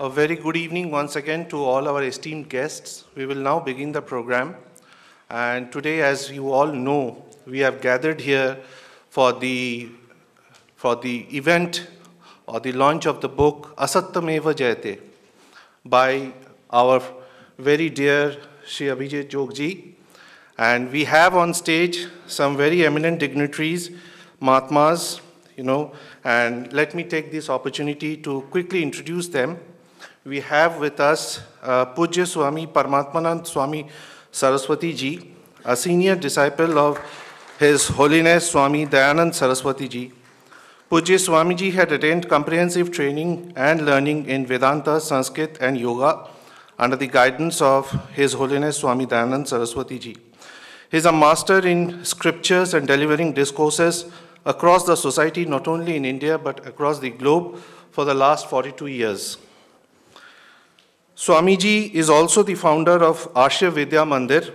A very good evening once again to all our esteemed guests. We will now begin the program. And today, as you all know, we have gathered here for the event or the launch of the book Asatyamev Jayate by our very dear Shri Abhijit Joag ji. And we have on stage some very eminent dignitaries, Mahatmas, and let me take this opportunity to quickly introduce them. We have with us Pujya Swami Paramatmanand Swami Sarswati ji, a senior disciple of His Holiness Swami Dayanand Saraswati ji. Pujya Swami ji had attained comprehensive training and learning in Vedanta, Sanskrit and Yoga under the guidance of His Holiness Swami Dayanand Saraswati ji. He is a master in scriptures and delivering discourses across the society, not only in India, but across the globe for the last 42 years. Swamiji is also the founder of Arsha Vidya Mandir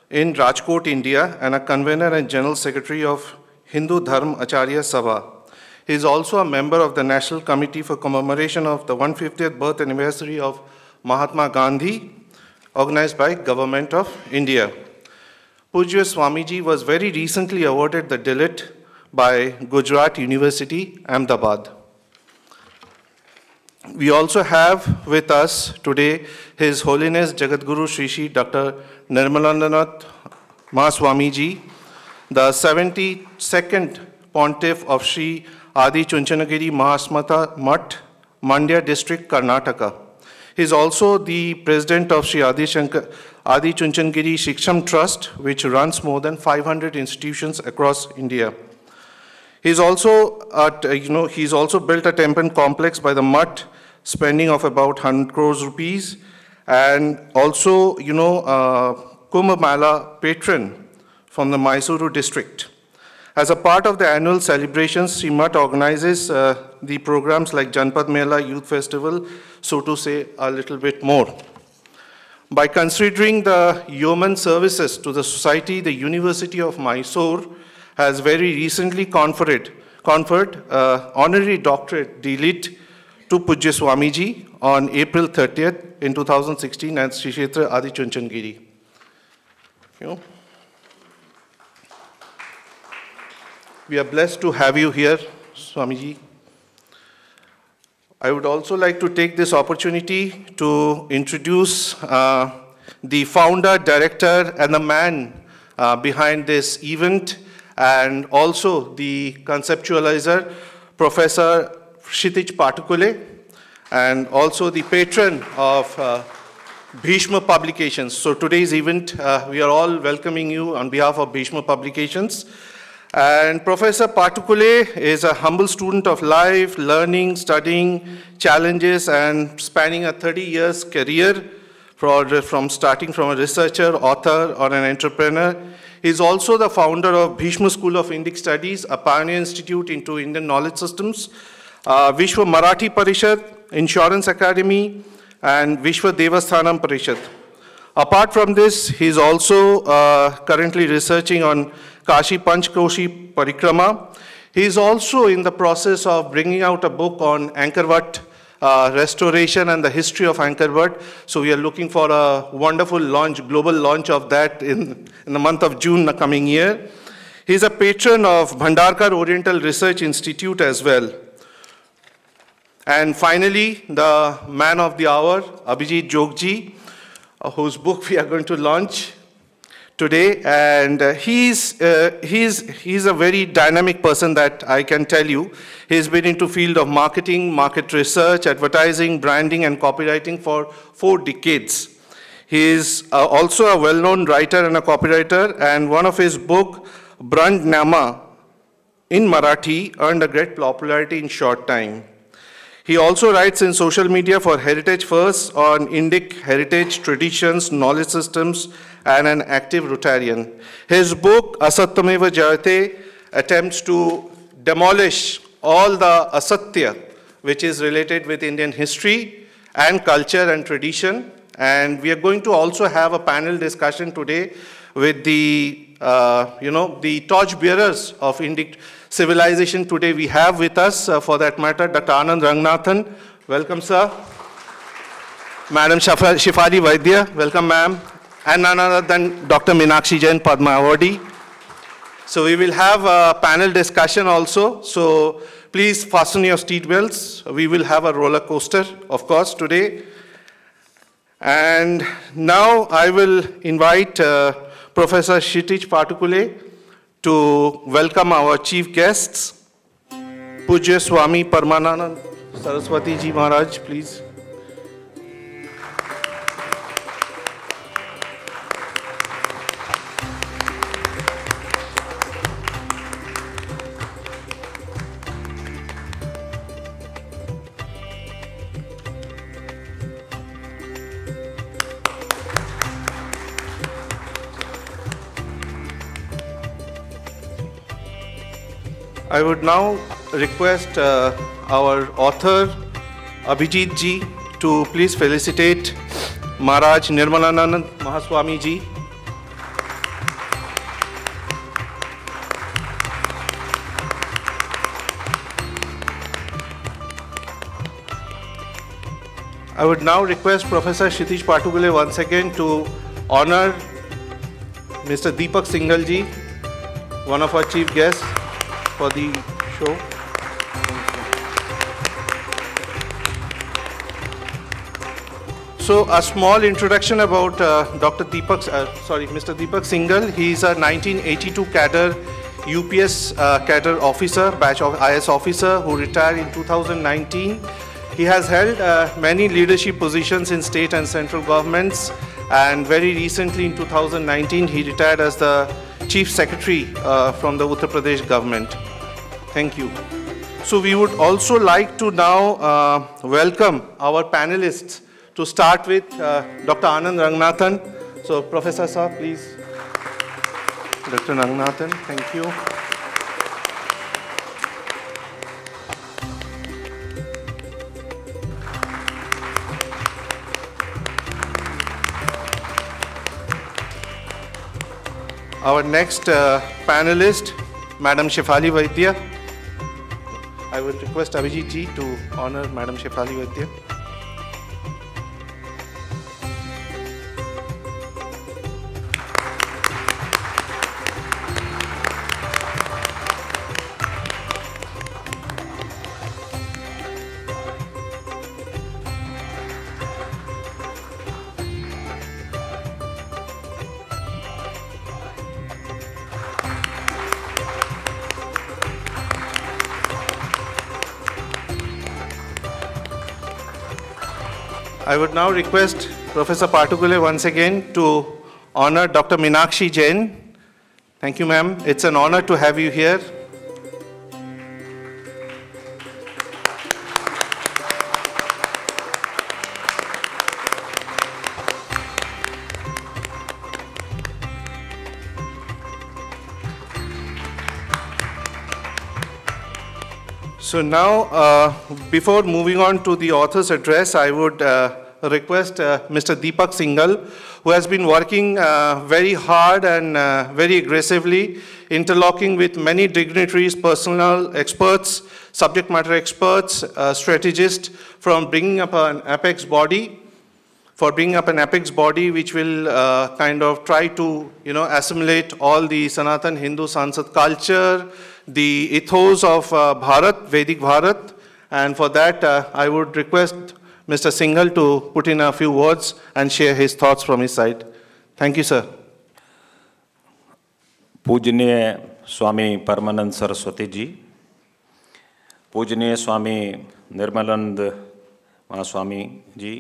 in Rajkot, India, and a convener and general secretary of Hindu Dharm Acharya Sabha. He is also a member of the National Committee for Commemoration of the 150th birth anniversary of Mahatma Gandhi, organized by Government of India. Pujya Swamiji was very recently awarded the Dilit by Gujarati University, Ahmedabad. We also have with us today His Holiness Jagadguru Shri Dr. Nirmalananath Mahaswamiji, the 72nd Pontiff of Sri Adi Chunchanagiri Mahasmata Mutt, Mandir district, Karnataka. He is also the president of Sri Adi Chunchanagiri Shiksham Trust, which runs more than 500 institutions across India. He's also built a temple complex by the Mutt, spending of about 100 crores rupees, and also, Kumbh Mela patron from the Mysuru district. As a part of the annual celebrations, Sri Mutt organizes the programs like Janpad Mela Youth Festival, so to say a little bit more. By considering the yeoman services to the society, the University of Mysore has very recently conferred honorary doctorate D.Litt to Pujya Swamiji on April 30th in 2016 at Sri Kshetra Adi Chunchanagiri. We are blessed to have you here, Swamiji. I would also like to take this opportunity to introduce the founder, director, and the man behind this event, and also the conceptualizer, Professor Kshitij Patukule, and also the patron of Bhishma Publications. So today's event, we are all welcoming you on behalf of Bhishma Publications. And Professor Patukule is a humble student of life, learning, studying, challenges, and spanning a 30 years career from starting from a researcher, author, or an entrepreneur. He is also the founder of Bhishma School of Indic Studies, a pioneer institute into Indian knowledge systems, Vishwa Marathi Parishad, Insurance Academy, and Vishwa Devasthanam Parishad. Apart from this, he is also currently researching on Kashi Panchkoshi Parikrama. He is also in the process of bringing out a book on Angkor Wat restoration and the history of Angkor Wat. So we are looking for a wonderful launch, global launch of that in the month of June the coming year. He is a patron of Bhandarkar Oriental Research Institute as well. And finally, the man of the hour, Abhijit Joag ji, whose book we are going to launch today. And he's a very dynamic person, that I can tell you. He's been into field of marketing, market research, advertising, branding, and copywriting for 4 decades. He is also a well-known writer and a copywriter, and one of his book, Brand Nama, in Marathi, earned a great popularity in short time. He also writes in social media for Heritage First on Indic heritage, traditions, knowledge systems, and an active Rotarian. His book, Asatyamev Jayate, attempts to demolish all the asatya which is related with Indian history and culture and tradition. And we are going to also have a panel discussion today with the torch bearers of Indic civilization. Today we have with us, for that matter, Dr. Anand Rangnathan. Welcome, sir. Madam Shefali Vaidya, welcome ma'am, and none other than Dr. Meenakshi Jain, Padma Awardee. So we will have a panel discussion also, so please fasten your seat belts. We will have a roller coaster, of course, today. And now I will invite Professor Kshitij Patukule to welcome our chief guests. Pujya Swami Paramatmanand Sarswati Ji Maharaj, please. I would now request our author, Abhijit Ji, to please felicitate Maharaj Nirmalanand Mahaswami Ji. I would now request Professor Kshitij Patukule once again to honor Mr. Deepak Singhal Ji, one of our chief guests for the show. So a small introduction about Mr. Deepak Singhal. He is a 1982 cadre, UPS cadre officer, batch of IS officer who retired in 2019. He has held many leadership positions in state and central governments, and very recently in 2019 he retired as the Chief Secretary from the Uttar Pradesh government. Thank you. So we would also like to now welcome our panelists, to start with Dr. Anand Rangnathan. So Professor Sir, please. Dr. Rangnathan, thank you. Our next panelist, Madam Shefali Vaidya. I will request Abhijit Ji to honor Madam Shefali Vaidya. I would now request Professor Patukule once again to honor Dr. Meenakshi Jain. Thank you, ma'am. It's an honor to have you here. So now, before moving on to the author's address, I would request Mr. Deepak Singhal, who has been working very hard and very aggressively, interlocking with many dignitaries, personal experts, subject matter experts, strategists, from bringing up an apex body, which will kind of try to, assimilate all the Sanatan Hindu Sansad culture, the ethos of Bharat, Vedic Bharat, and for that I would request Mr. Singhal to put in a few words and share his thoughts from his side. Thank you, sir. पूजनीय स्वामी परमानंद सरस्वती जी, पूजनीय स्वामी निर्मलानंद महास्वामी जी,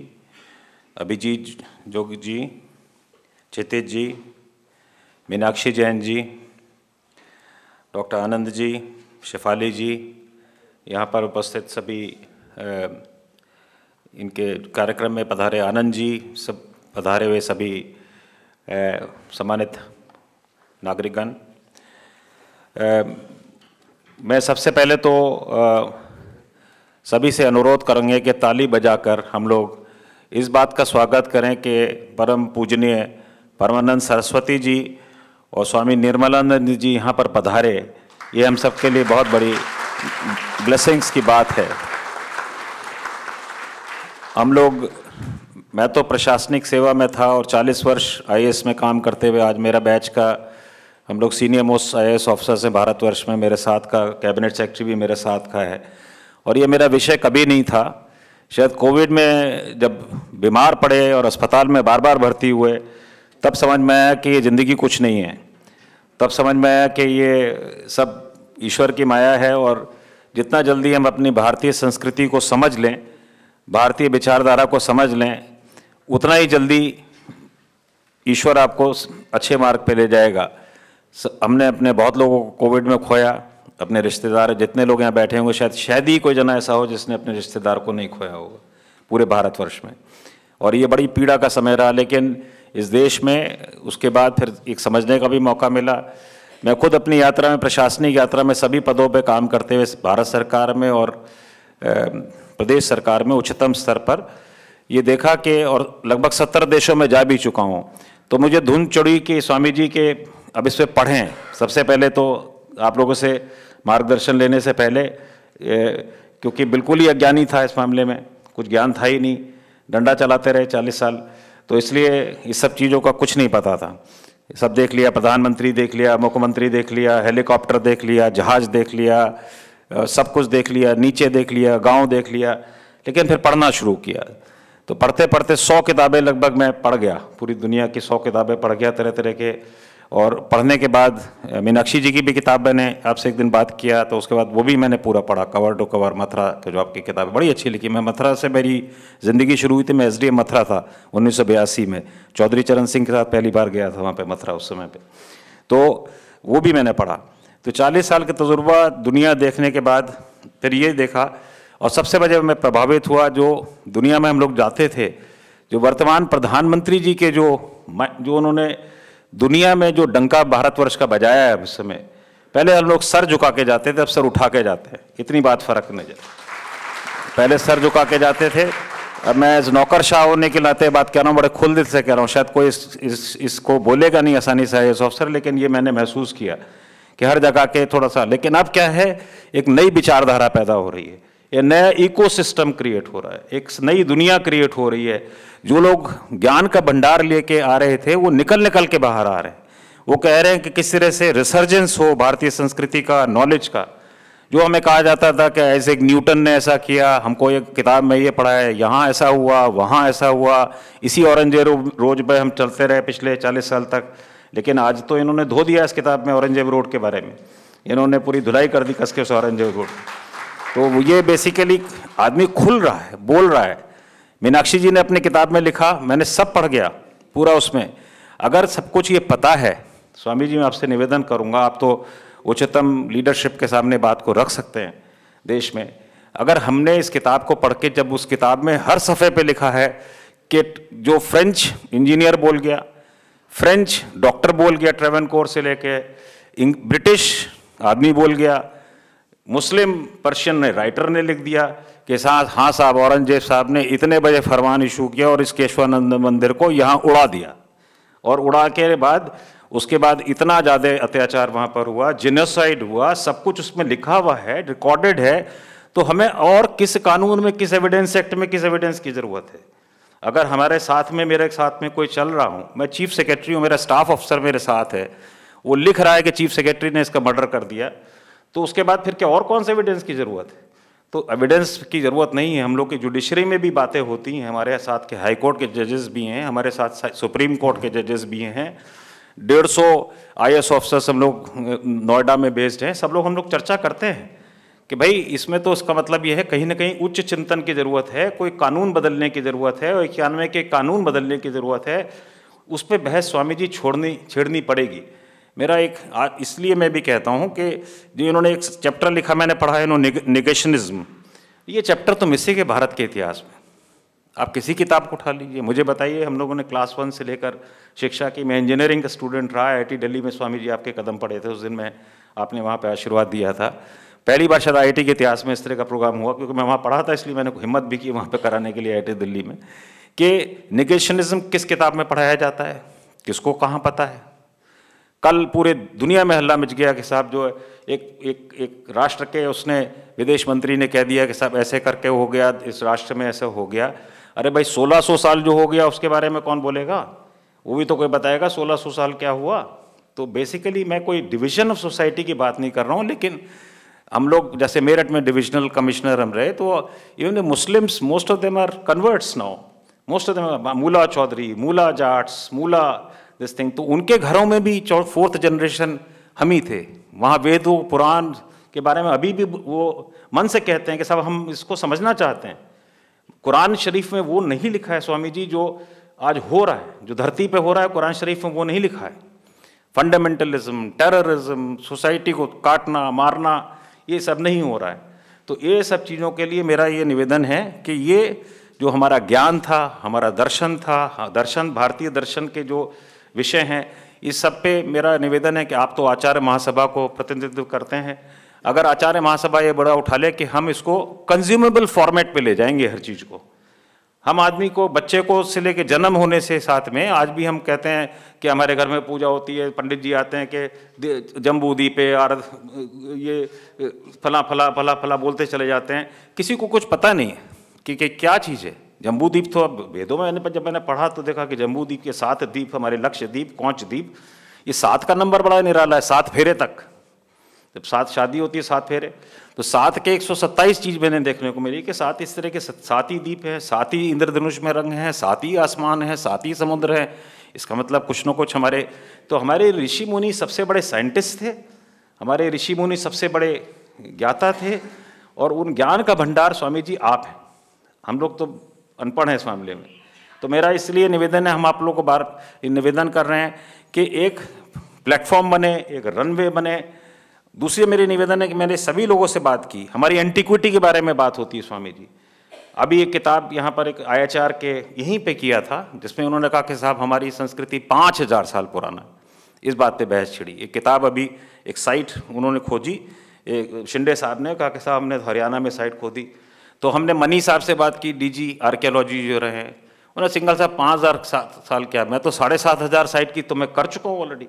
अभिजीत जोग जी, क्षितिज जी, Meenakshi Jain ji, doctor Anand ji, Shefali जी, यहाँ पर उपस्थित सभी इनके कार्यक्रम में पधारे आनंद जी, सब पधारे हुए सभी सम्मानित नागरिकगण, मैं सबसे पहले तो सभी से अनुरोध करेंगे कि ताली बजाकर हम लोग इस बात का स्वागत करें कि परम पूजनीय परमानंद सरस्वती जी और स्वामी निर्मलानंद जी यहाँ पर पधारे। ये हम सबके लिए बहुत बड़ी ब्लेसिंग्स की बात है। हम लोग, मैं तो प्रशासनिक सेवा में था और 40 वर्ष आईएएस में काम करते हुए आज मेरा बैच का हम लोग सीनियर मोस्ट आईएएस ऑफिसर्स हैं भारतवर्ष में, मेरे साथ का कैबिनेट सेक्रेटरी भी मेरे साथ का है। और ये मेरा विषय कभी नहीं था। शायद कोविड में जब बीमार पड़े और अस्पताल में बार बार भर्ती हुए तब समझ में आया कि ये ज़िंदगी कुछ नहीं है। तब समझ में आया कि ये सब ईश्वर की माया है और जितना जल्दी हम अपनी भारतीय संस्कृति को समझ लें, भारतीय विचारधारा को समझ लें, उतना ही जल्दी ईश्वर आपको अच्छे मार्ग पे ले जाएगा। हमने अपने बहुत लोगों को कोविड में खोया, अपने रिश्तेदार, जितने लोग यहाँ बैठे होंगे शायद ही कोई जना ऐसा हो जिसने अपने रिश्तेदार को नहीं खोया होगा पूरे भारतवर्ष में। और ये बड़ी पीड़ा का समय रहा, लेकिन इस देश में उसके बाद फिर एक समझने का भी मौका मिला। मैं खुद अपनी यात्रा में, प्रशासनिक यात्रा में सभी पदों पे काम करते हुए भारत सरकार में और प्रदेश सरकार में उच्चतम स्तर पर ये देखा कि, और लगभग 70 देशों में जा भी चुका हूँ, तो मुझे धुन चढ़ी कि स्वामी जी के अब इस पर पढ़ें। सबसे पहले तो आप लोगों से मार्गदर्शन लेने से पहले, क्योंकि बिल्कुल ही अज्ञानी था इस मामले में, कुछ ज्ञान था ही नहीं, डंडा चलाते रहे 40 साल, तो इसलिए इस सब चीज़ों का कुछ नहीं पता था। सब देख लिया, प्रधानमंत्री देख लिया, मुख्यमंत्री देख लिया, हेलीकॉप्टर देख लिया, जहाज़ देख लिया, सब कुछ देख लिया, नीचे देख लिया, गांव देख लिया, लेकिन फिर पढ़ना शुरू किया। तो पढ़ते पढ़ते 100 किताबें लगभग मैं पढ़ गया, पूरी दुनिया की 100 किताबें पढ़ गया तरह तरह के। और पढ़ने के बाद मीनाक्षी जी की भी किताब मैंने आपसे एक दिन बात किया, तो उसके बाद वो भी मैंने पूरा पढ़ा, कवर टू कवर। मथुरा के जो आपकी किताब बड़ी अच्छी लिखी। मैं मथुरा से मेरी ज़िंदगी शुरू हुई थी, मैं एसडीएम मथुरा था 1982 में, चौधरी चरण सिंह के साथ पहली बार गया था वहाँ पे मथुरा उस समय पे, तो वो भी मैंने पढ़ा। तो 40 साल का तजुर्बा दुनिया देखने के बाद फिर ये देखा, और सबसे बड़े मैं प्रभावित हुआ, जो दुनिया में हम लोग जाते थे, जो वर्तमान प्रधानमंत्री जी के जो उन्होंने दुनिया में जो डंका भारतवर्ष का बजाया है उस समय। पहले हम लोग सर झुका के जाते थे, अब सर उठा के जाते हैं, इतनी बात फर्क नहीं है। पहले सर झुका के जाते थे, अब मैं नौकरशाह होने के नाते बात कह रहा हूँ, बड़े खुल दिल से कह रहा हूँ, शायद कोई इसको बोलेगा नहीं आसानी से आईएएस ऑफिसर, लेकिन ये मैंने महसूस किया कि हर जगह के थोड़ा सा। लेकिन अब क्या है, एक नई विचारधारा पैदा हो रही है, ये नया इकोसिस्टम क्रिएट हो रहा है, एक नई दुनिया क्रिएट हो रही है। जो लोग ज्ञान का भंडार लेके आ रहे थे वो निकल के बाहर आ रहे हैं। वो कह रहे हैं कि किस तरह से रिसर्जेंस हो भारतीय संस्कृति का, नॉलेज का। जो हमें कहा जाता था कि ऐसे एक न्यूटन ने ऐसा किया, हमको एक किताब में ये पढ़ा है, यहाँ ऐसा हुआ, वहाँ ऐसा हुआ, इसी औरंगजेब रोड पे हम चलते रहे पिछले 40 साल तक। लेकिन आज तो इन्होंने धो दिया इस किताब में औरंगजेब रोड के बारे में, इन्होंने पूरी धुलाई कर दी कस के उस औरंगजेब रोड। तो ये बेसिकली आदमी खुल रहा है, बोल रहा है। मीनाक्षी जी ने अपनी किताब में लिखा, मैंने सब पढ़ गया पूरा उसमें। अगर सब कुछ ये पता है, स्वामी जी मैं आपसे निवेदन करूंगा, आप तो उच्चतम लीडरशिप के सामने बात को रख सकते हैं देश में। अगर हमने इस किताब को पढ़ के, जब उस किताब में हर सफ़े पे लिखा है कि जो फ्रेंच इंजीनियर बोल गया, फ्रेंच डॉक्टर बोल गया ट्रेवनकोर से लेके, ब्रिटिश आदमी बोल गया, मुस्लिम पर्शियन ने राइटर ने लिख दिया कि हाँ साहब, औरंगजेब साहब ने इतने बजे फरमान इशू किया और इस केशवानंद मंदिर को यहाँ उड़ा दिया। और उड़ा के बाद उसके बाद इतना ज़्यादा अत्याचार वहाँ पर हुआ, जेनोसाइड हुआ, सब कुछ उसमें लिखा हुआ है, रिकॉर्डेड है। तो हमें और किस कानून में, किस एविडेंस एक्ट में, किस एविडेंस की ज़रूरत है? अगर हमारे साथ में, मेरे साथ में कोई चल रहा हूँ, मैं चीफ सेक्रेटरी हूँ, मेरा स्टाफ ऑफिसर मेरे साथ है, वो लिख रहा है कि चीफ सेक्रेटरी ने इसका मर्डर कर दिया, तो उसके बाद फिर क्या और कौन से एविडेंस की ज़रूरत है? तो एविडेंस की ज़रूरत नहीं है। हम लोग की जुडिशरी में भी बातें होती हैं, हमारे साथ के हाई कोर्ट के जजेस भी हैं, हमारे साथ सुप्रीम कोर्ट के जजेस भी हैं, 150 आईएएस ऑफिसर्स हम लोग नोएडा में बेस्ड हैं। सब लोग हम लोग चर्चा करते हैं कि भाई इसमें तो इसका मतलब ये है कहीं ना कहीं उच्च चिंतन की ज़रूरत है, कोई कानून बदलने की ज़रूरत है, और 91 के कानून बदलने की ज़रूरत है। उस पर बहस स्वामी जी छेड़नी पड़ेगी। मेरा एक इसलिए मैं भी कहता हूँ कि जो इन्होंने एक चैप्टर लिखा, मैंने पढ़ा है, इन्होंने निगेशनिज्म। ये चैप्टर तो मिस है भारत के इतिहास में। आप किसी किताब को उठा लीजिए, मुझे बताइए, हम लोगों ने क्लास 1 से लेकर शिक्षा की, मैं इंजीनियरिंग का स्टूडेंट रहा, IIT दिल्ली में स्वामी जी आपके कदम पड़े थे उस दिन, मैं आपने वहाँ पे आशीर्वाद दिया था। पहली बार शायद IIT के इतिहास में इस तरह का प्रोग्राम हुआ, क्योंकि मैं वहाँ पढ़ा था, इसलिए मैंने हिम्मत भी की वहाँ पर कराने के लिए IIT दिल्ली में, कि निगेशनिज्म किस किताब में पढ़ाया जाता है, किसको कहाँ पता है। कल पूरे दुनिया में हल्ला मच गया कि साहब जो एक राष्ट्र के उसने विदेश मंत्री ने कह दिया कि साहब ऐसे करके हो गया, इस राष्ट्र में ऐसा हो गया। अरे भाई 1600 साल जो हो गया उसके बारे में कौन बोलेगा, वो भी तो कोई बताएगा 1600 साल क्या हुआ। तो बेसिकली मैं कोई डिवीजन ऑफ सोसाइटी की बात नहीं कर रहा हूँ, लेकिन हम लोग जैसे मेरठ में डिविजनल कमिश्नर हम रहे, तो even Muslims most of them are converts now, most of them मूला चौधरी, मूला जाट्स, मूला दिस थिंग। तो उनके घरों में भी 4th जनरेशन हम ही थे। वहाँ वेदों पुराण के बारे में अभी भी वो मन से कहते हैं कि साहब हम इसको समझना चाहते हैं। कुरान शरीफ में वो नहीं लिखा है स्वामी जी जो आज हो रहा है, जो धरती पे हो रहा है कुरान शरीफ में वो नहीं लिखा है। फंडामेंटलिज्म, टेररिज्म, सोसाइटी को काटना मारना, ये सब नहीं हो रहा है। तो ये सब चीज़ों के लिए मेरा ये निवेदन है कि ये जो हमारा ज्ञान था, हमारा दर्शन था, दर्शन भारतीय दर्शन के जो विषय हैं, इस सब पे मेरा निवेदन है कि आप तो आचार्य महासभा को प्रतिनिधित्व करते हैं, अगर आचार्य महासभा ये बड़ा उठा ले कि हम इसको कंज्यूमेबल फॉर्मेट पे ले जाएंगे हर चीज़ को। हम आदमी को, बच्चे को से लेके जन्म होने से साथ में आज भी हम कहते हैं कि हमारे घर में पूजा होती है, पंडित जी आते हैं कि जम्बू दीप है और ये फला फला फला फला बोलते चले जाते हैं, किसी को कुछ पता नहीं है कि क्या चीज़ है। जम्बू दीप तो अब वेदों में जब मैंने पढ़ा तो देखा कि जम्बू दीप के 7 दीप, हमारे लक्ष्य दीप, कौच दीप, ये 7 का नंबर बड़ा निराला है, 7 फेरे तक। जब 7 शादी होती है 7 फेरे, तो 7 के 127 चीज़ मैंने देखने को मिली कि 7 इस तरह के 7 ही दीप है, 7 ही इंद्रधनुष में रंग है, 7 ही आसमान है, 7 ही समुद्र है। इसका मतलब कुछ न कुछ हमारे ऋषि मुनि सबसे बड़े साइंटिस्ट थे, हमारे ऋषि मुनि सबसे बड़े ज्ञाता थे, और उन ज्ञान का भंडार स्वामी जी आप हैं। हम लोग तो अनपढ़ हैं इस मामले में। तो मेरा इसलिए निवेदन है, हम आप लोगों को बार निवेदन कर रहे हैं कि एक प्लेटफॉर्म बने, एक रनवे बने। दूसरी मेरी निवेदन है कि मैंने सभी लोगों से बात की, हमारी एंटीक्विटी के बारे में बात होती है स्वामी जी। अभी एक किताब यहाँ पर एक IHR के यहीं पे किया था, जिसमें उन्होंने कहा कि साहब हमारी संस्कृति 5000 साल पुराना है। इस बात पे बहस छिड़ी। एक किताब अभी एक साइट उन्होंने खोजी, एक शिंदे साहब ने कहा कि साहब हमने हरियाणा में साइट खोदी। तो हमने मनी साहब से बात की, DG आर्कियोलॉजी जो रहे हैं, उन्होंने सिंगल साहब 5000 साल क्या, मैं तो 7500 साइट की तो मैं कर चुका हूँ ऑलरेडी।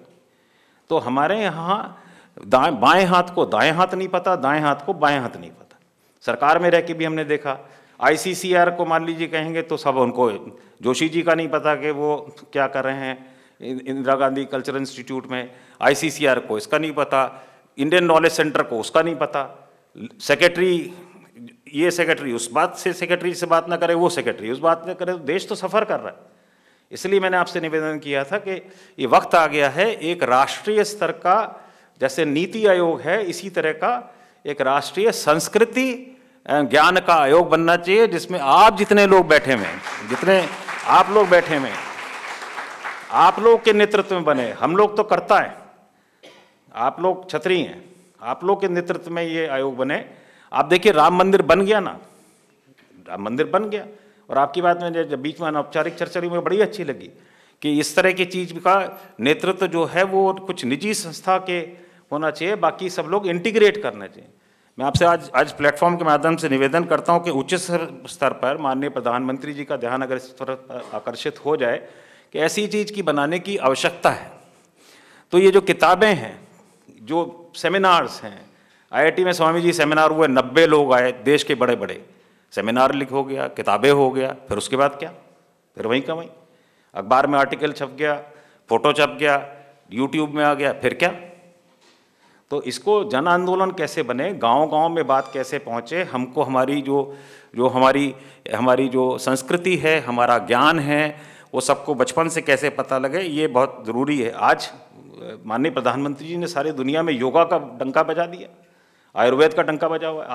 तो हमारे यहाँ बाएं हाथ को दाएं हाथ नहीं पता, दाएं हाथ को बाएं हाथ नहीं पता। सरकार में रह के भी हमने देखा, ICCR को मान लीजिए कहेंगे तो सब उनको, जोशी जी का नहीं पता कि वो क्या कर रहे हैं इंदिरा गांधी कल्चरल इंस्टीट्यूट में, ICCR को इसका नहीं पता, इंडियन नॉलेज सेंटर को उसका नहीं पता, सेक्रेटरी ये सेक्रेटरी उस बात से सेक्रेटरी से बात ना करे, वो सेक्रेटरी उस बात ना करे, तो देश तो सफ़र कर रहा है। इसलिए मैंने आपसे निवेदन किया था कि ये वक्त आ गया है, एक राष्ट्रीय स्तर का जैसे नीति आयोग है, इसी तरह का एक राष्ट्रीय संस्कृति ज्ञान का आयोग बनना चाहिए, जिसमें आप जितने लोग बैठे हुए हैं, जितने आप लोग बैठे हुए हैं, आप लोग के नेतृत्व में बने। हम लोग तो करता है, आप लोग छतरी हैं, आप लोग के नेतृत्व में ये आयोग बने। आप देखिए राम मंदिर बन गया ना, राम मंदिर बन गया, और आपकी बात में जब बीच में अनौपचारिक चर्चा हुई, मुझे बड़ी अच्छी लगी कि इस तरह की चीज़ का नेतृत्व जो है वो कुछ निजी संस्था के होना चाहिए, बाकी सब लोग इंटीग्रेट करना चाहिए। मैं आपसे आज प्लेटफॉर्म के माध्यम से निवेदन करता हूं कि उच्च स्तर पर माननीय प्रधानमंत्री जी का ध्यान अगर इस पर आकर्षित हो जाए कि ऐसी चीज़ की बनाने की आवश्यकता है। तो ये जो किताबें हैं, जो सेमिनार्स हैं, IIT में स्वामी जी सेमिनार हुए, 90 लोग आए, देश के बड़े बड़े, सेमिनार हो गया, किताबें हो गया, फिर उसके बाद क्या, फिर वहीं का वहीं अखबार में आर्टिकल छप गया, फोटो छप गया, YouTube में आ गया, फिर क्या। तो इसको जन आंदोलन कैसे बने, गांव-गांव में बात कैसे पहुंचे, हमको हमारी जो हमारी जो संस्कृति है, हमारा ज्ञान है, वो सबको बचपन से कैसे पता लगे, ये बहुत ज़रूरी है। आज माननीय प्रधानमंत्री जी ने सारी दुनिया में योगा का डंका बजा दिया, आयुर्वेद का डंका बजा हुआ है।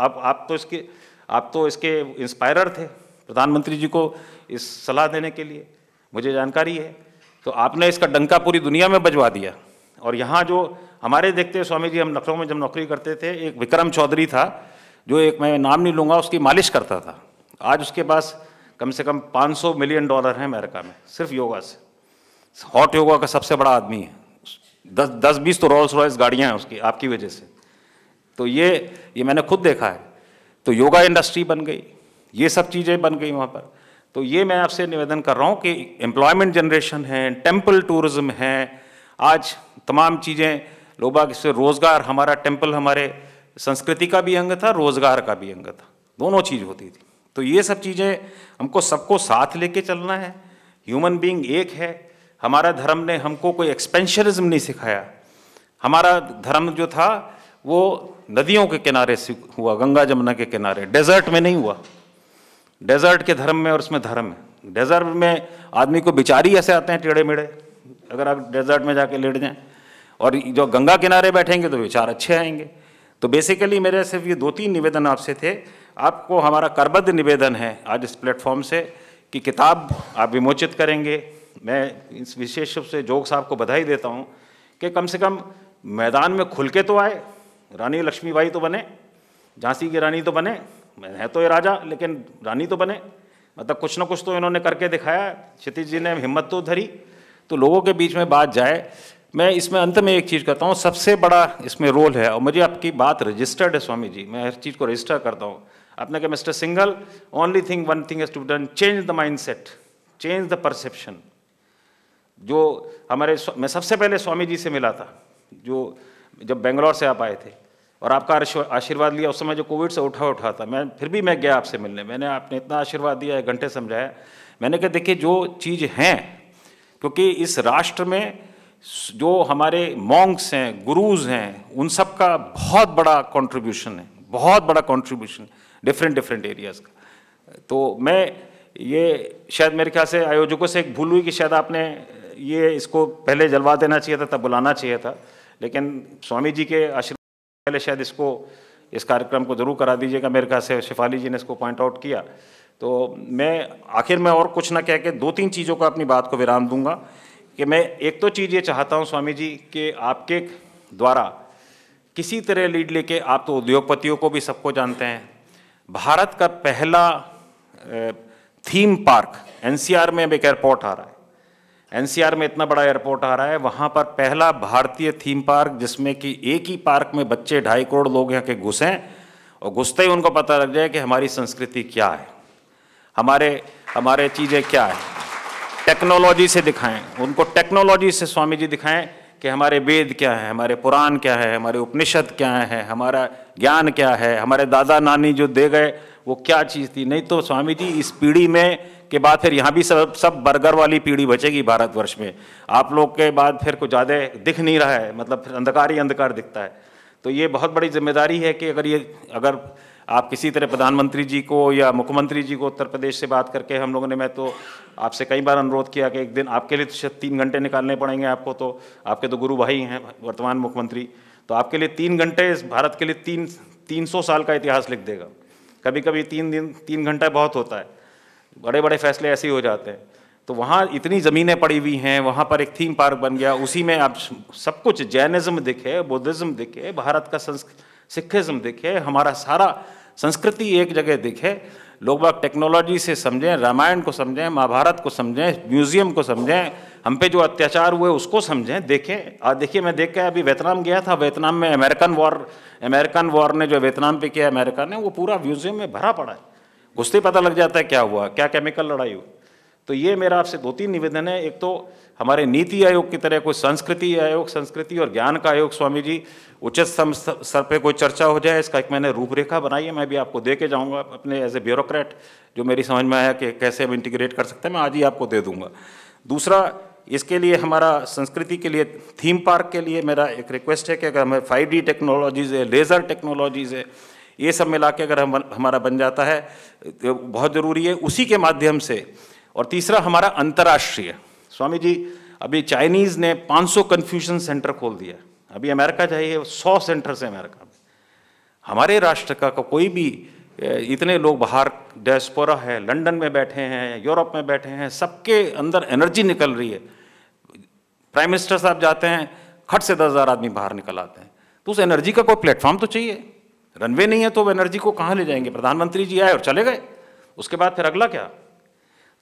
आप तो इसके इंस्पायरर थे, प्रधानमंत्री जी को इस सलाह देने के लिए मुझे जानकारी है। तो आपने इसका डंका पूरी दुनिया में बजवा दिया। और यहाँ जो हमारे देखते स्वामी जी, हम लखनऊ में जब नौकरी करते थे, एक विक्रम चौधरी था जो, एक मैं नाम नहीं लूँगा, उसकी मालिश करता था। आज उसके पास कम से कम $500 मिलियन हैं अमेरिका में, सिर्फ योगा से। हॉट योगा का सबसे बड़ा आदमी है, 10-20 तो रोल्स रॉयस गाड़ियाँ हैं उसकी, आपकी वजह से। तो ये मैंने खुद देखा है। तो योगा इंडस्ट्री बन गई, ये सब चीज़ें बन गई वहाँ पर। तो ये मैं आपसे निवेदन कर रहा हूँ कि एम्प्लॉयमेंट जनरेशन है, टेम्पल टूरिज्म है, आज तमाम चीज़ें लोग बाग इससे रोज़गार, हमारा टेम्पल हमारे संस्कृति का भी अंग था, रोज़गार का भी अंग था, दोनों चीज़ होती थी। तो ये सब चीज़ें हमको सबको साथ लेके चलना है। ह्यूमन बीइंग एक है। हमारा धर्म ने हमको कोई एक्सपेंशनिज्म नहीं सिखाया। हमारा धर्म जो था वो नदियों के किनारे से हुआ, गंगा जमुना के किनारे, डेजर्ट में नहीं हुआ। डेजर्ट के धर्म में और उसमें धर्म है। डेजर्ट में आदमी को बिचारी ऐसे आते हैं टेढ़े मेढ़े, अगर आप डेजर्ट में जाके लेट जाएं, और जो गंगा किनारे बैठेंगे तो विचार अच्छे आएंगे। तो बेसिकली मेरे सिर्फ ये 2-3 निवेदन आपसे थे। आपको हमारा करबद्ध निवेदन है आज इस प्लेटफॉर्म से कि किताब आप विमोचित करेंगे। मैं इस विशेष रूप से जोग साहब को बधाई देता हूँ कि कम से कम मैदान में खुल के तो आए। रानी लक्ष्मीबाई तो बने, झांसी की रानी तो बने, है तो ये राजा लेकिन रानी तो बने, मतलब कुछ ना कुछ तो इन्होंने करके दिखाया। क्षितिज जी ने हिम्मत तो धरी, तो लोगों के बीच में बात जाए। मैं इसमें अंत में एक चीज़ करता हूँ, सबसे बड़ा इसमें रोल है, और मुझे आपकी बात रजिस्टर्ड है स्वामी जी, मैं हर चीज़ को रजिस्टर करता हूँ। आपने कहा mister Singhal, only thing one thing has to done, change the mindset, change the perception. जो हमारे मैं सबसे पहले स्वामी जी से मिला था, जो जब बेंगलोर से आप आए थे, और आपका आशीर्वाद लिया। उस समय जो कोविड से उठा था, मैं फिर भी मैं गया आपसे मिलने। मैंने आपने इतना आशीर्वाद दिया, 1 घंटे समझाया। मैंने कहा देखिए जो चीज़ हैं, क्योंकि इस राष्ट्र में जो हमारे मॉन्क्स हैं, गुरुज हैं, उन सब का बहुत बड़ा कंट्रीब्यूशन है, बहुत बड़ा कंट्रीब्यूशन डिफरेंट एरियाज़ का। तो मैं ये शायद मेरे ख्याल से आयोजकों से एक भूल हुई कि शायद आपने ये इसको पहले जलवा देना चाहिए था, तब बुलाना चाहिए था, लेकिन स्वामी जी के आशीर्वाद पहले शायद इसको इस कार्यक्रम को जरूर करा दीजिएगा। मेरे ख्याल से शेफाली जी ने इसको पॉइंट आउट किया। तो मैं आखिर में और कुछ ना कह के 2-3 चीज़ों को अपनी बात को विराम दूंगा कि मैं एक तो चीज़ ये चाहता हूँ स्वामी जी कि आपके द्वारा किसी तरह लीड लेके, आप तो उद्योगपतियों को भी सबको जानते हैं, भारत का पहला थीम पार्क एनसीआर में अब एक एयरपोर्ट आ रहा है। एनसीआर में इतना बड़ा एयरपोर्ट आ रहा है, वहाँ पर पहला भारतीय थीम पार्क, जिसमें कि एक ही पार्क में बच्चे 2.5 करोड़ लोग यहाँ के घुसें और घुसते ही उनको पता लग जाए कि हमारी संस्कृति क्या है, हमारे चीज़ें क्या है। टेक्नोलॉजी से दिखाएं उनको, टेक्नोलॉजी से स्वामी जी दिखाएं कि हमारे वेद क्या है, हमारे पुराण क्या है, हमारे उपनिषद क्या है, हमारा ज्ञान क्या है, हमारे दादा नानी जो दे गए वो क्या चीज़ थी। नहीं तो स्वामी जी इस पीढ़ी में के बाद फिर यहाँ भी सब बर्गर वाली पीढ़ी बचेगी भारतवर्ष में। आप लोग के बाद फिर कुछ ज़्यादा दिख नहीं रहा है, मतलब फिर अंधकार ही अंधकार दिखता है। तो ये बहुत बड़ी जिम्मेदारी है कि अगर आप किसी तरह प्रधानमंत्री जी को या मुख्यमंत्री जी को उत्तर प्रदेश से बात करके, हम लोगों ने, मैं तो आपसे कई बार अनुरोध किया कि एक दिन आपके लिए तो 3 घंटे निकालने पड़ेंगे आपको, तो आपके तो गुरु भाई हैं वर्तमान मुख्यमंत्री, तो आपके लिए 3 घंटे इस भारत के लिए 300 साल का इतिहास लिख देगा। कभी कभी 3 घंटा बहुत होता है, बड़े बड़े फैसले ऐसे ही हो जाते हैं। तो वहाँ इतनी ज़मीनें पड़ी हुई हैं, वहाँ पर एक थीम पार्क बन गया, उसी में आप सब कुछ, जैनिज़्म दिखे, बुद्धिज़्म दिखे, भारत का सिखिज़्म दिखे, हमारा सारा संस्कृति एक जगह दिखे। लोग बाग टेक्नोलॉजी से समझें, रामायण को समझें, महाभारत को समझें, म्यूज़ियम को समझें, हम पे जो अत्याचार हुए उसको समझें, देखें। आज देखिए मैं देख के अभी वियतनाम गया था, वियतनाम में अमेरिकन वॉर ने जो वियतनाम पे किया अमेरिका ने, वो पूरा म्यूज़ियम में भरा पड़ा है। घुसते पता लग जाता है क्या हुआ, क्या केमिकल लड़ाई हुई। तो ये मेरा आपसे 2-3 निवेदन है। एक तो हमारे नीति आयोग की तरह कोई संस्कृति आयोग, संस्कृति और ज्ञान का आयोग स्वामी जी, उचित स्तर पे कोई चर्चा हो जाए, इसका एक मैंने रूपरेखा बनाई है, मैं भी आपको दे के जाऊँगा अपने एज ए ब्यूरोक्रेट, जो मेरी समझ में आया कि कैसे हम इंटीग्रेट कर सकते हैं, मैं आज ही आपको दे दूँगा। दूसरा, इसके लिए हमारा संस्कृति के लिए थीम पार्क के लिए मेरा एक रिक्वेस्ट है कि अगर हमें 5D टेक्नोलॉजीज़ है, लेज़र टेक्नोलॉजीज़ है, ये सब मिला के अगर हमारा बन जाता है तो बहुत ज़रूरी है, उसी के माध्यम से। और तीसरा हमारा अंतर्राष्ट्रीय, स्वामी जी अभी चाइनीज़ ने 500 कन्फ्यूशन सेंटर खोल दिया, अभी अमेरिका चाहिए 100 सेंटर से अमेरिका में। हमारे राष्ट्र का कोई भी, इतने लोग बाहर डायस्पोरा है, लंदन में बैठे हैं, यूरोप में बैठे हैं, सबके अंदर एनर्जी निकल रही है। प्राइम मिनिस्टर साहब जाते हैं, खट से 10,000 आदमी बाहर निकल आते हैं। तो उस एनर्जी का कोई प्लेटफॉर्म तो चाहिए। रनवे नहीं है तो वो एनर्जी को कहाँ ले जाएंगे। प्रधानमंत्री जी आए और चले गए, उसके बाद फिर अगला क्या।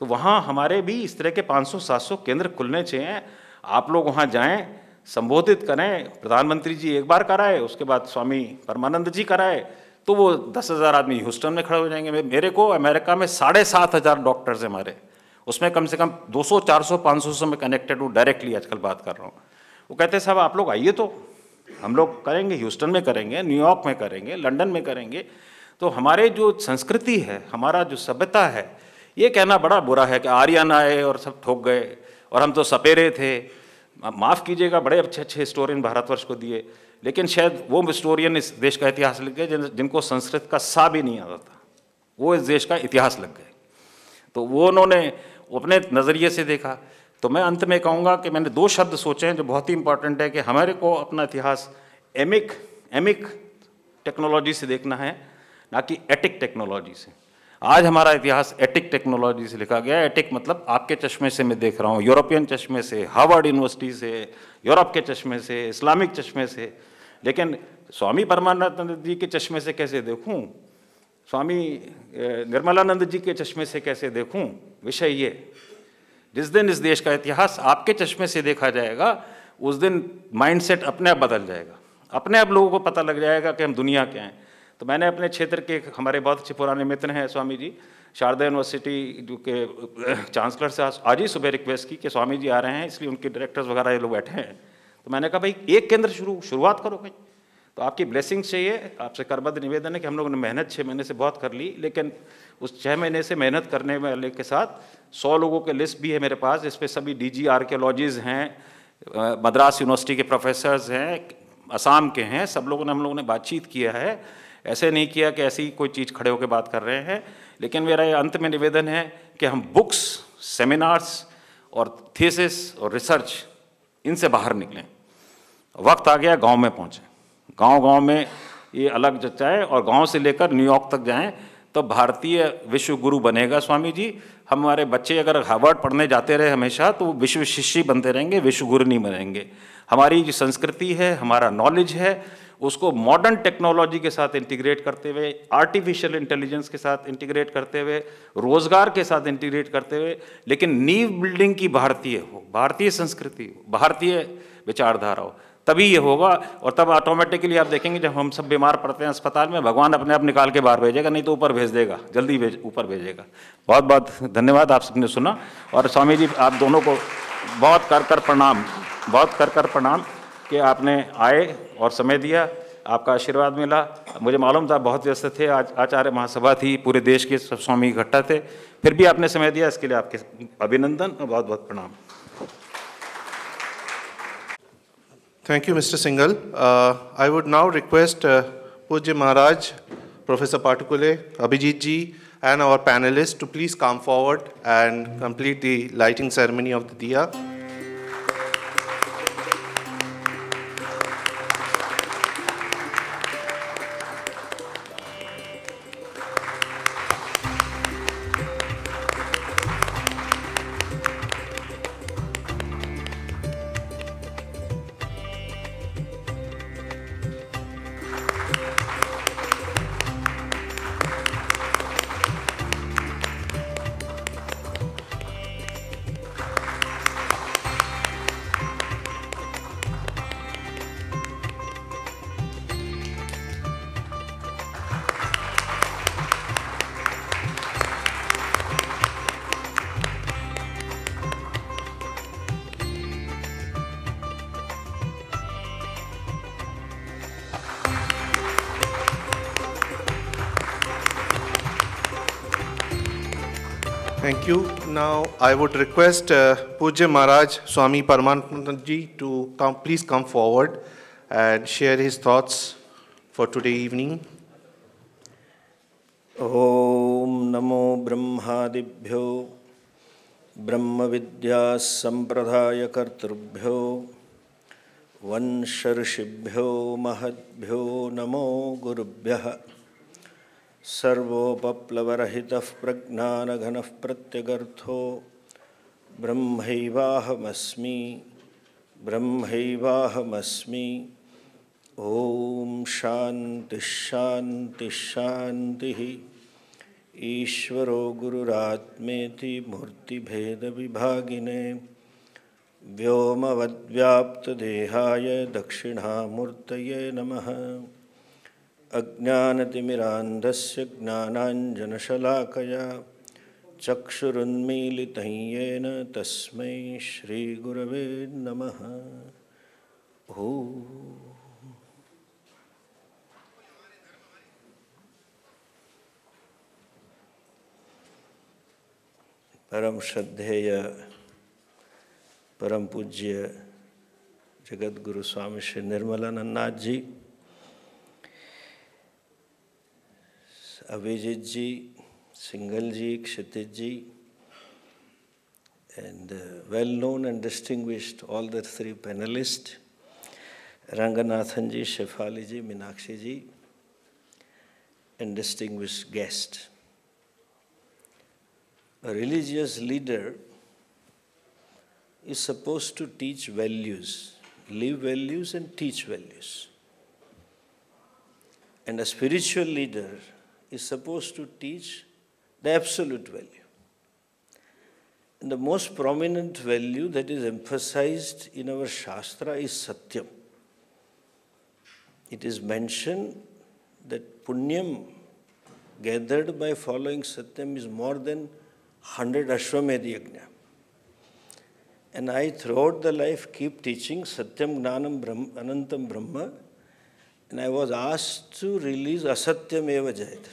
तो वहाँ हमारे भी इस तरह के 500-700 केंद्र खुलने चाहिए। आप लोग वहाँ जाएं, संबोधित करें। प्रधानमंत्री जी एक बार कराए, उसके बाद स्वामी परमानंद जी कराए, तो वो 10,000 आदमी ह्यूस्टन में खड़े हो जाएंगे। मेरे को अमेरिका में 7,500 डॉक्टर्स हैं हमारे, उसमें कम से कम 200, 400, 500 से मैं कनेक्टेड हूँ, डायरेक्टली आजकल बात कर रहा हूँ। वो कहते हैं साहब आप लोग आइए, तो हम लोग करेंगे, ह्यूस्टन में करेंगे, न्यूयॉर्क में करेंगे, लंदन में करेंगे। तो हमारे जो संस्कृति है, हमारा जो सभ्यता है, ये कहना बड़ा बुरा है कि आर्यन आए और सब ठोक गए और हम तो सपेरे थे। माफ़ कीजिएगा, बड़े अच्छे अच्छे हिस्टोरियन भारतवर्ष को दिए, लेकिन शायद वो हिस्टोरियन इस देश का इतिहास लिख गए जिनको संस्कृत का सा भी नहीं आता था, वो इस देश का इतिहास लिख गए। तो वो उन्होंने अपने नज़रिए से देखा। तो मैं अंत में कहूँगा कि मैंने 2 शब्द सोचे हैं जो बहुत ही इंपॉर्टेंट है कि हमारे को अपना इतिहास एमिक टेक्नोलॉजी से देखना है, ना कि एटिक टेक्नोलॉजी से। आज हमारा इतिहास एटिक टेक्नोलॉजी से लिखा गया है। एटिक मतलब आपके चश्मे से मैं देख रहा हूँ, यूरोपियन चश्मे से, हार्वर्ड यूनिवर्सिटी से, यूरोप के चश्मे से, इस्लामिक चश्मे से। लेकिन स्वामी परमानंद जी के चश्मे से कैसे देखूँ, स्वामी निर्मलानंद जी के चश्मे से कैसे देखूँ? विषय ये, जिस दिन इस देश का इतिहास आपके चश्मे से देखा जाएगा, उस दिन माइंडसेट अपने आप बदल जाएगा, अपने आप लोगों को पता लग जाएगा कि हम दुनिया के हैं। तो मैंने अपने क्षेत्र के हमारे बहुत अच्छे पुराने मित्र हैं स्वामी जी, शारदा यूनिवर्सिटी जो के चांसलर से आज ही सुबह रिक्वेस्ट की कि स्वामी जी आ रहे हैं, इसलिए उनके डायरेक्टर्स वगैरह ये लोग बैठे हैं। तो मैंने कहा भाई एक केंद्र शुरुआत करो भाई। तो आपकी ब्लेसिंग्स चाहिए, आपसे करबद्ध निवेदन है कि हम लोगों ने मेहनत 6 महीने से बहुत कर ली, लेकिन उस 6 महीने से मेहनत करने वाले के साथ 100 लोगों के लिस्ट भी है मेरे पास, जिस पे सभी DG आर्कियोलॉजीज हैं, मद्रास यूनिवर्सिटी के प्रोफेसर्स हैं, असम के हैं, सब लोगों ने हम लोगों ने बातचीत किया है। ऐसे नहीं किया कि ऐसी कोई चीज़ खड़े होकर बात कर रहे हैं। लेकिन मेरा ये अंत में निवेदन है कि हम बुक्स, सेमिनार्स और थीसिस और रिसर्च इनसे बाहर निकलें। वक्त आ गया गांव में पहुँचें, गांव-गांव में ये अलग जचाएं और गांव से लेकर न्यूयॉर्क तक जाएं, तो भारतीय विश्व गुरु बनेगा स्वामी जी। हमारे बच्चे अगर हार्वर्ड पढ़ने जाते रहे हमेशा, तो वो विश्व शिष्य बनते रहेंगे, विश्व गुरु नहीं बनेंगे। हमारी जो संस्कृति है, हमारा नॉलेज है, उसको मॉडर्न टेक्नोलॉजी के साथ इंटीग्रेट करते हुए, आर्टिफिशियल इंटेलिजेंस के साथ इंटीग्रेट करते हुए, रोजगार के साथ इंटीग्रेट करते हुए, लेकिन नींव बिल्डिंग की भारतीय हो, भारतीय संस्कृति हो, भारतीय विचारधारा हो, तभी ये होगा। और तब ऑटोमेटिकली आप देखेंगे जब हम सब बीमार पड़ते हैं अस्पताल में, भगवान अपने आप निकाल के बाहर भेजेगा, नहीं तो ऊपर भेज देगा, जल्दी ऊपर भेजेगा। बहुत बहुत धन्यवाद, आप सबने सुना। और स्वामी जी आप दोनों को बहुत कर प्रणाम कि आपने आए और समय दिया, आपका आशीर्वाद मिला। मुझे मालूम था बहुत व्यस्त थे, आज आचार्य महासभा थी, पूरे देश के सब स्वामी इकट्ठा थे, फिर भी आपने समय दिया, इसके लिए आपके अभिनंदन और बहुत बहुत प्रणाम। Thank you, Mr. Singhal. I would now request Pujya Maharaj, Professor Patukule, Abhijit ji, and our panelists to please come forward and complete the lighting ceremony of the Diya. Thank you. Now I would request Pujya Maharaj Swami Paramatmanand ji to please come forward and share his thoughts for today evening. Om Namo Brahmadibhyo Brahma Vidya Sampradaya Kartrubhyo Vansharshibhyo Mahadbhyo Namo Gurubhyaha सर्वोपप्लवरहितः प्रज्ञानघनः प्रत्यगर्थो ब्रह्मैवाहमस्मि ॐ शान्तिः शान्तिः शान्तिः ईश्वरो गुरुरात्मेति मूर्तिभेदविभागिने व्योमवद्व्याप्तदेहाय दक्षिणामूर्तये नमः अज्ञानतिमिरान्धस्य ज्ञानाञ्जनशलाकया चक्षुरुन्मीलितं येन तस्मै श्रीगुरवे नमः। Param Shraddheya, Param Pujya, Jagat Guru Swami Shri Nirmalanand Ji, Abhijit Ji, Singhal Ji, Kshitij Ji, and well-known and distinguished all the three panelists, Rangnathan Ji, Shefali Ji, Meenakshi Ji, and distinguished guest. A religious leader is supposed to teach values, live values and teach values. And a spiritual leader is supposed to teach the absolute value. And the most prominent value that is emphasized in our Shastra is Satyam. It is mentioned that Punyam gathered by following Satyam is more than 100 Ashwamedh Yajna. And I throughout the life keep teaching Satyam Gnanam Anantam Brahma, and I was asked to release Asatyameva Jayate.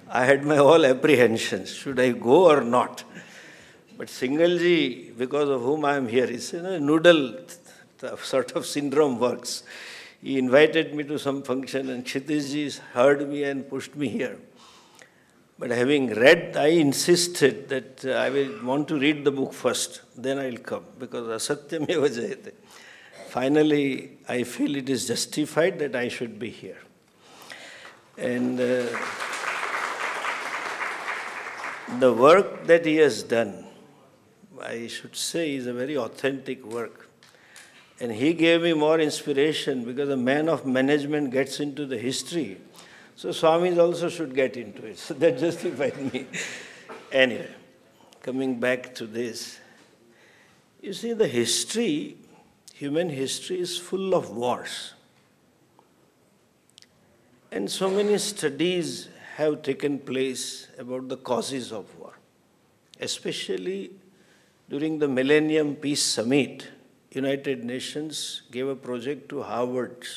I had my all apprehensions, should I go or not? But Singhal-ji, because of whom I am here, is a noodle sort of syndrome works. He invited me to some function and Kshitij-ji heard me and pushed me here. But having read, I insisted that I will want to read the book first, then I will come, because Asatyameva Jayate. Finally, I feel it is justified that I should be here. And the work that he has done, I should say, is a very authentic work. And he gave me more inspiration because a man of management gets into the history. So Swamis also should get into it. So that justified me. Anyway, coming back to this, you see the history, human history is full of wars. And so many studies have taken place about the causes of war. Especially during the Millennium Peace Summit, United Nations gave a project to Harvard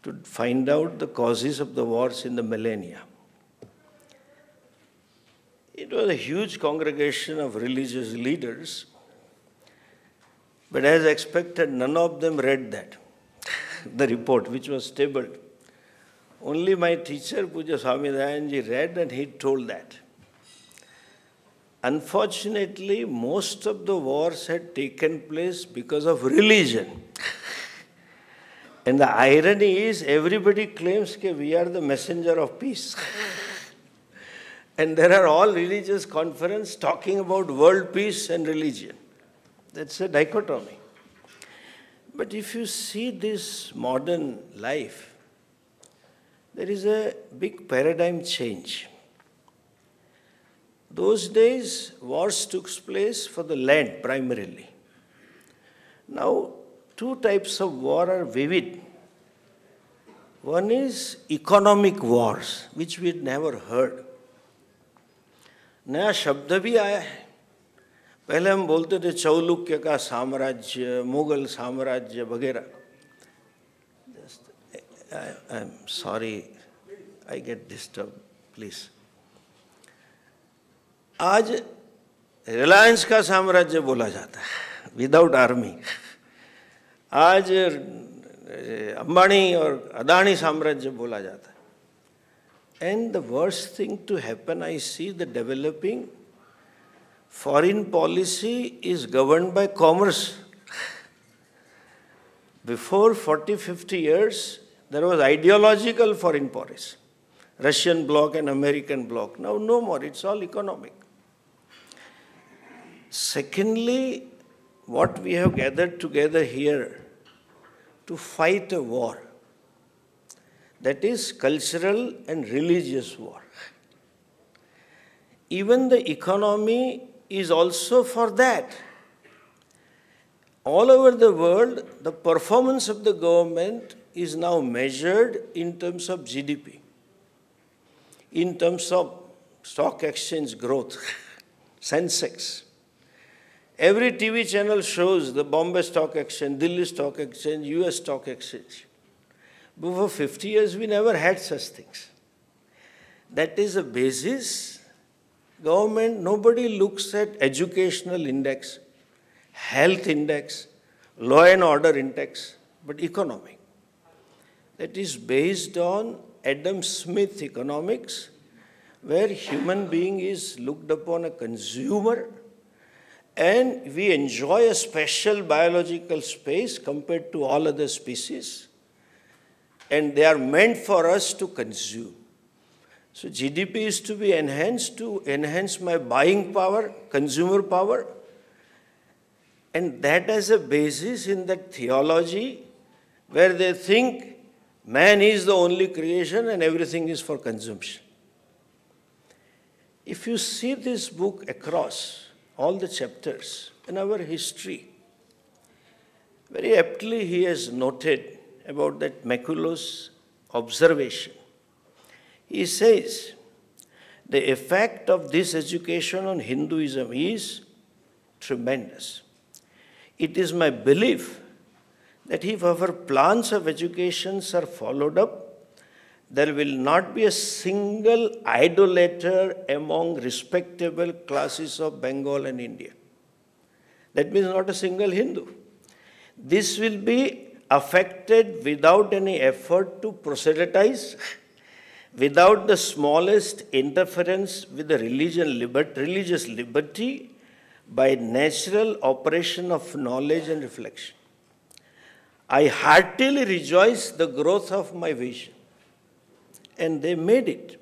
to find out the causes of the wars in the millennia. It was a huge congregation of religious leaders, but as expected, none of them read that, the report, which was tabled. Only my teacher, Pujya Swami Dayanji, read and he told that. Unfortunately, most of the wars had taken place because of religion. And the irony is, everybody claims that we are the messenger of peace. And there are all religious conferences talking about world peace and religion. That's a dichotomy. But if you see this modern life, there is a big paradigm change. Those days, wars took place for the land primarily. Now, two types of war are vivid. One is economic wars, which we had never heard. नया शब्द भी आया है. पहले हम बोलते थे चौलुक्य का साम्राज्य, मुगल साम्राज्य वगैरह. I'm sorry, I get disturbed, please. आज रिलायंस का साम्राज्य बोला जाता है, विदाउट आर्मी. आज अंबानी और अदानी साम्राज्य बोला जाता है. And the worst thing to happen, I see the developing foreign policy is governed by commerce. Before 40, 50 years, there was ideological foreign policy. Russian bloc and American bloc. Now no more, it's all economic. Secondly, what we have gathered together here to fight a war, that is cultural and religious war. Even the economy is also for that. All over the world, the performance of the government is now measured in terms of GDP, in terms of stock exchange growth, Sensex. Every TV channel shows the Bombay Stock Exchange, Delhi Stock Exchange, US Stock Exchange. Before 50 years, we never had such things. That is a basis Government, nobody looks at educational index, health index, law and order index, but economic. That is based on Adam Smith economics, where human being is looked upon a consumer and we enjoy a special biological space compared to all other species, and they are meant for us to consume. So GDP is to be enhanced to enhance my buying power, consumer power, and that as a basis in that theology where they think man is the only creation and everything is for consumption. If you see this book across all the chapters in our history, very aptly he has noted about that Maculo's observation. He says, the effect of this education on Hinduism is tremendous. It is my belief that if our plans of educations are followed up, there will not be a single idolater among respectable classes of Bengal and India. That means not a single Hindu. This will be affected without any effort to proselytize, without the smallest interference with the religious liberty, by natural operation of knowledge and reflection. I heartily rejoice the growth of my vision. And they made it.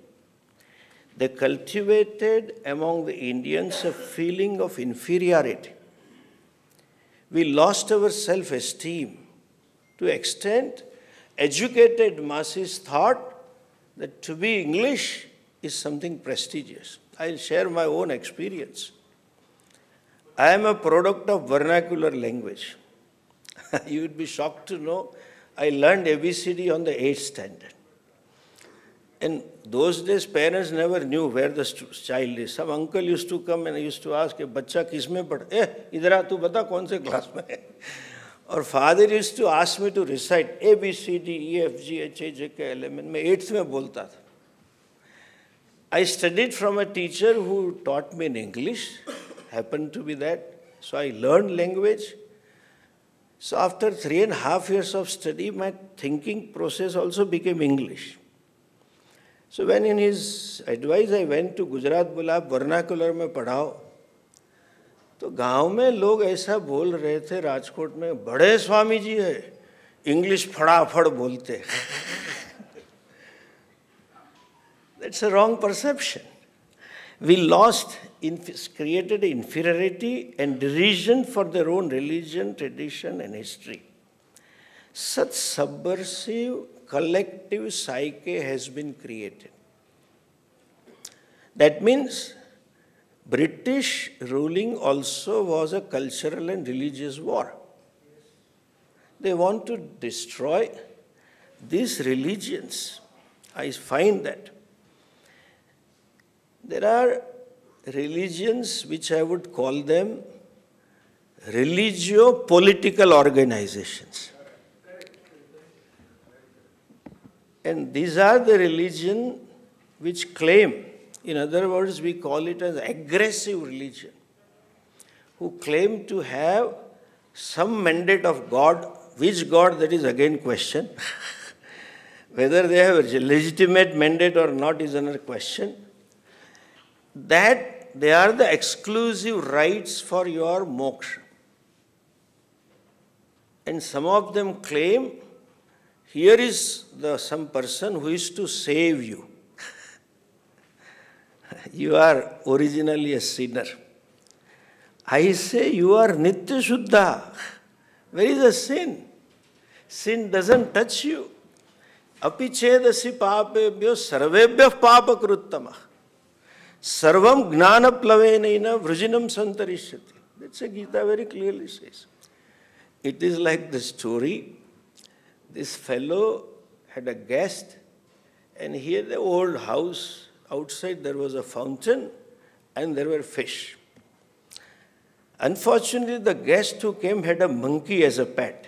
They cultivated among the Indians a feeling of inferiority. We lost our self-esteem to the extent educated masses thought that to be English is something prestigious. I'll share my own experience. I am a product of vernacular language. You would be shocked to know I learned ABCD on the 8th standard. And those days, parents never knew where the child is. Some uncle used to come and used to ask, "Bachcha kisme padh? Idhar aa, tu bata kaun se class mein hai?" Or father used to ask me to recite A, B, C, D, E, F, G, H, I, J, K, L, M, N. मैं 8th में बोलता था. I studied from a teacher who taught me in English, happened to be that. So I learned language. So after 3.5 years of study, my thinking process also became English. So when in his advice I went to Gujarat, बोला आप vernacular में पढ़ाओ, तो गांव में लोग ऐसा बोल रहे थे राजकोट में, बड़े स्वामी जी है, इंग्लिश फटाफट बोलते. That's a wrong perception. We created inferiority and derision for their own religion, tradition, and history. Such subversive collective psyche has been created. That means British ruling also was a cultural and religious war. They want to destroy these religions. I find that there are religions which I would call them religio-political organizations. And these are the religion which claim, in other words, we call it as aggressive religion, who claim to have some mandate of God. Which God, that is again question. Whether they have a legitimate mandate or not is another question. That they are the exclusive rights for your moksha. And some of them claim, here is some person who is to save you. You are originally a sinner. I say you are Nitya Shuddha. Where is the sin? Sin doesn't touch you. Api chedasi papebhyo sarvebhyo papakruttama. Sarvam gnana plavenaina vrujinam santarishyati. That's a Gita very clearly says. It is like the story. This fellow had a guest, and here the old house, outside there was a fountain and there were fish. Unfortunately, the guest who came had a monkey as a pet.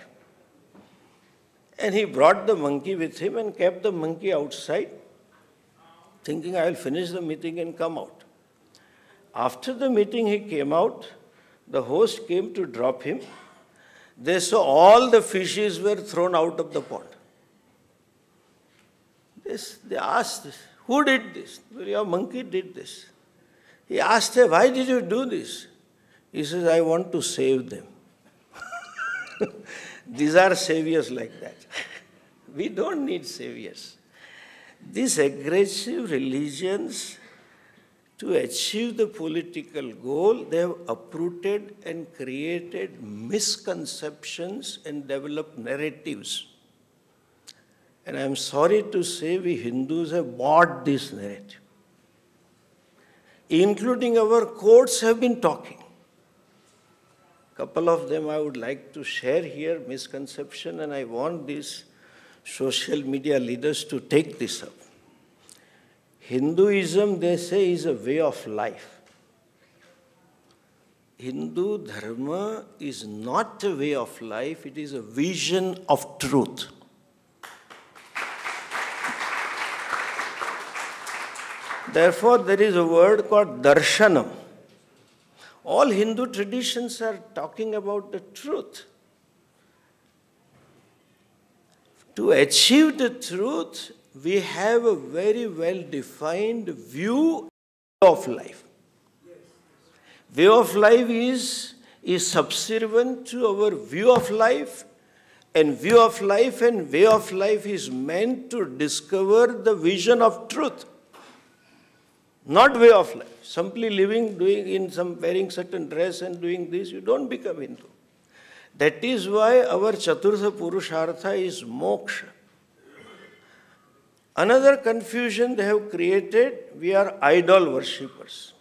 And he brought the monkey with him and kept the monkey outside, thinking I will finish the meeting and come out. After the meeting, he came out. The host came to drop him. They saw all the fishes were thrown out of the pond. They asked, who did this? Well, your monkey did this. He asked her, why did you do this? He says, I want to save them. These are saviors like that. We don't need saviors. These aggressive religions, to achieve the political goal, they have uprooted and created misconceptions and developed narratives. And I am sorry to say we Hindus have bought this narrative. Including our courts have been talking. Couple of them I would like to share here, misconception, and I want these social media leaders to take this up. Hinduism, they say, is a way of life. Hindu dharma is not a way of life, it is a vision of truth. Therefore, there is a word called darshanam. All Hindu traditions are talking about the truth. To achieve the truth, we have a very well-defined view of life. Way of life is subservient to our view of life, and view of life and way of life is meant to discover the vision of truth. Not way of life. Simply living, wearing certain dress and doing this, you don't become Hindu. That is why our Chaturtha Purushartha is moksha. Another confusion they have created, we are idol worshippers.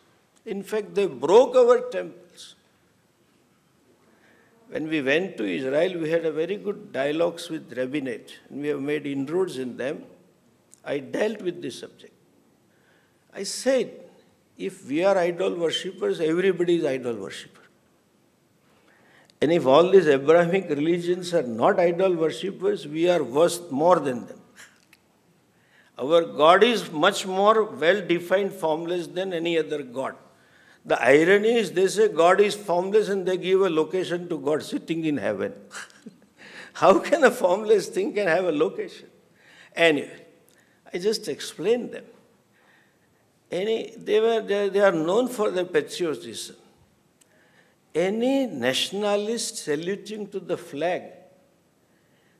In fact, they broke our temples. When we went to Israel, we had a very good dialogues with rabbinate, and we have made inroads in them. I dealt with this subject. I said, if we are idol worshippers, everybody is idol worshipper. And if all these Abrahamic religions are not idol worshippers, we are worse more than them. Our God is much more well-defined, formless than any other God. The irony is they say God is formless and they give a location to God sitting in heaven. How can a formless thing can have a location? Anyway, I just explained them. They are known for their patriotism. Any nationalist saluting to the flag,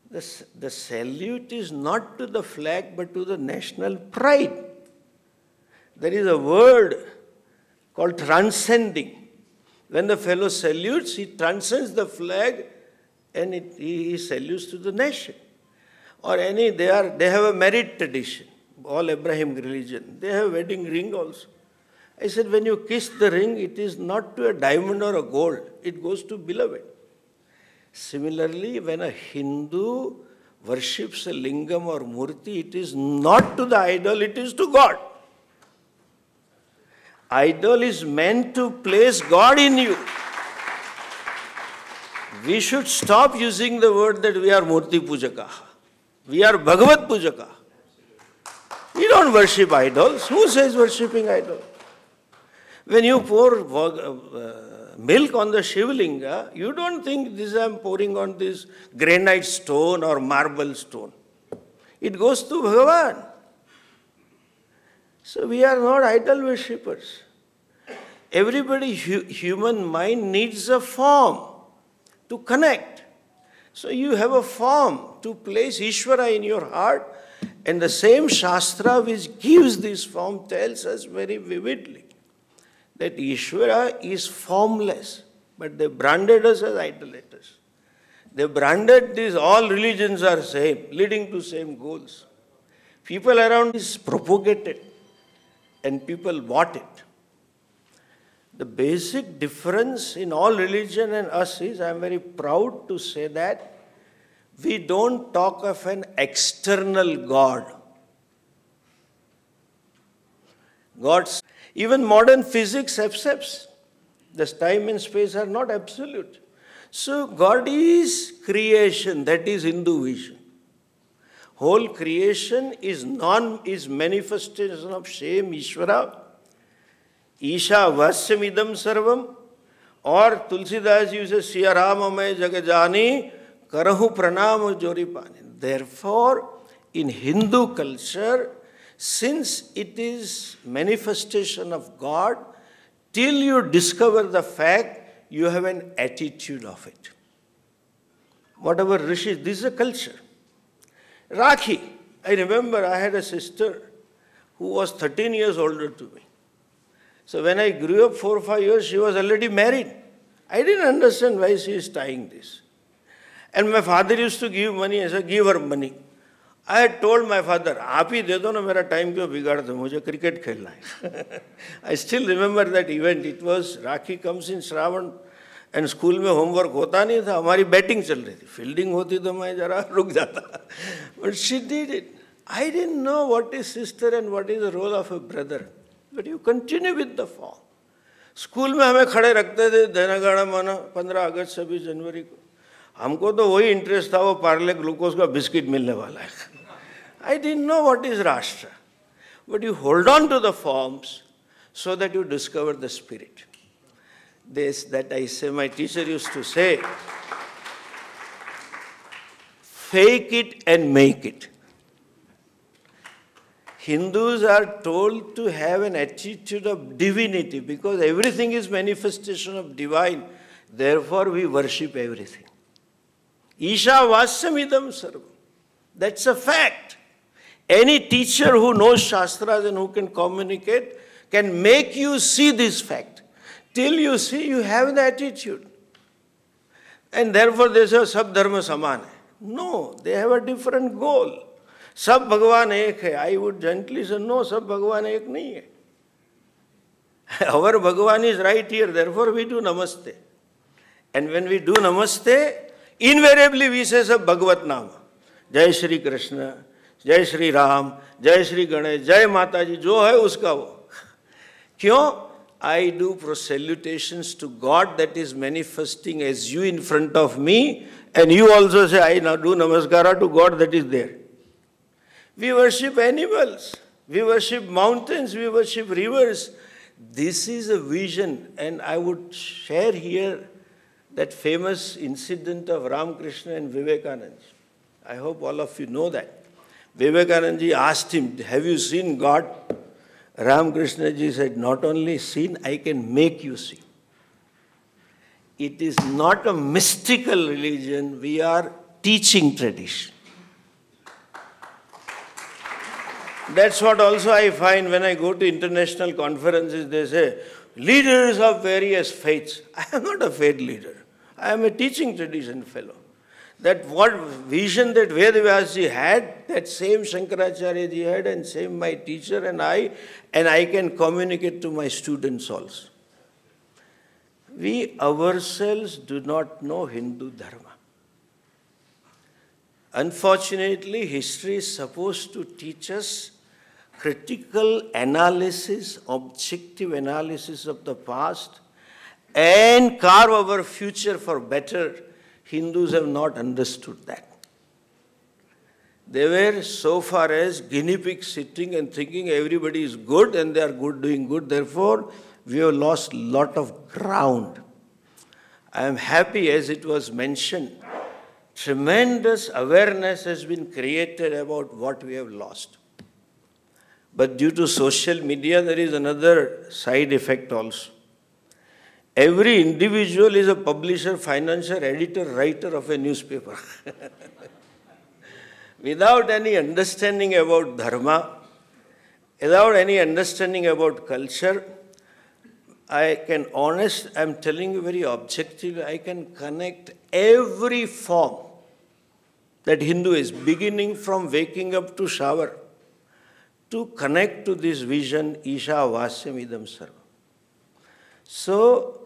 the salute is not to the flag but to the national pride. There is a word called transcending. When the fellow salutes, he transcends the flag and he salutes to the nation. Or they have a marriage tradition. All Abrahamic religion, they have wedding ring also. I said, when you kiss the ring, it is not to a diamond or a gold. It goes to beloved. Similarly, when a Hindu worships a lingam or murti, it is not to the idol, it is to God. Idol is meant to place God in you. We should stop using the word that we are Murti Pujaka. We are Bhagavat Pujaka. We don't worship idols. Who says worshipping idols? When you pour milk on the Shivlinga, you don't think this I am pouring on this granite stone or marble stone. It goes to Bhagavan. So we are not idol worshippers. Everybody, human mind needs a form to connect. So you have a form to place Ishvara in your heart, and the same Shastra which gives this form tells us very vividly that Ishvara is formless, but they branded us as idolaters. They branded these, all religions are same, leading to same goals. People around is propagated and people bought it. The basic difference in all religion and us is, I am very proud to say that, we don't talk of an external God. God's, even modern physics accepts this time and space are not absolute. So God is creation, that is Hindu vision. Whole creation is manifestation of same Ishvara. Isha Vasyamidam Sarvam, or Tulsidas uses Siya Rama May Jagajani Karahu Pranam Joripani. Therefore, in Hindu culture, since it is manifestation of God, till you discover the fact, you have an attitude of it. Whatever rishis, this is a culture. Rakhi, I remember I had a sister who was 13 years older to me. So when I grew up 4 or 5 years, she was already married. I didn't understand why she is tying this. And my father used to give money, I said, give her money. I had told my father, आप ही दे दो ना मेरा time क्यों बिगाड़ दो, मुझे cricket खेलना है. I still remember that event. It was Rakhi comes in Shravan and school में homework होता नहीं था, हमारी batting चल रही थी. Fielding होती तो मैं जरा रुक जाता. But she did it. I didn't know what is sister and what is the role of a brother. But you continue with the form. School में हमें खड़े रखते थे जनगण मन 15 अगस्त 26 जनवरी को. हमको तो वही इंटरेस्ट था, वो पार्ले ग्लूकोज का बिस्किट मिलने वाला है. I didn't know what is Rashtra. But you hold on to the forms so that you discover the spirit. This, that I say, my teacher used to say, fake it and make it. Hindus are told to have an attitude of divinity because everything is manifestation of divine. Therefore, we worship everything. Isha Vasyamidam Sarvam. That's a fact. Any teacher who knows Shastras and who can communicate can make you see this fact. Till you see, you have the attitude. And therefore they say, Sab dharma saman hai. No, they have a different goal. Sab Bhagavan ek hai. I would gently say, no, Sab Bhagavan ek nahi hai. Our Bhagavan is right here, therefore we do Namaste. And when we do Namaste, invariably we say Sab Bhagavat Nama. Jai Shri Krishna, Jai Shri Ram, Jai Shri Ganesh, Jai Mataji, jo hai uska wo. Kyun? I do salutations to God that is manifesting as you in front of me, and you also say, I now do namaskara to God that is there. We worship animals, we worship mountains, we worship rivers. This is a vision, and I would share here that famous incident of Ramakrishna and Vivekananda. I hope all of you know that. Vivekananda asked him, have you seen God? Ramakrishna ji said, not only seen, I can make you see. It is not a mystical religion, we are teaching tradition. That's what also I find when I go to international conferences, they say, leaders of various faiths. I am not a faith leader. I am a teaching tradition fellow. That what vision that Vedavyasji had, that same Shankaracharya ji had, and same my teacher and I can communicate to my students also. We ourselves do not know Hindu Dharma. Unfortunately, history is supposed to teach us critical analysis, objective analysis of the past, and carve our future for better. Hindus have not understood that. They were so far as guinea pigs sitting and thinking everybody is good and they are good, doing good. Therefore, we have lost a lot of ground. I am happy, as it was mentioned, tremendous awareness has been created about what we have lost. But due to social media, there is another side effect also. Every individual is a publisher, financier, editor, writer of a newspaper. Without any understanding about dharma, without any understanding about culture, I'm telling you very objectively, I can connect every form that Hindu is, beginning from waking up to shower, to connect to this vision, Isha Vasyamidam Sarvam. So,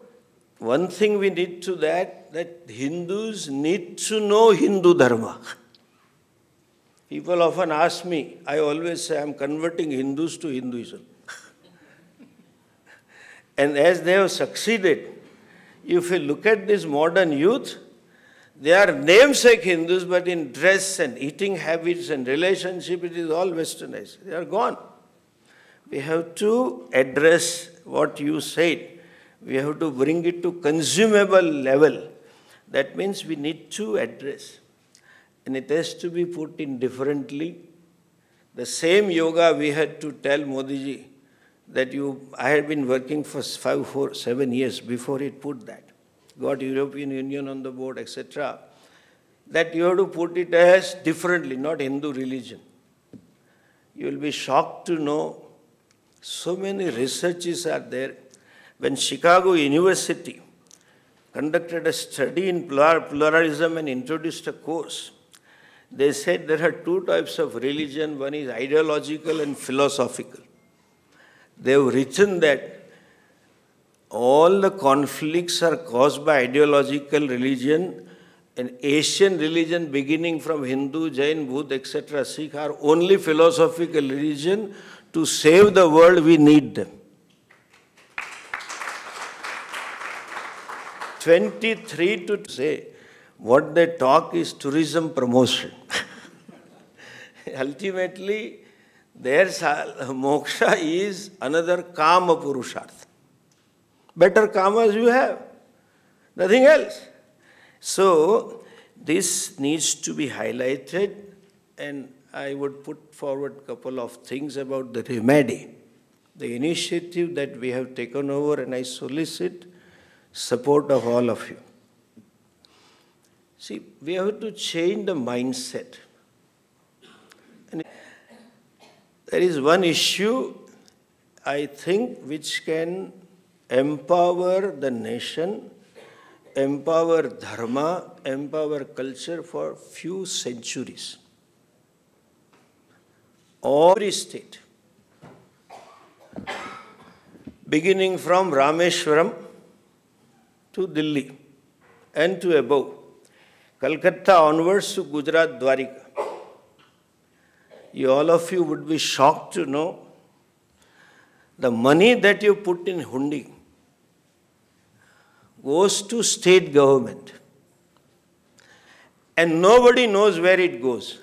one thing we need to that Hindus need to know Hindu Dharma. People often ask me, I always say, I'm converting Hindus to Hinduism. And as they have succeeded, if you look at this modern youth, they are namesake Hindus, but in dress and eating habits and relationship, it is all westernized. They are gone. We have to address what you said, we have to bring it to consumable level. That means we need to address. And it has to be put in differently. The same yoga we had to tell Modi ji that I had been working for 7 years before it put that. Got European Union on the board, etc. That you have to put it as differently, not Hindu religion. You will be shocked to know so many researches are there. When Chicago University conducted a study in pluralism and introduced a course, they said there are two types of religion. One is ideological and philosophical. They have written that all the conflicts are caused by ideological religion, and Asian religion beginning from Hindu, Jain, Buddha, etc., Sikh are only philosophical religion. To save the world, we need them. 23 to say what they talk is tourism promotion. Ultimately, their moksha is another kama purushartha. Better kamas you have, nothing else. So, this needs to be highlighted, and I would put forward a couple of things about the remedy, the initiative that we have taken over, and I solicit support of all of you. See, we have to change the mindset. And there is one issue, I think, which can empower the nation, empower dharma, empower culture for few centuries. Every state, beginning from Rameshwaram to Delhi and to above, Calcutta onwards to Gujarat, Dwarika. All of you would be shocked to know the money that you put in hundi goes to state government, and nobody knows where it goes.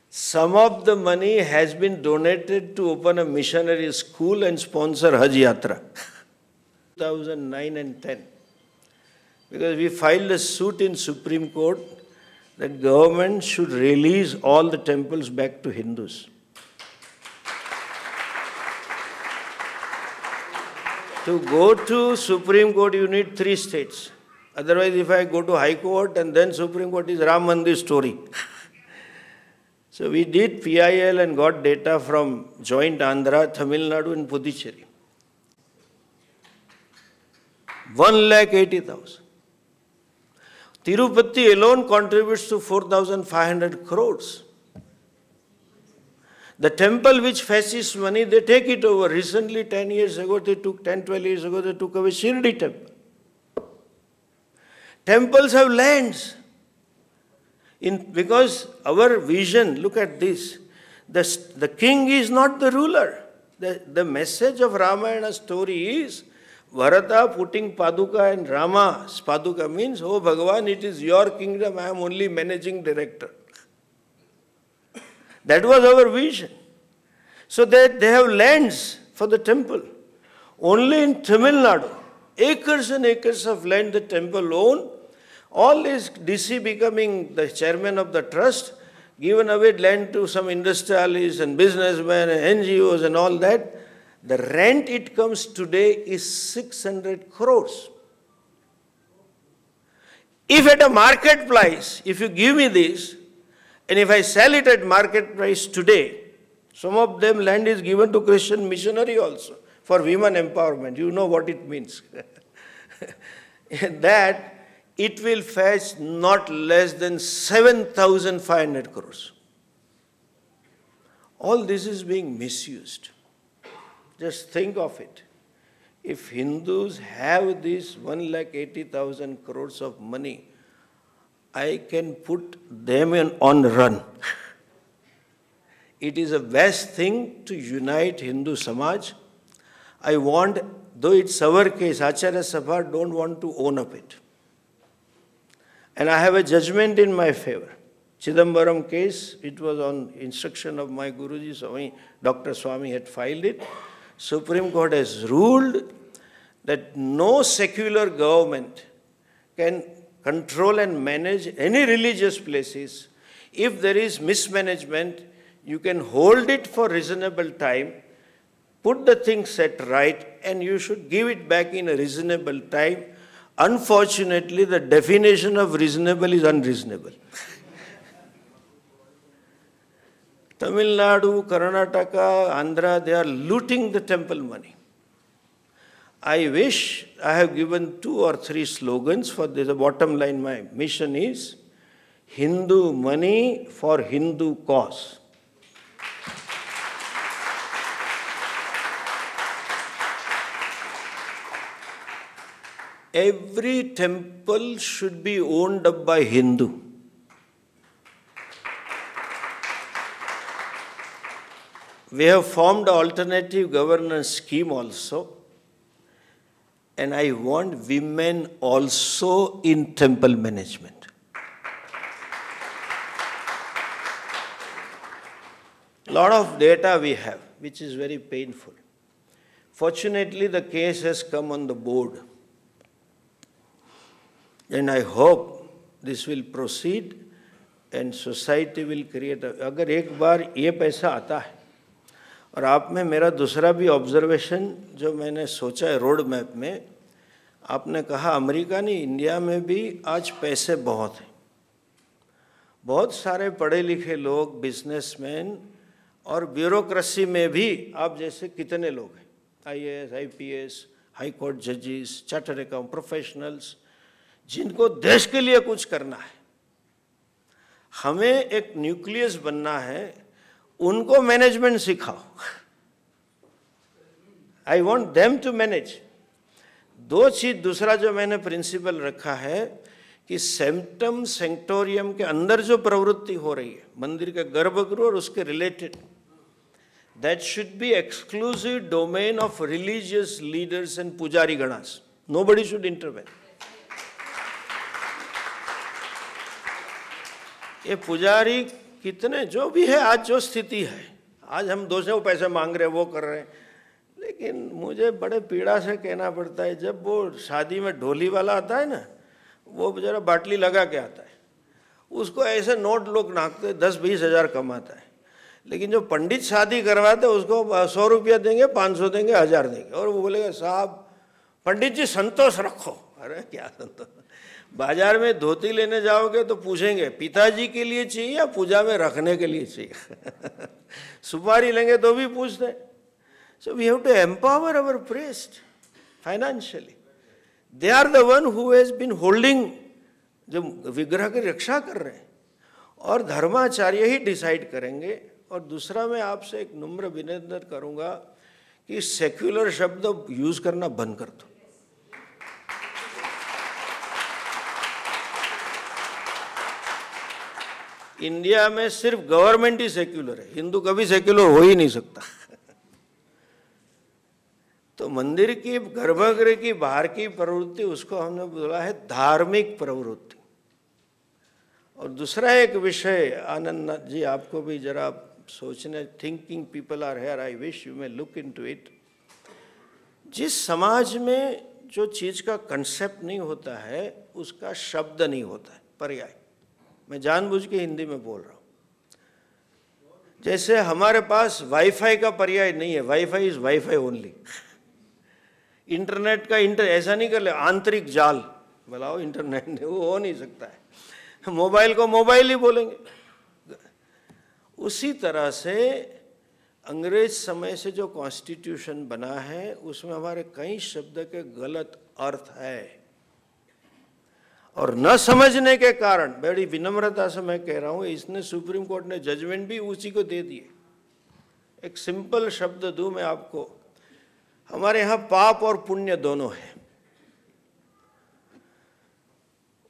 Some of the money has been donated to open a missionary school and sponsor Hajj Yatra. 2009 and 10. Because we filed a suit in Supreme Court that government should release all the temples back to Hindus. To go to Supreme Court, you need 3 states. Otherwise, if I go to High Court and then Supreme Court is Ram Mandir story. So we did PIL and got data from joint Andhra, Tamil Nadu and Puducherry. 1,80,000. Tirupati alone contributes to 4,500 crores. The temple which fetches money, they take it over. Recently, 10 years ago, 12 years ago, they took away Shirdi temple. Temples have lands. Because our vision, look at this, the king is not the ruler. The message of Ramayana story is, Bharata putting Paduka and Rama's Paduka means, oh Bhagavan, it is your kingdom, I am only managing director. That was our vision. So that they have lands for the temple. Only in Tamil Nadu, acres and acres of land the temple own. All is DC becoming the chairman of the trust, given away land to some industrialists and businessmen and NGOs and all that. The rent it comes today is 600 crores. If at a market price, if you give me this, and if I sell it at market price today, some of them land is given to Christian missionary also for women empowerment. You know what it means. That it will fetch not less than 7,500 crores. All this is being misused. Just think of it. If Hindus have this 1,80,000 crores of money, I can put them on run. It is a best thing to unite Hindu Samaj. I want, though it's our case, Acharya Sabha don't want to own up it. And I have a judgment in my favor. Chidambaram case, it was on instruction of my Guruji, Swami, Dr. Swami had filed it. Supreme Court has ruled that no secular government can control and manage any religious places. If there is mismanagement, you can hold it for reasonable time, put the thing set right, and you should give it back in a reasonable time. Unfortunately, the definition of reasonable is unreasonable. Tamil Nadu, Karnataka, Andhra, they are looting the temple money. I wish I have given 2 or 3 slogans for this. The bottom line, my mission is Hindu money for Hindu cause. Every temple should be owned up by Hindu. We have formed an alternative governance scheme also. And I want women also in temple management. A lot of data we have, which is very painful. Fortunately, the case has come on the board. And I hope this will proceed and society will create. अगर एक बार ये पैसा आता है, और आप में मेरा दूसरा भी ऑब्जर्वेशन जो मैंने सोचा है रोड मैप में, आपने कहा अमेरिका नहीं, इंडिया में भी आज पैसे बहुत हैं. बहुत सारे पढ़े लिखे लोग, बिजनेसमैन और ब्यूरोक्रेसी में भी आप जैसे कितने लोग हैं, IAS, IPS, हाई कोर्ट जजेस, चार्टर्ड अकाउंट प्रोफेशनल्स, जिनको देश के लिए कुछ करना है. हमें एक न्यूक्लियस बनना है, उनको मैनेजमेंट सिखाओ. I want them to manage. 2 चीज, दूसरा जो मैंने प्रिंसिपल रखा है कि सेंटम सेंक्टोरियम के अंदर जो प्रवृत्ति हो रही है, मंदिर के गर्भगृह और उसके related, that should be exclusive domain of religious leaders and पुजारी गणास. Nobody should intervene. ये पुजारी कितने जो भी है, आज जो स्थिति है, आज हम दूसरे को पैसे मांग रहे हैं, वो कर रहे हैं, लेकिन मुझे बड़े पीड़ा से कहना पड़ता है, जब वो शादी में ढोली वाला आता है ना, वो बेचारा बाटली लगा के आता है, उसको ऐसे नोट लोग नाकते 10-20 हज़ार कमाता है. लेकिन जो पंडित शादी करवाते हैं उसको 100 रुपया देंगे, 500 देंगे, 1000 देंगे, और वो बोलेगा साहब पंडित जी संतोष रखो. अरे क्या संतोष. बाजार में धोती लेने जाओगे तो पूछेंगे पिताजी के लिए चाहिए या पूजा में रखने के लिए चाहिए. सुपारी लेंगे तो भी पूछते हैं. So we have to empower our priest financially. They are the one who has been holding, जो विग्रह की रक्षा कर रहे हैं, और धर्माचार्य ही डिसाइड करेंगे. और दूसरा, मैं आपसे एक नम्र विनम्र करूंगा कि सेक्युलर शब्द यूज करना बंद कर दो. इंडिया में सिर्फ गवर्नमेंट ही सेक्युलर है, हिंदू कभी सेक्युलर हो ही नहीं सकता. तो मंदिर की गर्भगृह की बाहर की प्रवृत्ति, उसको हमने बोला है धार्मिक प्रवृत्ति. और दूसरा एक विषय, आनंद जी आपको भी जरा सोचने, thinking people are here, I wish you may look into it. जिस समाज में जो चीज का कंसेप्ट नहीं होता है, उसका शब्द नहीं होता है, पर्याय. मैं जानबूझ के हिंदी में बोल रहा हूँ. जैसे हमारे पास वाईफाई का पर्याय नहीं है, wifi is wifi only. Internet का ऐसा नहीं कर ले आंतरिक जाल बुलाओ, इंटरनेट वो हो नहीं सकता है. मोबाइल को मोबाइल ही बोलेंगे. उसी तरह से अंग्रेज समय से जो कॉन्स्टिट्यूशन बना है, उसमें हमारे कई शब्द के गलत अर्थ है, और न समझने के कारण, बड़ी विनम्रता से मैं कह रहा हूँ, इसने सुप्रीम कोर्ट ने जजमेंट भी उसी को दे दिए. एक सिंपल शब्द दूं मैं आपको, हमारे यहाँ पाप और पुण्य दोनों है.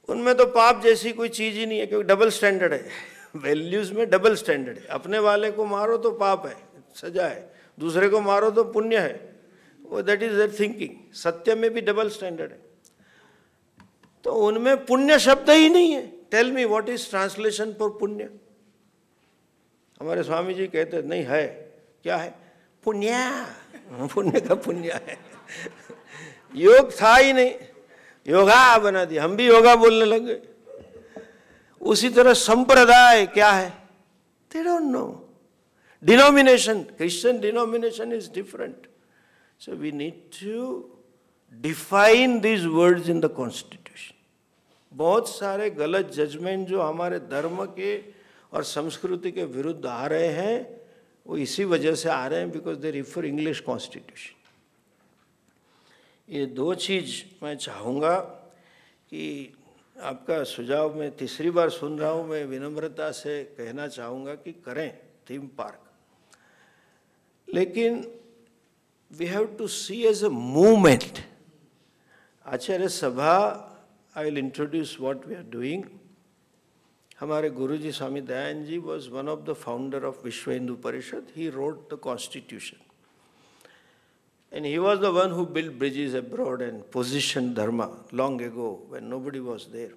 उनमें तो पाप जैसी कोई चीज ही नहीं है, क्योंकि डबल स्टैंडर्ड है. वैल्यूज में डबल स्टैंडर्ड है. अपने वाले को मारो तो पाप है, सजा है, दूसरे को मारो तो पुण्य है. वो दैट इज देयर थिंकिंग. सत्य में भी डबल स्टैंडर्ड है. तो उनमें पुण्य शब्द ही नहीं है. Tell me what is translation for पुण्य? हमारे स्वामी जी कहते नहीं है, क्या है? पुण्य, पुण्य का पुण्य है। योग था ही नहीं, योगा बना दिया, हम भी योगा बोलने लग गए। उसी तरह संप्रदाय क्या है? They don't know. Denomination, Christian denomination is different. So we need to define these words in the constitution. बहुत सारे गलत जजमेंट जो हमारे धर्म के और संस्कृति के विरुद्ध आ रहे हैं, वो इसी वजह से आ रहे हैं, because they refer English constitution. ये दो चीज़ मैं चाहूँगा कि आपका सुझाव मैं तीसरी बार सुन रहा हूँ, मैं विनम्रता से कहना चाहूँगा कि करें थीम पार्क, लेकिन we have to see as a movement. Acharya Sabha, I will introduce what we are doing. हमारे guruji Swami Dayanand ji was one of the founder of Vishwa Hindu Parishad. He wrote the constitution and he was the one who built bridges abroad and positioned dharma long ago when nobody was there.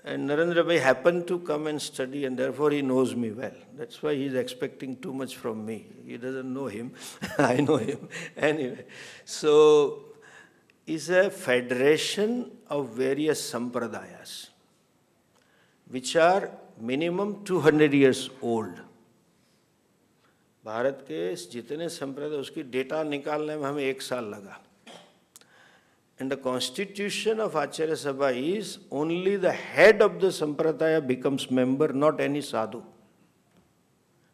And Narendra Bhai happened to come and study, and therefore he knows me well. That's why he's expecting too much from me. He doesn't know him. I know him. Anyway, so it's a federation of various sampradayas, which are minimum 200 years old. Bharat के जितने संप्रदाय, उसकी data निकालने में हमें 1 साल लगा. And the constitution of Acharya Sabha is only the head of the sampradaya becomes member, not any sadhu.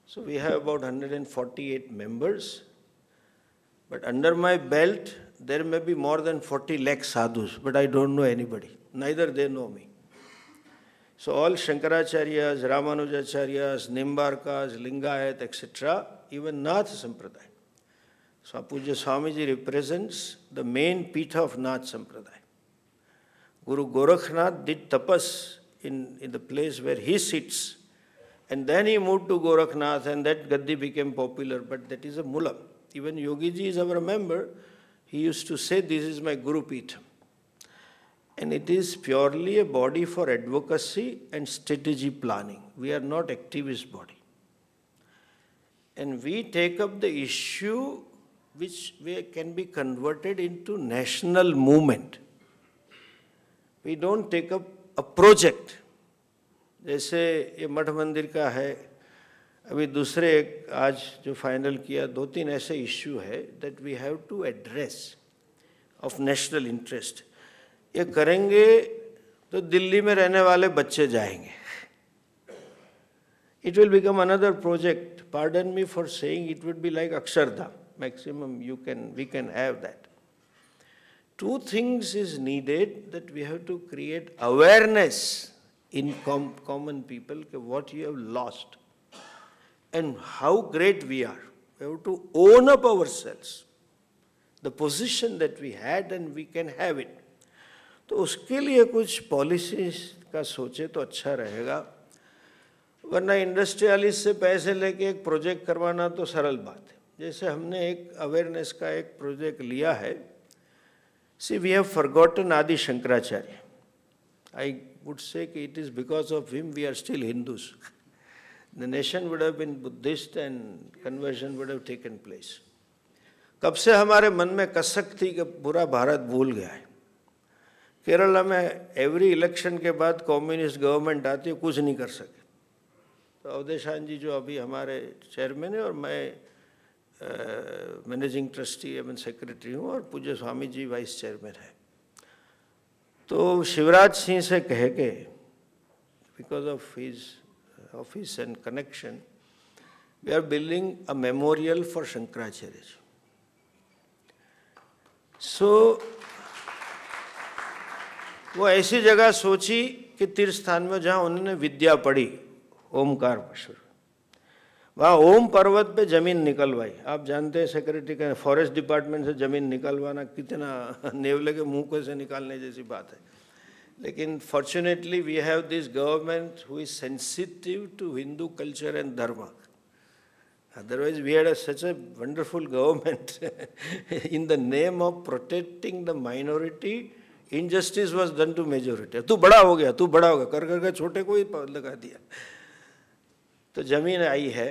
So we have about 148 members, but under my belt there may be more than 40 lakh sadhus, but I don't know anybody. Neither they know me. So all Shankaracharyas, Ramanujacharyas, Nimbarkas, Lingayat, etc., even Nath Sampradaya. So Pujya Swami ji represents the main Pitha of Nath Sampradaya. Guru Gorakhnath did tapas in the place where he sits, and then he moved to Gorakhnath, and that Gaddi became popular, but that is a Mulam. Even Yogi ji is our member. He used to say, this is my Guru Pitha. And it is purely a body for advocacy and strategy planning. We are not activist body. And we take up the issue which can be converted into national movement. We don't take up a project. जैसे ये मठ मंदिर का है, अभी दूसरे एक आज जो फाइनल किया, 2-3 ऐसे इश्यू है that we have to address of national interest. ये करेंगे तो दिल्ली में रहने वाले बच्चे जाएंगे. It will become another project. Pardon me for saying it would be like Akshardham. Maximum we can have that. 2 things is needed, that we have to create awareness in common people what you have lost and how great we are. We have to own up ourselves, the position that we had, and we can have it. तो उसके लिए कुछ policies का सोचे तो अच्छा रहेगा, वरना इंडस्ट्रियलिस्ट से पैसे लेके एक प्रोजेक्ट करवाना तो सरल बात है. जैसे हमने एक अवेयरनेस का एक प्रोजेक्ट लिया है. सी वी हैव फॉरगॉटन आदि शंकराचार्य. आई वुड से कि it is because of him we are still Hindus. The nation would have been Buddhist and conversion would have taken place. कब से हमारे मन में कसक थी कि पूरा भारत भूल गया है. केरला में एवरी इलेक्शन के बाद कम्युनिस्ट गवर्नमेंट आती है, कुछ नहीं कर सके. तो अवधेशान जी जो अभी हमारे चेयरमैन है और मैं मैनेजिंग ट्रस्टी एवं सेक्रेटरी हूँ, और पूज्य स्वामी जी वाइस चेयरमैन है. तो शिवराज सिंह से कह के, because of his office and connection, we are building a memorial for Shankaracharya ji. So वो ऐसी जगह सोची कि तीर्थ स्थान में जहाँ उन्होंने विद्या पढ़ी, ओमकारश्वर, वहाँ ओम पर्वत पे जमीन निकलवाई. आप जानते हैं सेक्रेटरी का फॉरेस्ट डिपार्टमेंट से जमीन निकलवाना कितना नेवले के मुंह को से निकालने जैसी बात है. लेकिन fortunately we have this government who is sensitive to Hindu culture and dharma. Otherwise, we had such a wonderful government in the name of protecting the minority. Injustice was done to majority. तू बड़ा हो गया, तू बड़ा हो गया, कर कर छोटे को ही लगा दिया. तो जमीन आई है.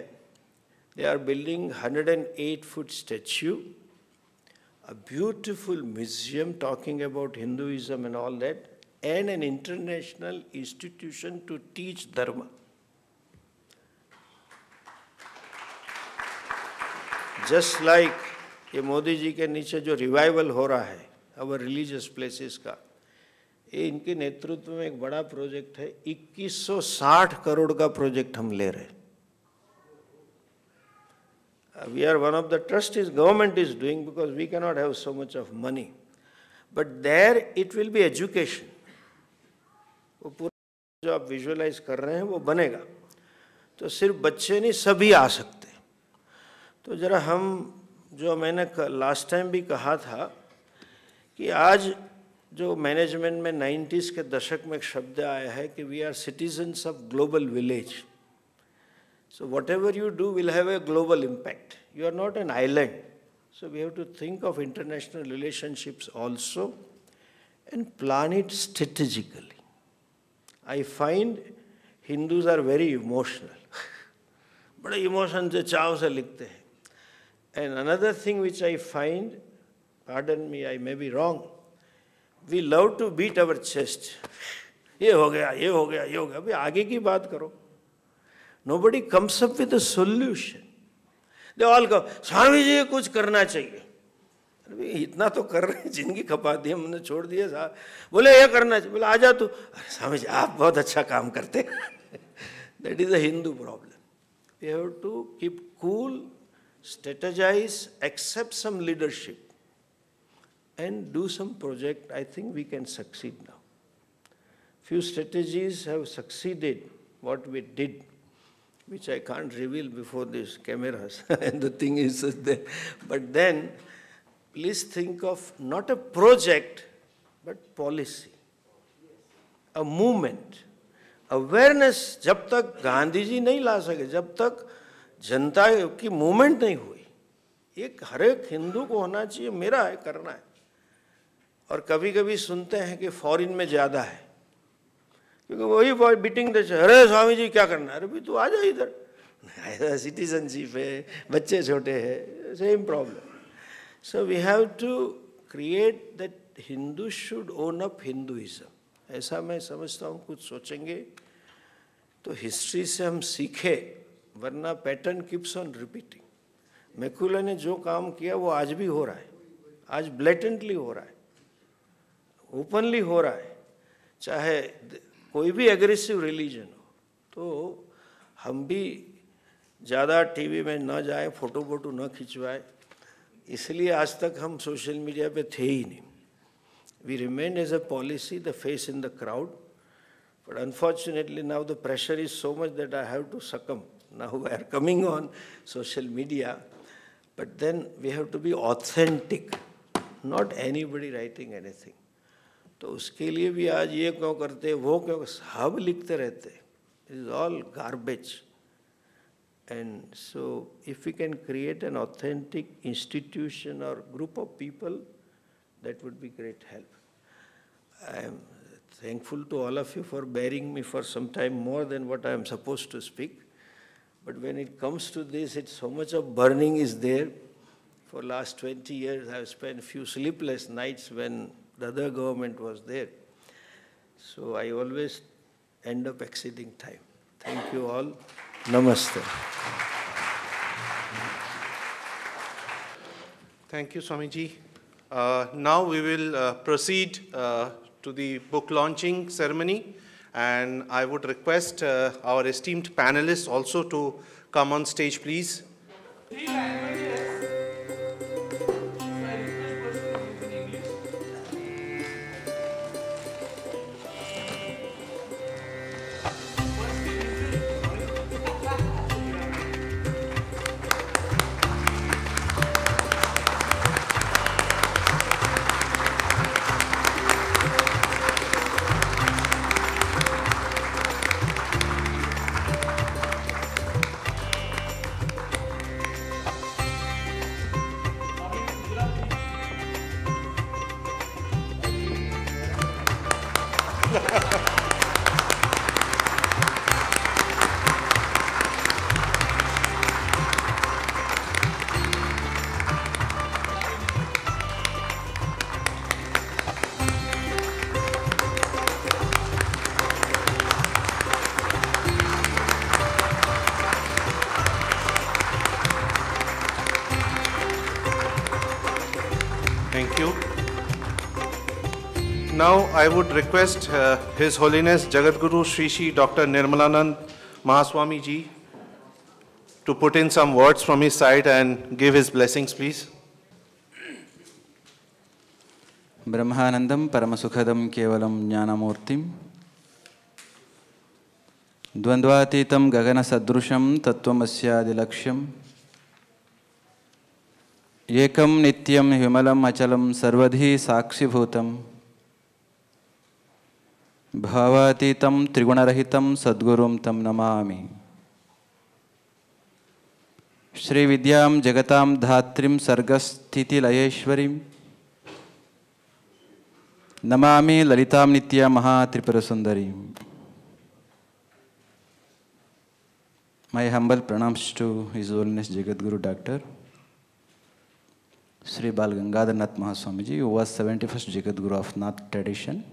They are building 108-foot statue, a beautiful museum talking about Hinduism and all that, and an international institution to teach dharma. Just like ये मोदी जी के नीचे जो रिवाइवल हो रहा है our religious places का, ये इनके नेतृत्व में एक बड़ा प्रोजेक्ट है. 2160 करोड़ का प्रोजेक्ट हम ले रहे हैं. We are one of the trustees government is doing because we cannot have so much of money. But there it will be education. वो पूरा जो आप विजुअलाइज कर रहे हैं वो बनेगा. तो सिर्फ बच्चे नहीं, सभी आ सकते. तो जरा हम जो मैंने लास्ट टाइम भी कहा था कि आज जो मैनेजमेंट में 90s के दशक में एक शब्द आया है कि we are citizens of global village. So whatever you do will have a global impact. You are not an island. So we have to think of international relationships also and plan it strategically. I find Hindus are very emotional. बड़े emotion से चाव से लिखते हैं. And another thing which I find, pardon me, I may be wrong, we love to beat our chest. ये हो गया, ये हो गया, ये हो गया. अभी आगे की बात करो. Nobody comes up with a solution. They all go, Swami ji कुछ करना चाहिए. अरे इतना तो कर रहे हैं, जिंदगी खपा दी हमने, छोड़ दिया साहब. बोले ये करना चाहिए. बोले आ जा तू. अरे स्वामी जी आप बहुत अच्छा काम करते हैं. That is a Hindu problem. We have to keep cool, strategize, accept some leadership, and do some project. I think we can succeed now. Few strategies have succeeded, what we did, which I can't reveal before these cameras, and the thing is there. But then, please think of not a project, but policy, a movement, awareness. जब तक गांधी जी नहीं ला सके, जब तक जनता की movement नहीं हुई, एक हर एक हिंदू को होना चाहिए, मेरा है, करना है. और कभी कभी सुनते हैं कि फॉरेन में ज़्यादा है, क्योंकि वही बॉय बीटिंग द, अरे स्वामी जी क्या करना है, अरे भाई तू आ जा इधर, ऐसा सिटीजनशिप है, बच्चे छोटे हैं, same problem. So we have to create that Hindu should own up Hinduism. ऐसा मैं समझता हूँ. कुछ सोचेंगे तो हिस्ट्री से हम सीखे, वरना pattern keeps on repeating. Macaulay ने जो काम किया वो आज भी हो रहा है, आज ब्लेटेंटली हो रहा है, ओपनली हो रहा है. चाहे कोई भी एग्रेसिव रिलीजन हो, तो हम भी ज़्यादा टीवी में ना जाएं, फोटो वोटो ना खिंचवाएं. इसलिए आज तक हम सोशल मीडिया पे थे ही नहीं. We remained as a policy the face in the crowd, but unfortunately now the pressure is so much that I have to succumb. Now we are coming on social media, but then we have to be authentic, not anybody writing anything. तो उसके लिए भी आज ये क्यों करते, वो क्यों, सब लिखते रहते. It is all garbage. And so if we can create an authentic institution or group of people, that would be great help. I am thankful to all of you for bearing me for some time more than what I am supposed to speak. But when it comes to this, it's so much of burning is there. For last 20 years, I have spent few sleepless nights when the other government was there. So I always end up exceeding time. Thank you all. Namaste. Thank you, Swamiji. Now we will proceed to the book launching ceremony, and I would request our esteemed panelists also to come on stage, please. Thank you. Now I would request His Holiness Jagadguru Shri Dr. Nirmalanand Mahaswami ji to put in some words from his side and give his blessings, please. Brahmanandam Paramasukhadam Kevalam Jnanamurtim Dvandvatitam Gagana Sadrusham Tattvamasya Ekam Nityam Himalam Achalam Sarvadhi Sakshibhutam Bhavatitam Trigunarahitam Sadgurum Tam Namami Shri Vidyam Jagatam Dhatrim Sargasthiti Layeshwarim Namami Lalitam Nitya Maha Tripurasundarim. My humble pranams to His Holiness Jagadguru Dr. Sri Bal Gangadhar Nath Mahaswamiji, who was 71st Jagadguru of Nath tradition,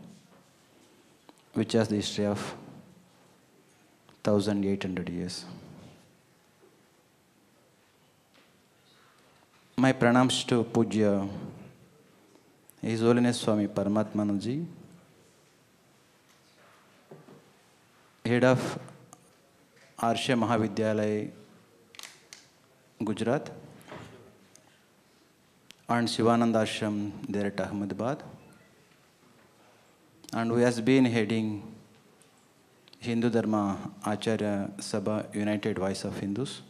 which has the history of 1800 years. My pranams to Pujya His Holiness Swami Paramatmanand ji, head of Arsha Mahavidyalaya, Gujarat, and Shivananda Ashram there at Ahmedabad, and who has been heading Hindu Dharma Acharya Sabha United Voice of Hindus.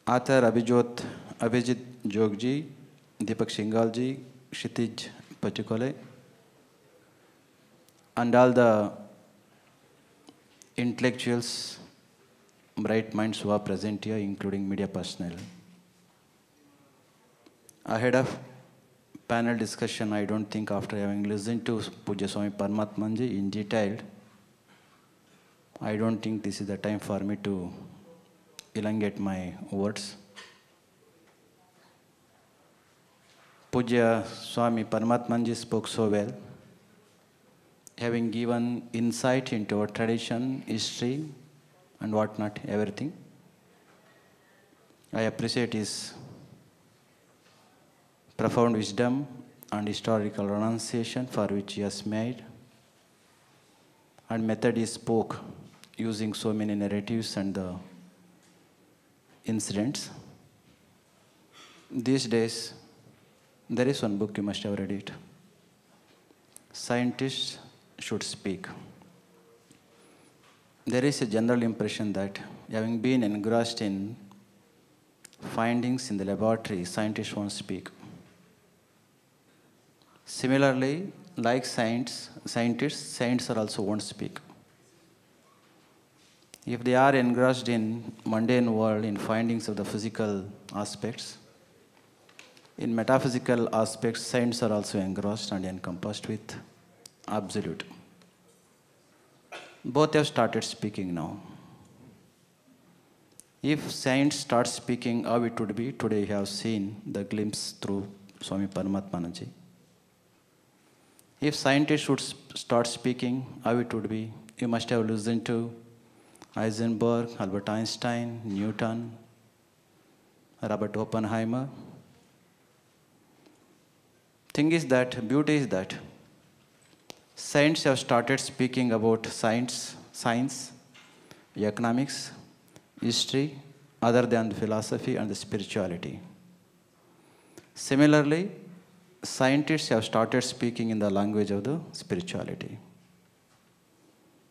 Author Abhijit Joag ji, Deepak Shingal ji, Kshitij Pachukole, and all the intellectuals, bright minds who are present here, including media personnel. Ahead of panel discussion, I don't think after having listened to Pujya Swami Paramatmanand ji in detail, I don't think this is the time for me to elongate my words. Pujya Swami Paramatmanand ji spoke so well, having given insight into our tradition, history, and whatnot, everything. I appreciate his profound wisdom and historical renunciation for which he has made, and method he spoke using so many narratives and the incidents. These days, there is one book you must have read it. Scientists should speak. There is a general impression that, having been engrossed in findings in the laboratory, scientists won't speak. Similarly, like scientists, saints are also won't speak. If they are engrossed in mundane world, in findings of the physical aspects, in metaphysical aspects, saints are also engrossed and encompassed with absolute. Both have started speaking now. If saints start speaking, how it would be, today you have seen the glimpse through Swami Paramatmanand ji. If scientists should start speaking, how it would be, you must have listened to Heisenberg, Albert Einstein, Newton, Robert Oppenheimer. Thing is that, beauty is that, saints have started speaking about science, economics, history, other than philosophy and the spirituality. Similarly, scientists have started speaking in the language of the spirituality.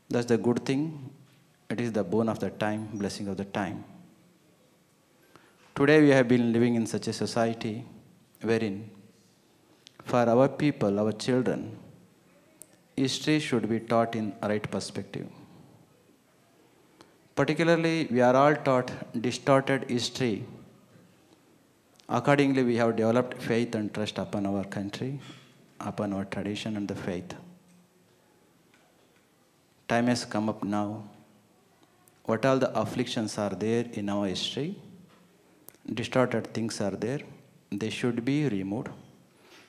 That's the good thing. It is the boon of the time, blessing of the time. Today we have been living in such a society wherein for our people, our children, history should be taught in a right perspective. Particularly, we are all taught distorted history. Accordingly, we have developed faith and trust upon our country, upon our tradition and the faith. Time has come up now. What all the afflictions are there in our history, distorted things are there, they should be removed.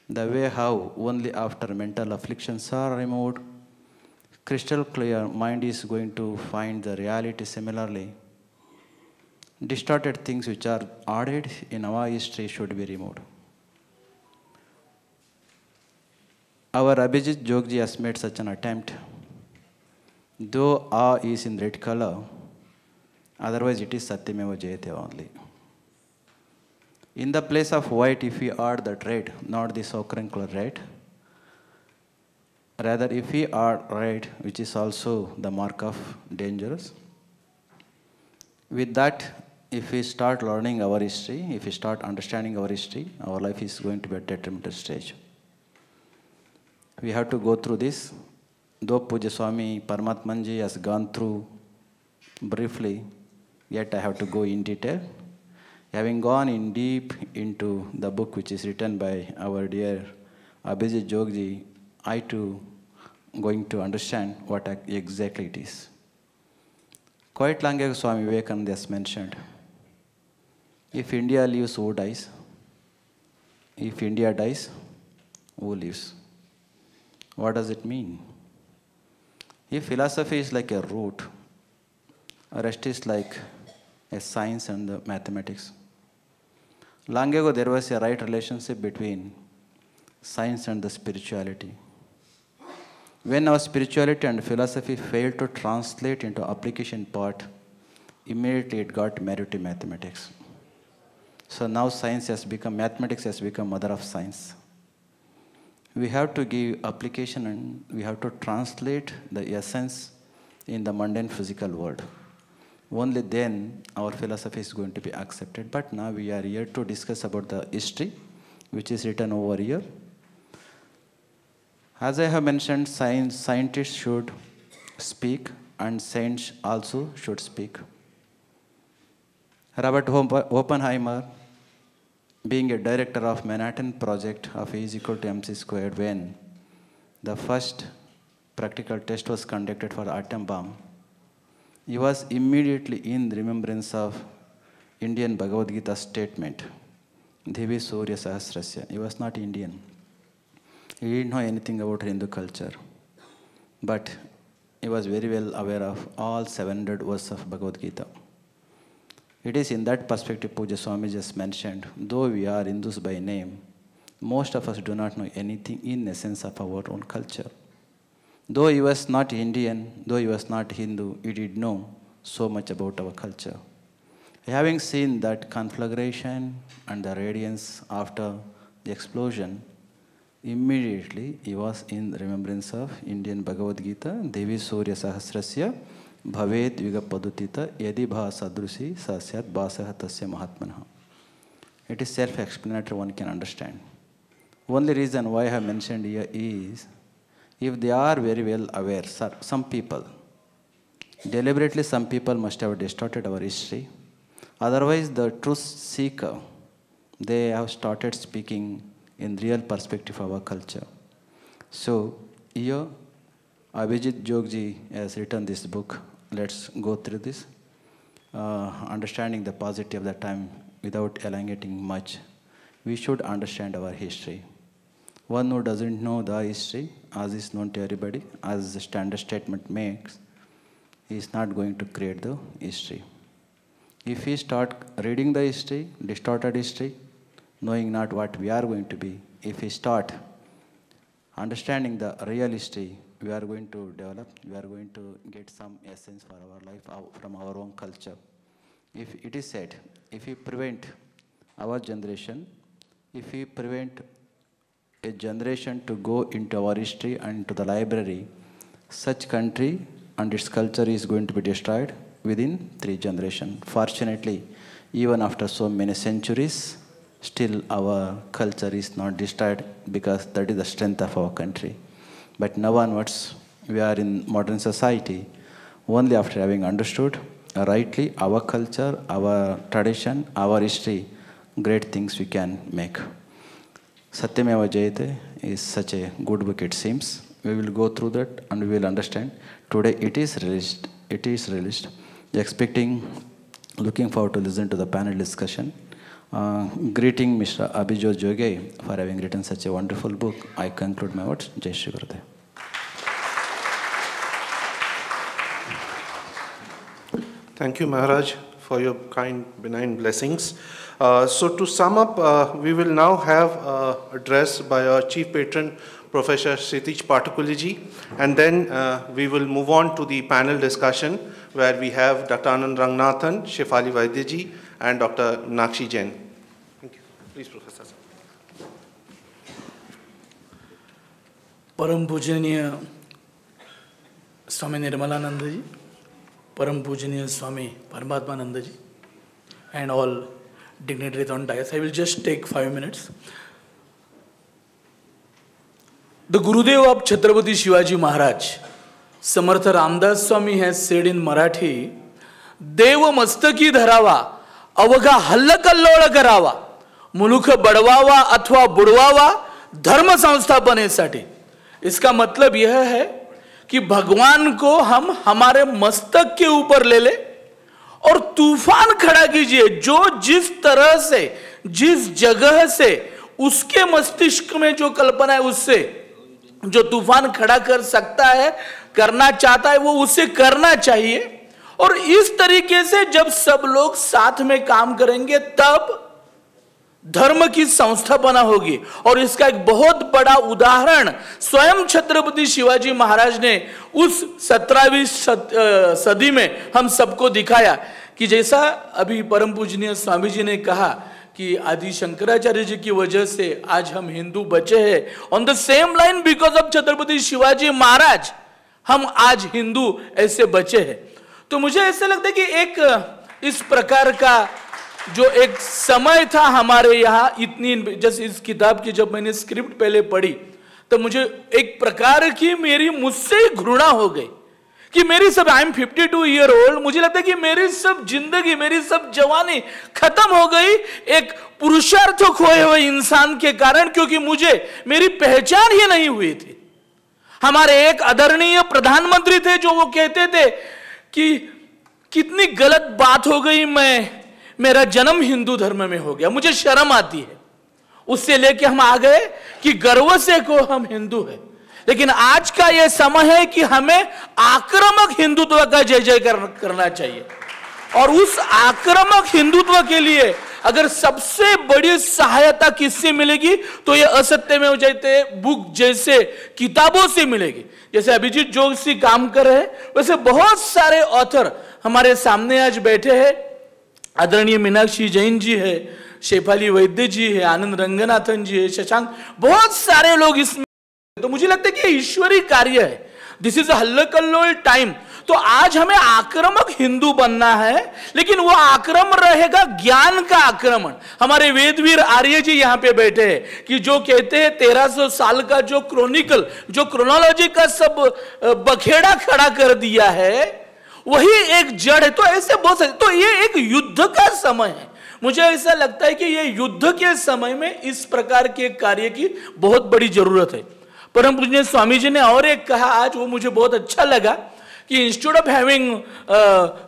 The way how only after mental afflictions are removed, crystal clear mind is going to find the reality similarly. Distorted things which are added in our history should be removed. Our Abhijit Joag has made such an attempt. Though A is in red color, otherwise it is Asatyameva Jayate only. In the place of white, if we add that red, not this occurring color red, rather if we add red, which is also the mark of dangerous, with that, if we start learning our history, if we start understanding our history, our life is going to be at a detrimental stage. We have to go through this. Though Pujya Swami Paramatmanand has gone through briefly, yet I have to go in detail. Having gone in deep into the book which is written by our dear Abhijit Joag, I too going to understand what exactly it is. Quite long ago, Swami Vivekananda has mentioned, if India lives, who dies? If India dies, who lives? What does it mean? If philosophy is like a root, rest is like a science and the mathematics. Long ago, there was a right relationship between science and the spirituality. When our spirituality and philosophy failed to translate into application part, immediately it got married to mathematics. So now science has become, mathematics has become mother of science. We have to give application and we have to translate the essence in the mundane physical world. Only then our philosophy is going to be accepted. But now we are here to discuss about the history, which is written over here. As I have mentioned, scientists should speak and saints also should speak. Robert Oppenheimer, being a director of Manhattan Project of E is equal to mc squared, when the first practical test was conducted for atom bomb, he was immediately in remembrance of Indian Bhagavad Gita statement, Devi Surya Sahasrasya. He was not Indian. He didn't know anything about Hindu culture. But he was very well aware of all 700 verses of Bhagavad Gita. It is in that perspective Pujya Swami just mentioned, though we are Hindus by name, most of us do not know anything in essence of our own culture. Though he was not Indian, though he was not Hindu, he did know so much about our culture. Having seen that conflagration and the radiance after the explosion, immediately he was in remembrance of Indian Bhagavad Gita, Devi Surya Sahasrasya, Bhavet Yuga Padutita, Yadi Bha Sadrusi, Sasyat Basaha Tasya Mahatmanaha. It is self-explanatory, one can understand. Only reason why I have mentioned here is, if they are very well aware, some people, deliberately some people must have distorted our history. Otherwise, the truth seeker, they have started speaking in real perspective of our culture. So, here, Abhijit Joag has written this book. Let's go through this. Understanding the positive of the time without elongating much, we should understand our history. One who doesn't know the history, as is known to everybody, as the standard statement makes, he is not going to create the history. If we start reading the history, distorted history, knowing not what we are going to be, if we start understanding the real history, we are going to develop, we are going to get some essence for our life from our own culture. If it is said, if we prevent our generation, if we prevent a generation to go into our history and into the library, such country and its culture is going to be destroyed within 3 generations. Fortunately, even after so many centuries, still our culture is not destroyed, because that is the strength of our country. But now onwards, we are in modern society. Only after having understood rightly our culture, our tradition, our history, great things we can make. Satyameva Jayate is such a good book, it seems. We will go through that and we will understand. Today it is released. It is released. Looking forward to listen to the panel discussion. Greeting Mr. Abhijit Joag for having written such a wonderful book. I conclude my words. Jai Shri Gurudev. Thank you, Maharaj, for your kind, benign blessings. So to sum up, we will now have an address by our Chief Patron, Professor Kshitij Patakuli, and then we will move on to the panel discussion where we have Dr. Anand Rangnathan, Shefali Vaidya and Dr. Meenakshi Jain. Thank you. Please, Professor. परम पूजनीय स्वामी निर्मलानंद जी, परम पूजनीय स्वामी परमात्मानंद जी, and all dignitaries on dais. I will just take 5 minutes. The Gurudev of Chhatrapati Shivaji Maharaj, Samartha Ramdas Swami, has said in Marathi, देव मस्तकी धरावा, अवघा हल्लकल्लोळ करावा, मुलुख बडवावा अथवा बुडवावा धर्म संस्थापनेसाठी. इसका मतलब यह है कि भगवान को हम हमारे मस्तक के ऊपर ले ले और तूफान खड़ा कीजिए. जो जिस तरह से, जिस जगह से, उसके मस्तिष्क में जो कल्पना है, उससे जो तूफान खड़ा कर सकता है, करना चाहता है, वो उसे करना चाहिए. और इस तरीके से जब सब लोग साथ में काम करेंगे तब धर्म की संस्थापना होगी. और इसका एक बहुत बड़ा उदाहरण स्वयं छत्रपति शिवाजी महाराज ने उस 17वीं सदी में हम सबको दिखाया कि जैसा अभी परम पूजनीय स्वामी जी ने कहा कि आदि शंकराचार्य जी की वजह से आज हम हिंदू बचे हैं. On the same line, because of Chhatrapati Shivaji Maharaj हम आज हिंदू ऐसे बचे हैं. तो मुझे ऐसा लगता है कि एक इस प्रकार का जो एक समय था हमारे यहाँ, इतनी जैसे इस किताब की जब मैंने स्क्रिप्ट पहले पढ़ी तो मुझे एक प्रकार की मेरी मुझसे ही घृणा हो गई कि मेरी सब, आई एम 52 ईयर ओल्ड, मुझे लगता है कि मेरी सब जिंदगी, मेरी सब जवानी खत्म हो गई एक पुरुषार्थ खोए हुए इंसान के कारण, क्योंकि मुझे मेरी पहचान ही नहीं हुई थी. हमारे एक आदरणीय प्रधानमंत्री थे जो वो कहते थे कि कितनी गलत बात हो गई, मेरा जन्म हिंदू धर्म में हो गया, मुझे शर्म आती है. उससे लेके हम आ गए कि गर्व से को हम हिंदू हैं. लेकिन आज का यह समय है कि हमें आक्रामक हिंदुत्व का जय जय करना चाहिए. और उस आक्रामक हिंदुत्व के लिए अगर सबसे बड़ी सहायता किससे मिलेगी तो ये असत्यमेव जयते बुक जैसे किताबों से मिलेगी. जैसे अभिजीत जोग जी काम कर रहे हैं, वैसे बहुत सारे ऑथर हमारे सामने आज बैठे हैं. आदरणीय मीनाक्षी जैन जी है, शेफाली वैद्य जी है, आनंद रंगनाथन जी है, शशांक, बहुत सारे लोग इसमें. तो मुझे लगता है कि ये ईश्वरी कार्य है. दिस इज अ हल्लकल्लोल टाइम. तो आज हमें आक्रामक हिंदू बनना है, लेकिन वो आक्रमण रहेगा ज्ञान का आक्रमण. हमारे वेदवीर आर्य जी यहाँ पे बैठे हैं कि जो कहते हैं 1300 साल का जो क्रोनिकल, जो क्रोनोलॉजी का सब बखेड़ा खड़ा कर दिया है, वही एक जड़ है. तो ऐसे बहुत सारे, तो ये एक युद्ध का समय है. मुझे ऐसा लगता है कि ये युद्ध के समय में इस प्रकार के कार्य की बहुत बड़ी जरूरत है. परम पूज्य स्वामी जी ने और एक कहा आज, वो मुझे बहुत अच्छा लगा कि इंस्टेड ऑफ हैविंग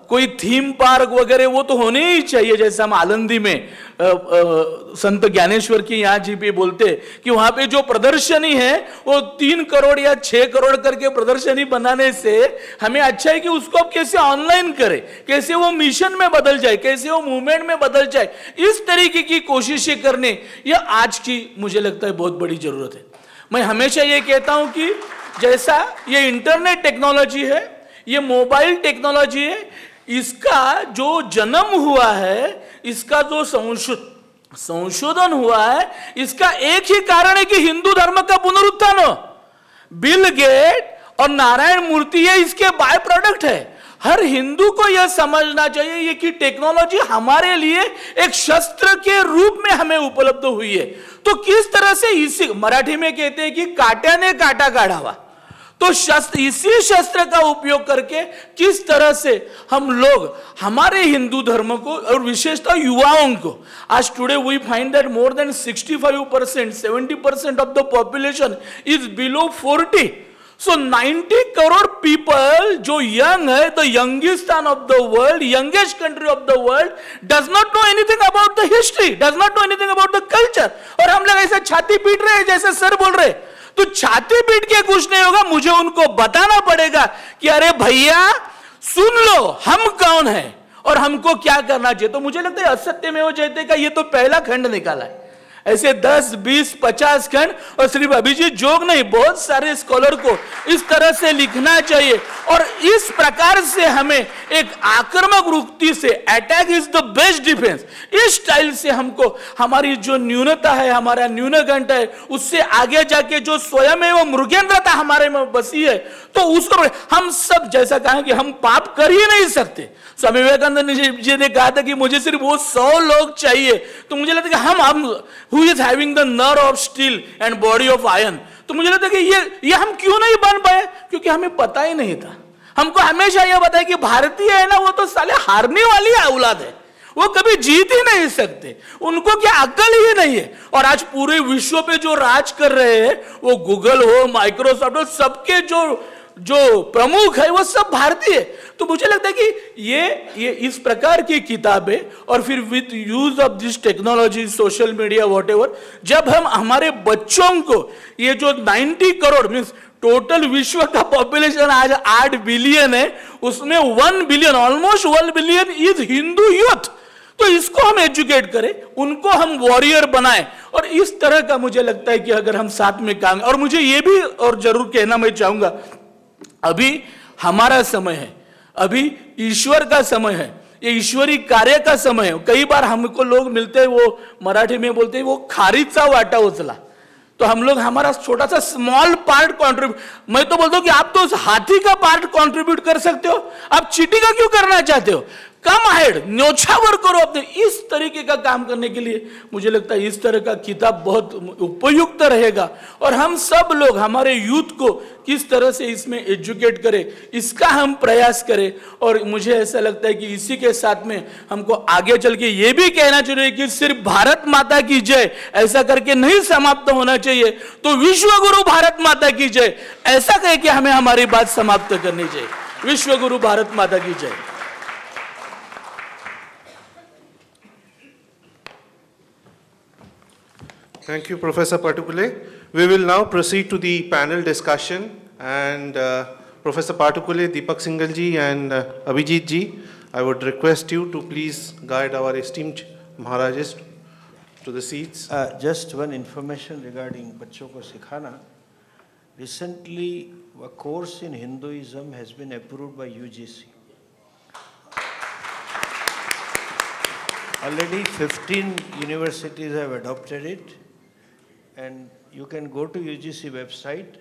कोई थीम पार्क वगैरह, वो तो होने ही चाहिए. जैसे हम आलंदी में संत ज्ञानेश्वर की यहाँ जी पे बोलते कि वहां पे जो प्रदर्शनी है वो 3 करोड़ या 6 करोड़ करके प्रदर्शनी बनाने से हमें अच्छा है कि उसको आप कैसे ऑनलाइन करें, कैसे वो मिशन में बदल जाए, कैसे वो मूवमेंट में बदल जाए. इस तरीके की कोशिशें करने, यह आज की मुझे लगता है बहुत बड़ी जरूरत है. मैं हमेशा ये कहता हूं कि जैसा ये इंटरनेट टेक्नोलॉजी है, ये मोबाइल टेक्नोलॉजी है, इसका जो जन्म हुआ है, इसका जो संशोधन हुआ है, इसका एक ही कारण है कि हिंदू धर्म का पुनरुत्थान हो. बिल गेट और नारायण मूर्ति ये इसके बाय प्रोडक्ट है. हर हिंदू को यह समझना चाहिए ये कि टेक्नोलॉजी हमारे लिए एक शस्त्र के रूप में हमें उपलब्ध हुई है. तो किस तरह से इसी, मराठी में कहते हैं कि काट्याने काटा काढावा, तो शस्त्र, इसी शस्त्र का उपयोग करके किस तरह से हम लोग हमारे हिंदू धर्म को और विशेषतः युवाओं को, आज today we find that more than 65%, 70% of the population is below 40. So 90 crore people जो यंग है, the Youngistan of the world, youngest country of the world, does not know anything about the history, does not know anything about the culture. और हम लोग ऐसे छाती पीट रहे हैं जैसे सर बोल रहे. तो छाती पीट के कुछ नहीं होगा, मुझे उनको बताना पड़ेगा कि अरे भैया सुन लो हम कौन है और हमको क्या करना चाहिए. तो मुझे लगता है असत्यमेव जयते का ये तो पहला खंड निकाला है. ऐसे 10, 20, 50 खंड, और सिर्फ अभिजीत जोग नहीं, बहुत सारे स्कॉलर को इस तरह से लिखना चाहिए. और इस प्रकार से हमें एक आक्रामक रुक्ति से, attack is the best defence, इस स्टाइल से हमको हमारी जो न्यूनता है, हमारा न्यूनगंठ है, उससे आगे जाके जो स्वयं एवं मृगेंद्रता हमारे में बसी है, तो उसको हम सब जैसा कहा कि हम पाप कर ही नहीं सकते. स्वामी विवेकानंद जी ने कहा था कि मुझे सिर्फ वो 100 लोग चाहिए. तो मुझे लगता है कि हम who is having the nerve of steel and body of iron, तो मुझे लगता है कि ये हम क्यों नहीं बन पाए, क्योंकि हमें पता ही नहीं था. हमको हमेशा यह बताया कि भारतीय है ना, वो तो साले हारने वाली औलाद है, वो कभी जीत ही नहीं सकते, उनको क्या अक्ल ही नहीं है. और आज पूरे विश्व पे जो राज कर रहे हैं, वो गूगल हो, माइक्रोसॉफ्ट हो, सबके जो प्रमुख है वो सब भारतीय. तो मुझे लगता है कि ये इस प्रकार की किताबें, और फिर with use of this technology, social media, whatever, जब हम हमारे बच्चों को ये जो 90 करोड़ मीन्स टोटल विश्व का पॉपुलेशन आज 8 बिलियन है, उसमें 1 billion, almost 1 billion is Hindu youth. तो इसको हम एजुकेट करें, उनको हम वॉरियर बनाएं. और इस तरह का मुझे लगता है कि अगर हम साथ में काम, और मुझे ये भी और जरूर कहना मैं चाहूंगा, अभी हमारा समय है, अभी ईश्वर का समय है, ये ईश्वरी कार्य का समय है. कई बार हमको लोग मिलते हैं, वो मराठी में बोलते हैं वो खारीचा वाटा उचला. तो हम लोग हमारा छोटा सा स्मॉल पार्ट कंट्रीब्यूट, मैं तो बोलता हूं कि आप तो उस हाथी का पार्ट कंट्रीब्यूट कर सकते हो, आप चींटी का क्यों करना चाहते हो. कम हेड, न्योछावर करो अपने. इस तरीके का काम करने के लिए मुझे लगता है इस तरह का किताब बहुत उपयुक्त रहेगा. और हम सब लोग हमारे यूथ को किस तरह से इसमें एजुकेट करें, इसका हम प्रयास करें. और मुझे ऐसा लगता है कि इसी के साथ में हमको आगे चल के ये भी कहना चाहिए कि सिर्फ भारत माता की जय ऐसा करके नहीं समाप्त होना चाहिए, तो विश्व गुरु भारत माता की जय ऐसा कह के हमें हमारी बात समाप्त करनी चाहिए. विश्व गुरु भारत माता की जय. Thank you, Professor Patukule. We will now proceed to the panel discussion, and Professor Patukule, Deepak Singhal ji and Abhijit ji, I would request you to please guide our esteemed Maharajas to the seats. Just one information regarding बच्चों को सिखाना. Recently, a course in Hinduism has been approved by UGC. Already 15 universities have adopted it. And you can go to UGC website,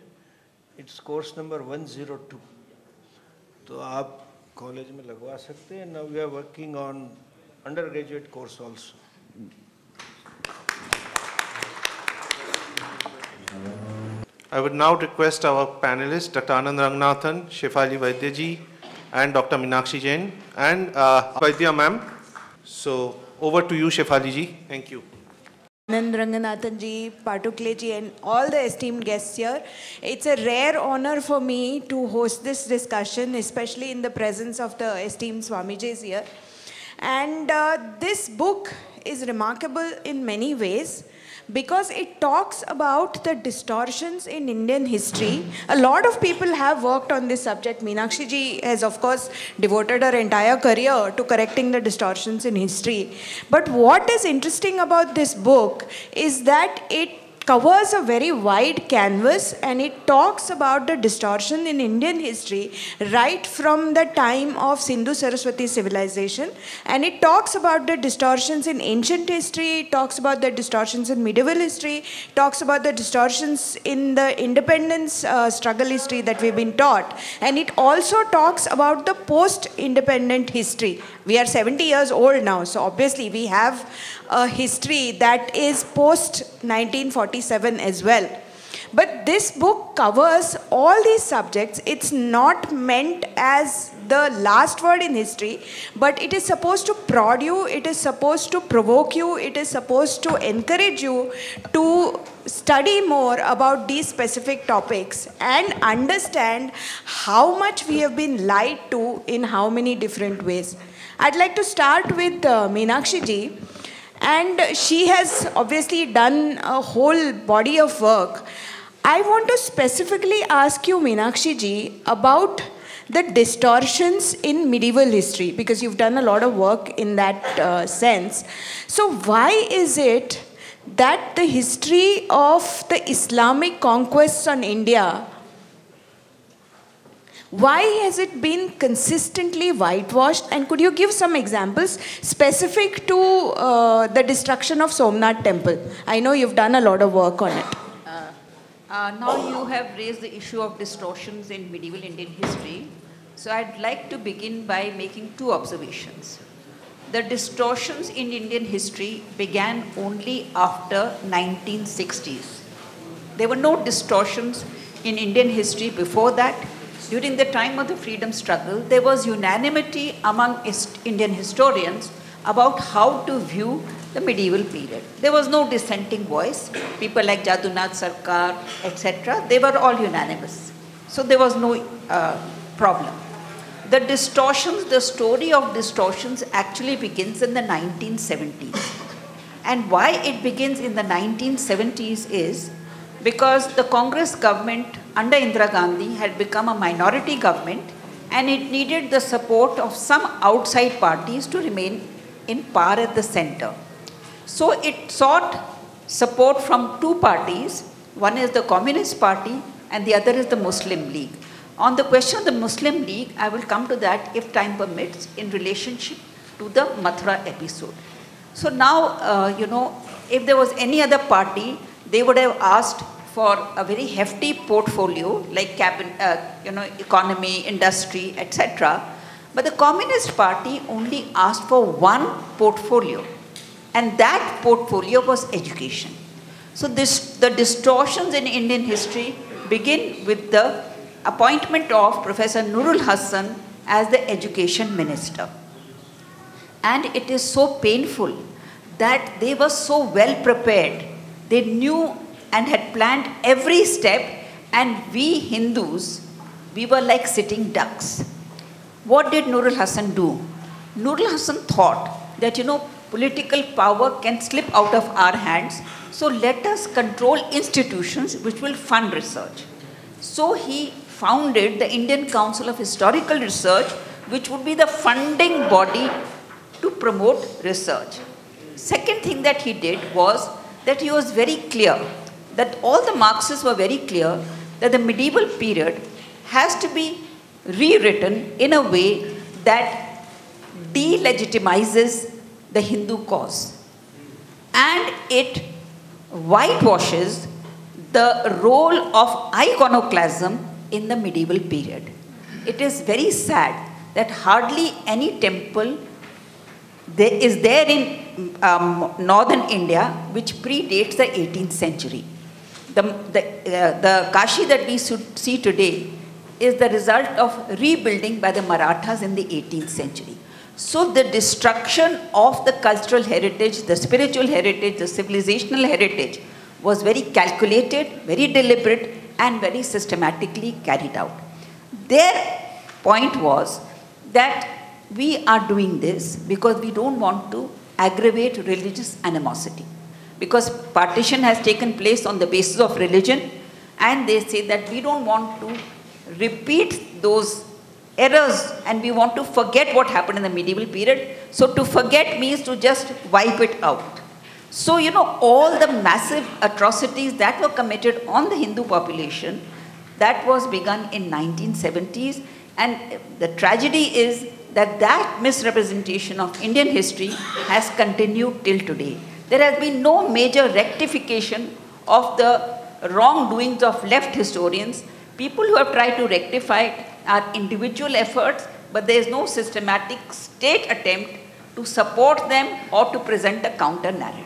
it's course number 102. तो आप college में लगवा सकते हैं. Now we are working on undergraduate course also. I would now request our panelists, Dr. Anand Rangnathan, Shefali Vaidya ji, and Dr. Meenakshi Jain, and Vidya ma'am. So over to you, Shefali ji. Thank you. Anand Rangnathan ji, Patukle ji, and all the esteemed guests here. It's a rare honor for me to host this discussion, especially in the presence of the esteemed Swamijis here. And this book is remarkable in many ways, because it talks about the distortions in Indian history. A lot of people have worked on this subject. Meenakshi ji has, of course, devoted her entire career to correcting the distortions in history. But what is interesting about this book is that it covers a very wide canvas, and it talks about the distortion in Indian history right from the time of Sindhu-Saraswati civilization, and it talks about the distortions in ancient history, it talks about the distortions in medieval history, talks about the distortions in the independence struggle history that we've been taught, and it also talks about the post-independent history. We are 70 years old now, so obviously we have a history that is post-1947 as well. But this book covers all these subjects. It's not meant as the last word in history, but it is supposed to prod you, it is supposed to provoke you, it is supposed to encourage you to study more about these specific topics and understand how much we have been lied to in how many different ways. I'd like to start with Meenakshi ji. And she has obviously done a whole body of work. I want to specifically ask you, Meenakshi ji, about the distortions in medieval history, because you've done a lot of work in that sense. So why is it that the history of the Islamic conquests on India, why has it been consistently whitewashed? And could you give some examples specific to the destruction of Somnath temple? I know you've done a lot of work on it. Now you have raised the issue of distortions in medieval Indian history. So I'd like to begin by making two observations. The distortions in Indian history began only after 1960s. There were no distortions in Indian history before that. During the time of the freedom struggle, there was unanimity among Indian historians about how to view the medieval period. There was no dissenting voice. People like Jadunath Sarkar, etc., they were all unanimous. So there was no problem. The distortions, the story of distortions actually begins in the 1970s. And why it begins in the 1970s is because the Congress government under Indira Gandhi had become a minority government and it needed the support of some outside parties to remain in power at the center. So it sought support from two parties. One is the Communist Party and the other is the Muslim League. On the question of the Muslim League, I will come to that if time permits in relationship to the Mathura episode. So now, if there was any other party, they would have asked for a very hefty portfolio like economy, industry, etc. But the Communist Party only asked for one portfolio, and that portfolio was education. So the distortions in Indian history begin with the appointment of Professor Nurul Hasan as the education minister. And it is so painful that they were so well prepared. They knew and had planned every step, and we Hindus, we were like sitting ducks. What did Nurul Hasan do? Nurul Hasan thought that, political power can slip out of our hands, so let us control institutions which will fund research. So he founded the Indian Council of Historical Research, which would be the funding body to promote research. Second thing that he did was that he was very clear, that all the Marxists were very clear that the medieval period has to be rewritten in a way that delegitimizes the Hindu cause. And it whitewashes the role of iconoclasm in the medieval period. It is very sad that hardly any temple is there in northern India which predates the 18th century. The Kashi that we see today is the result of rebuilding by the Marathas in the 18th century. So the destruction of the cultural heritage, the spiritual heritage, the civilizational heritage was very calculated, very deliberate, and very systematically carried out. Their point was that we are doing this because we don't want to aggravate religious animosity. Because partition has taken place on the basis of religion, and they say that we don't want to repeat those errors and we want to forget what happened in the medieval period. So to forget means to just wipe it out. So, all the massive atrocities that were committed on the Hindu population, that was begun in 1970s. And the tragedy is that that misrepresentation of Indian history has continued till today. There has been no major rectification of the wrongdoings of left historians. People who have tried to rectify it are individual efforts, but there is no systematic state attempt to support them or to present a counter narrative.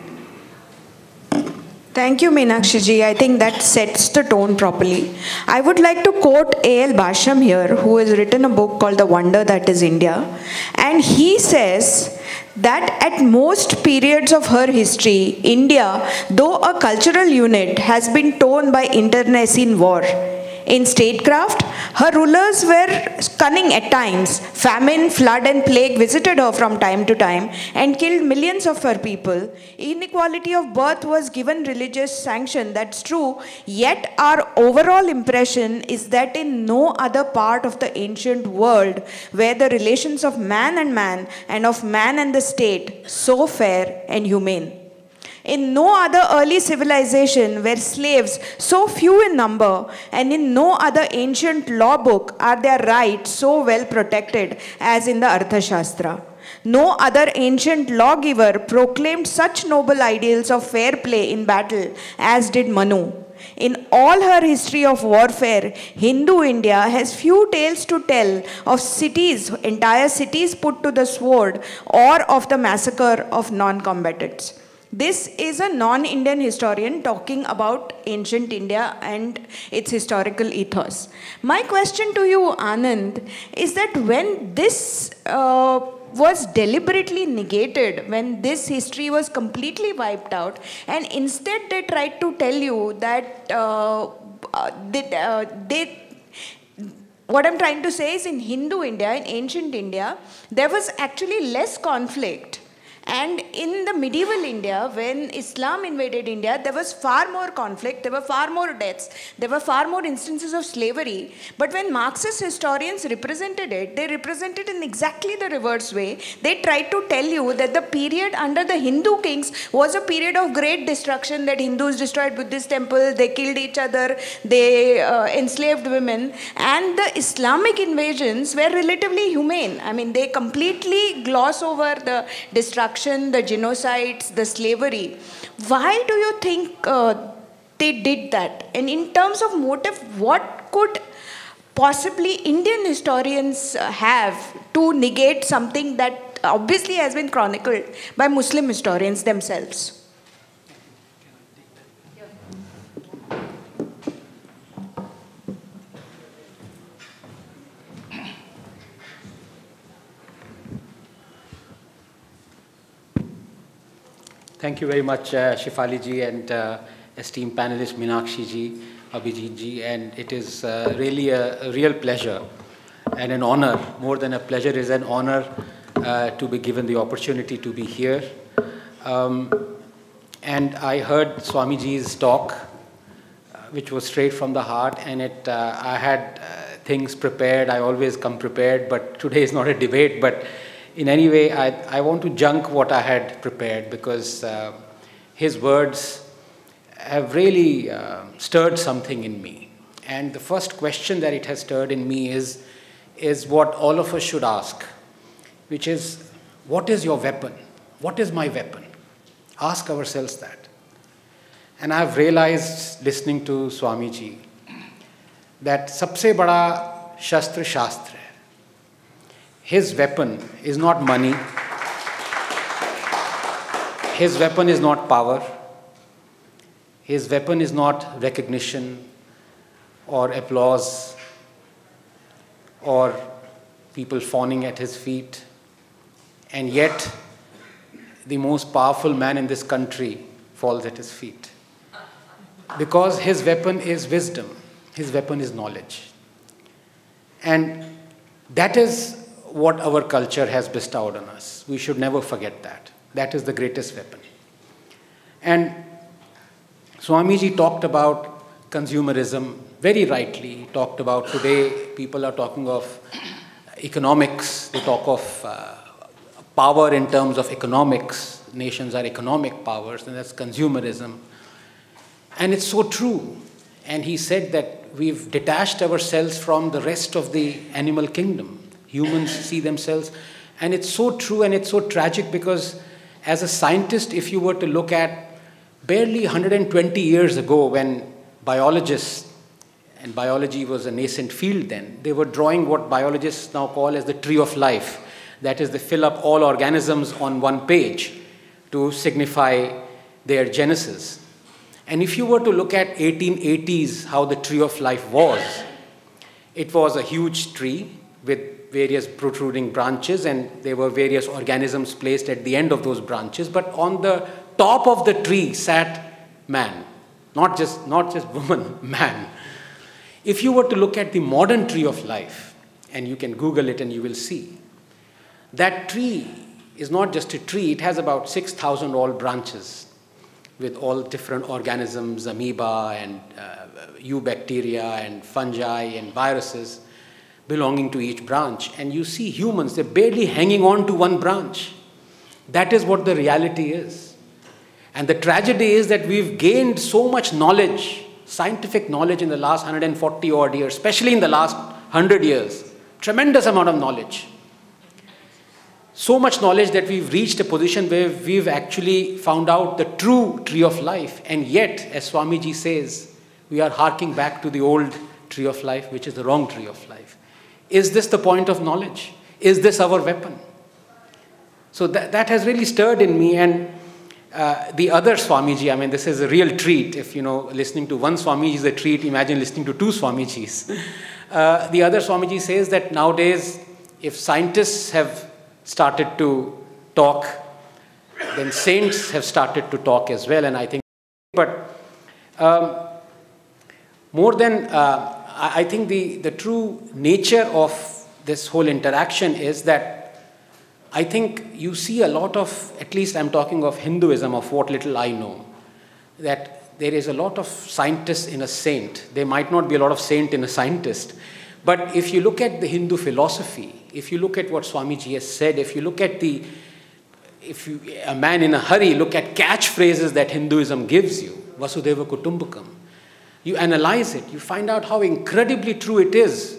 Thank you, Meenakshi ji. I think that sets the tone properly. I would like to quote A.L. Basham here, who has written a book called The Wonder That Is India. And he says that at most periods of her history, India, though a cultural unit, has been torn by internecine war. In statecraft, her rulers were cunning at times. Famine, flood, and plague visited her from time to time and killed millions of her people. Inequality of birth was given religious sanction, that's true. Yet our overall impression is that in no other part of the ancient world were the relations of man and of man and the state so fair and humane. In no other early civilization were slaves so few in number, and in no other ancient law book are their rights so well protected as in the Arthashastra. No other ancient lawgiver proclaimed such noble ideals of fair play in battle as did Manu. In all her history of warfare, Hindu India has few tales to tell of cities, entire cities put to the sword, or of the massacre of non-combatants. This is a non-Indian historian talking about ancient India and its historical ethos. My question to you, Anand, is that when this was deliberately negated, when this history was completely wiped out, and instead they tried to tell you that what I'm trying to say is in Hindu India, in ancient India, there was actually less conflict. And in the medieval India, when Islam invaded India, there was far more conflict, there were far more deaths, there were far more instances of slavery. But when Marxist historians represented it, they represented in exactly the reverse way. They tried to tell you that the period under the Hindu kings was a period of great destruction, that Hindus destroyed Buddhist temples, they killed each other, they enslaved women. And the Islamic invasions were relatively humane. I mean, they completely gloss over the destruction, the genocides, the slavery. Why do you think they did that? And in terms of motive, what could possibly Indian historians have to negate something that obviously has been chronicled by Muslim historians themselves? Thank you very much, Shefali ji, and esteemed panelist Meenakshi ji, Abhijit ji, and it is really a real pleasure and an honor, more than a pleasure, is an honor to be given the opportunity to be here. And I heard Swamiji's talk, which was straight from the heart, and I had things prepared. I always come prepared, but today is not a debate, but in any way, I want to junk what I had prepared, because his words have really stirred something in me. And the first question that it has stirred in me is what all of us should ask, which is, what is your weapon? What is my weapon? Ask ourselves that. And I've realized, listening to Swamiji, that sabse bada shastra shastra. His weapon is not money. His weapon is not power. His weapon is not recognition or applause or people fawning at his feet. And yet, the most powerful man in this country falls at his feet. Because his weapon is wisdom. His weapon is knowledge. And that is what our culture has bestowed on us. We should never forget that. That is the greatest weapon. And Swamiji talked about consumerism very rightly. He talked about today people are talking of economics. They talk of power in terms of economics. Nations are economic powers, and that's consumerism. And it's so true. And he said that we've detached ourselves from the rest of the animal kingdom. Humans see themselves, and it's so true and it's so tragic, because as a scientist, if you were to look at barely 120 years ago, when biologists, and biology was a nascent field then, they were drawing what biologists now call as the tree of life. That is, they fill up all organisms on one page to signify their genesis. And if you were to look at 1880s, how the tree of life was, it was a huge tree with various protruding branches, and there were various organisms placed at the end of those branches. But on the top of the tree sat man, not just woman, man. If you were to look at the modern tree of life, and you can Google it and you will see, that tree is not just a tree, it has about 6,000 all branches with all different organisms, amoeba and eubacteria and fungi and viruses belonging to each branch. And you see humans, they're barely hanging on to one branch. That is what the reality is. And the tragedy is that we've gained so much knowledge, scientific knowledge in the last 140 odd years, especially in the last 100 years. Tremendous amount of knowledge. So much knowledge that we've reached a position where we've actually found out the true tree of life. And yet, as Swamiji says, we are harking back to the old tree of life, which is the wrong tree of life. Is this the point of knowledge? Is this our weapon? So that has really stirred in me. And the other Swamiji, I mean, this is a real treat. If, listening to one Swamiji is a treat, imagine listening to two Swamijis. The other Swamiji says that nowadays, if scientists have started to talk, then saints have started to talk as well. And I think, but more than, I think the true nature of this whole interaction is that I think you see a lot of, at least I'm talking of Hinduism, of what little I know, that there is a lot of scientists in a saint. There might not be a lot of saint in a scientist. But if you look at the Hindu philosophy, if you look at what Swamiji has said, if you look at a man in a hurry, look at catchphrases that Hinduism gives you, Vasudhaiva Kutumbakam, you analyze it, you find out how incredibly true it is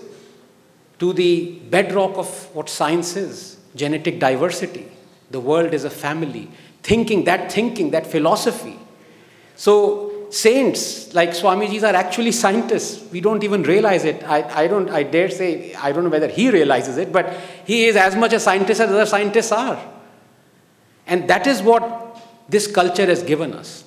to the bedrock of what science is, genetic diversity. The world is a family. That philosophy. So saints like Swamijis are actually scientists. We don't even realize it. I dare say, I don't know whether he realizes it, but he is as much a scientist as other scientists are. And that is what this culture has given us.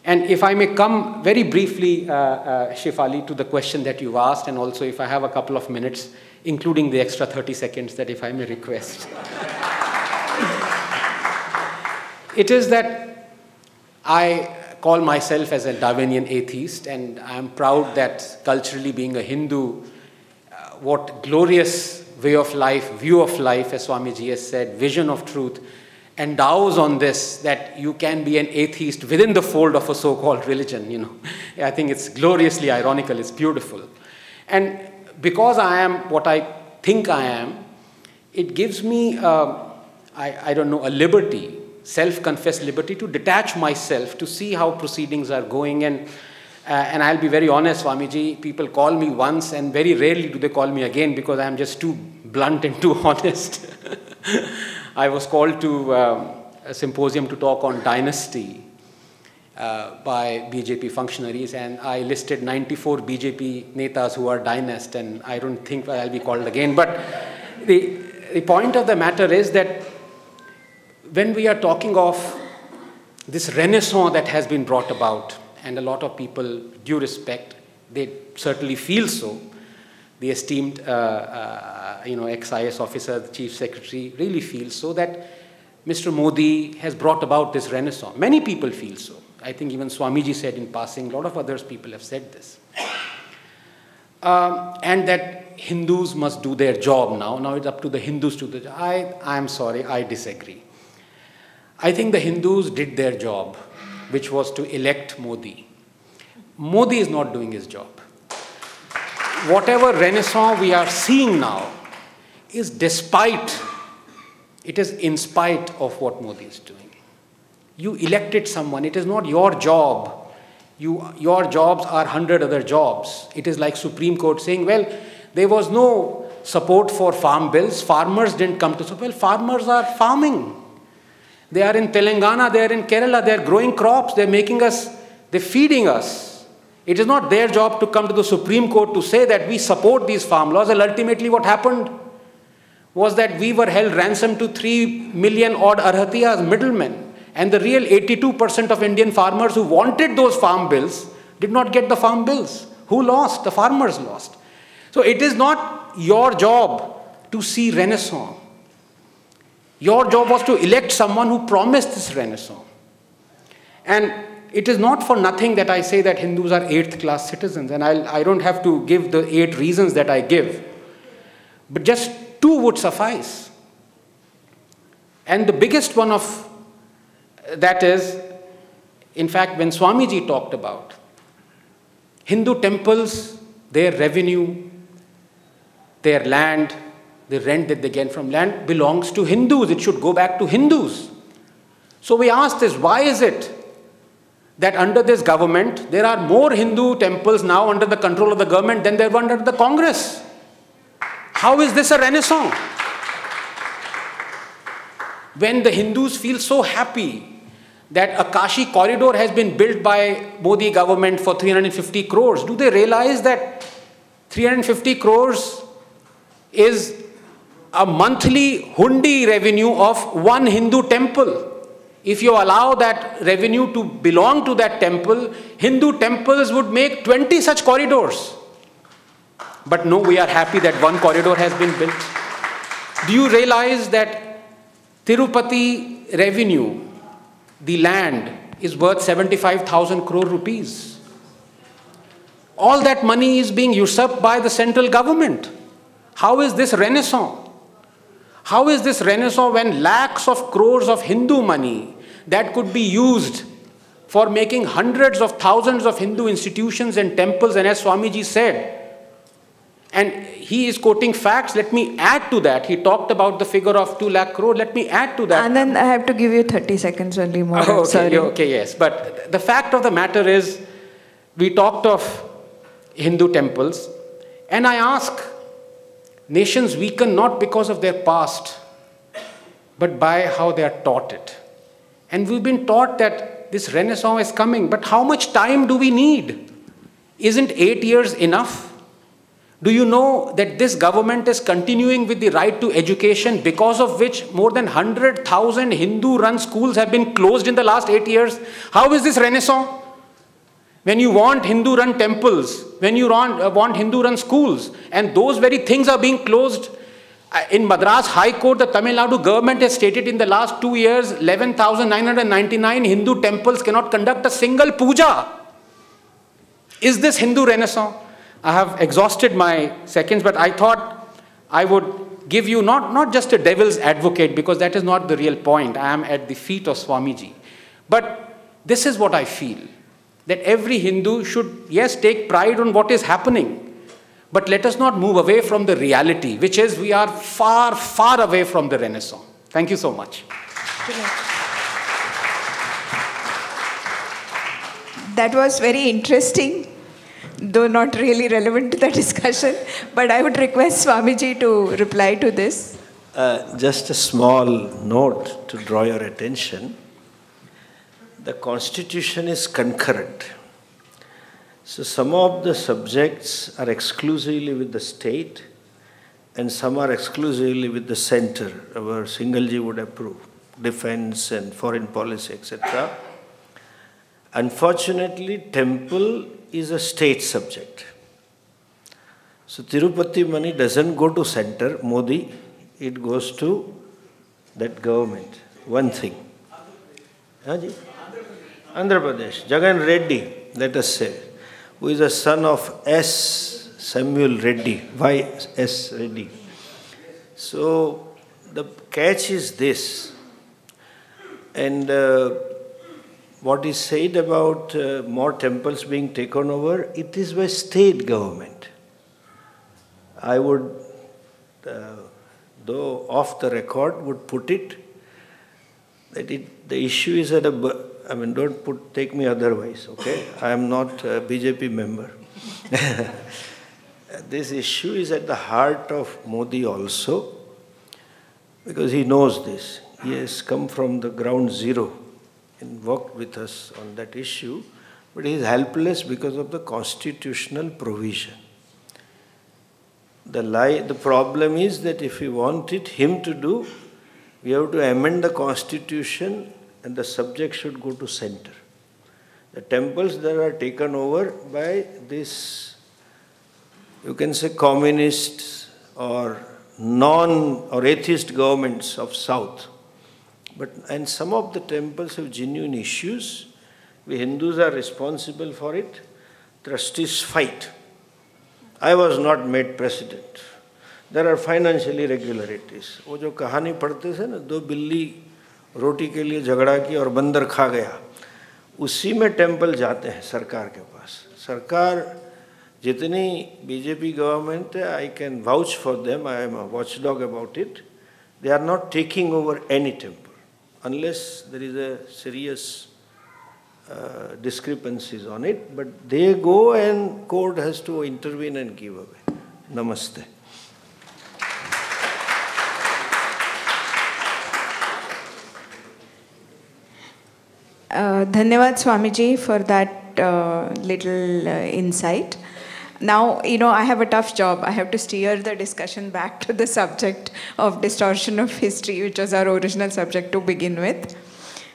And if I may come very briefly, Shefali, to the question that you asked, and also if I have a couple of minutes, including the extra 30 seconds that if I may request. It is that I call myself as a Darwinian atheist, and I'm proud that culturally being a Hindu, what glorious way of life, view of life, as Swamiji has said, vision of truth, endows on this, that you can be an atheist within the fold of a so-called religion, I think it's gloriously ironical, it's beautiful. And because I am what I think I am, it gives me, I don't know, a liberty, self-confessed liberty to detach myself, to see how proceedings are going. And I'll be very honest, Swamiji, people call me once and very rarely do they call me again because I'm just too blunt and too honest. I was called to a symposium to talk on dynasty by BJP functionaries, and I listed 94 BJP netas who are dynast, and I don't think I'll be called again. But the point of the matter is that when we are talking of this renaissance that has been brought about, and a lot of people, due respect, they certainly feel so. The esteemed ex-IS officer, the chief secretary, really feels so that Mr. Modi has brought about this renaissance. Many people feel so. I think even Swamiji said in passing, a lot of others people have said this. And that Hindus must do their job now. Now it's up to the Hindus to do the job. I'm sorry, I disagree. I think the Hindus did their job, which was to elect Modi. Modi is not doing his job. Whatever renaissance we are seeing now is it is in spite of what Modi is doing. You elected someone, it is not your job. Your jobs are 100 other jobs. It is like Supreme Court saying, well, there was no support for farm bills. Farmers didn't come to support. Well, farmers are farming. They are in Telangana, they are in Kerala, they are growing crops, they're feeding us. It is not their job to come to the Supreme Court to say that we support these farm laws. And ultimately what happened was that we were held ransom to 3 million odd Arhatiyas, middlemen. And the real 82% of Indian farmers who wanted those farm bills did not get the farm bills. Who lost? The farmers lost. So it is not your job to see renaissance. Your job was to elect someone who promised this renaissance. And it is not for nothing that I say that Hindus are 8th class citizens, and I don't have to give the 8 reasons that I give. But just 2 would suffice. And the biggest one of that is, in fact, when Swamiji talked about Hindu temples, their revenue, their land, the rent that they get from land belongs to Hindus. It should go back to Hindus. So we asked this, why is it that under this government, there are more Hindu temples now under the control of the government than there were under the Congress? How is this a renaissance? When the Hindus feel so happy that a Kashi corridor has been built by Modi government for 350 crores, do they realize that 350 crores is a monthly hundi revenue of one Hindu temple? If you allow that revenue to belong to that temple, Hindu temples would make 20 such corridors. But no, we are happy that one corridor has been built. Do you realize that Tirupati revenue, the land, is worth 75,000 crore rupees? All that money is being usurped by the central government. How is this renaissance? How is this renaissance when lakhs of crores of Hindu money that could be used for making hundreds of thousands of Hindu institutions and temples, and as Swamiji said, and he is quoting facts, let me add to that. He talked about the figure of 2 lakh crore. Let me add to that. Anand, I have to give you 30 seconds only more. Oh, okay, sorry. okay, yes. But the fact of the matter is, we talked of Hindu temples, and I ask, nations weaken not because of their past, but by how they are taught it. And we've been taught that this renaissance is coming, but how much time do we need? Isn't 8 years enough? Do you know that this government is continuing with the right to education, because of which more than 100,000 Hindu-run schools have been closed in the last 8 years? How is this renaissance? When you want Hindu-run temples, when you want Hindu-run schools, and those very things are being closed. In Madras High Court, the Tamil Nadu government has stated in the last 2 years, 11,999 Hindu temples cannot conduct a single puja. Is this Hindu renaissance? I have exhausted my seconds, but I thought I would give you not just a devil's advocate, because that is not the real point. I am at the feet of Swamiji. But this is what I feel, that every Hindu should, yes, take pride on what is happening, but let us not move away from the reality, which is we are far, far away from the renaissance. Thank you so much. That was very interesting, though not really relevant to the discussion, but I would request Swamiji to reply to this. Just a small note to draw your attention. The constitution is concurrent. So some of the subjects are exclusively with the state and some are exclusively with the center. Our Singalji would approve. Defense and foreign policy, etc. Unfortunately, temple is a state subject. So Tirupati money doesn't go to center, Modi, it goes to that government. One thing. Andhra Pradesh, Jagan Reddy, let us say, who is a son of S. Samuel Reddy. Why S. Reddy? So the catch is this. And what is said about more temples being taken over, it is by state government. I would, though off the record, would put it that the issue is at don't take me otherwise, okay? I am not a BJP member. This issue is at the heart of Modi also, because he knows this. He has come from the ground zero and worked with us on that issue, but he is helpless because of the constitutional provision. The problem is that if we wanted him to do, we have to amend the constitution and the subject should go to center. The temples that are taken over by this, you can say, communist or or atheist governments of South. And some of the temples have genuine issues. We Hindus are responsible for it. Trustees fight. I was not made president. There are financial irregularities. वो जो कहानी पढ़ते थे ना, 2 बिल्ली रोटी के लिए झगड़ा की और बंदर खा गया, उसी में टेम्पल जाते हैं सरकार के पास. सरकार जितनी बीजेपी गवर्नमेंट है, I can vouch for them, I am a watchdog about it. They are not taking over any temple unless there is a serious discrepancies on it, but they go and court has to intervene and give away. Namaste. Dhanyavad Swamiji for that little insight. Now, I have a tough job. I have to steer the discussion back to the subject of distortion of history, which was our original subject to begin with.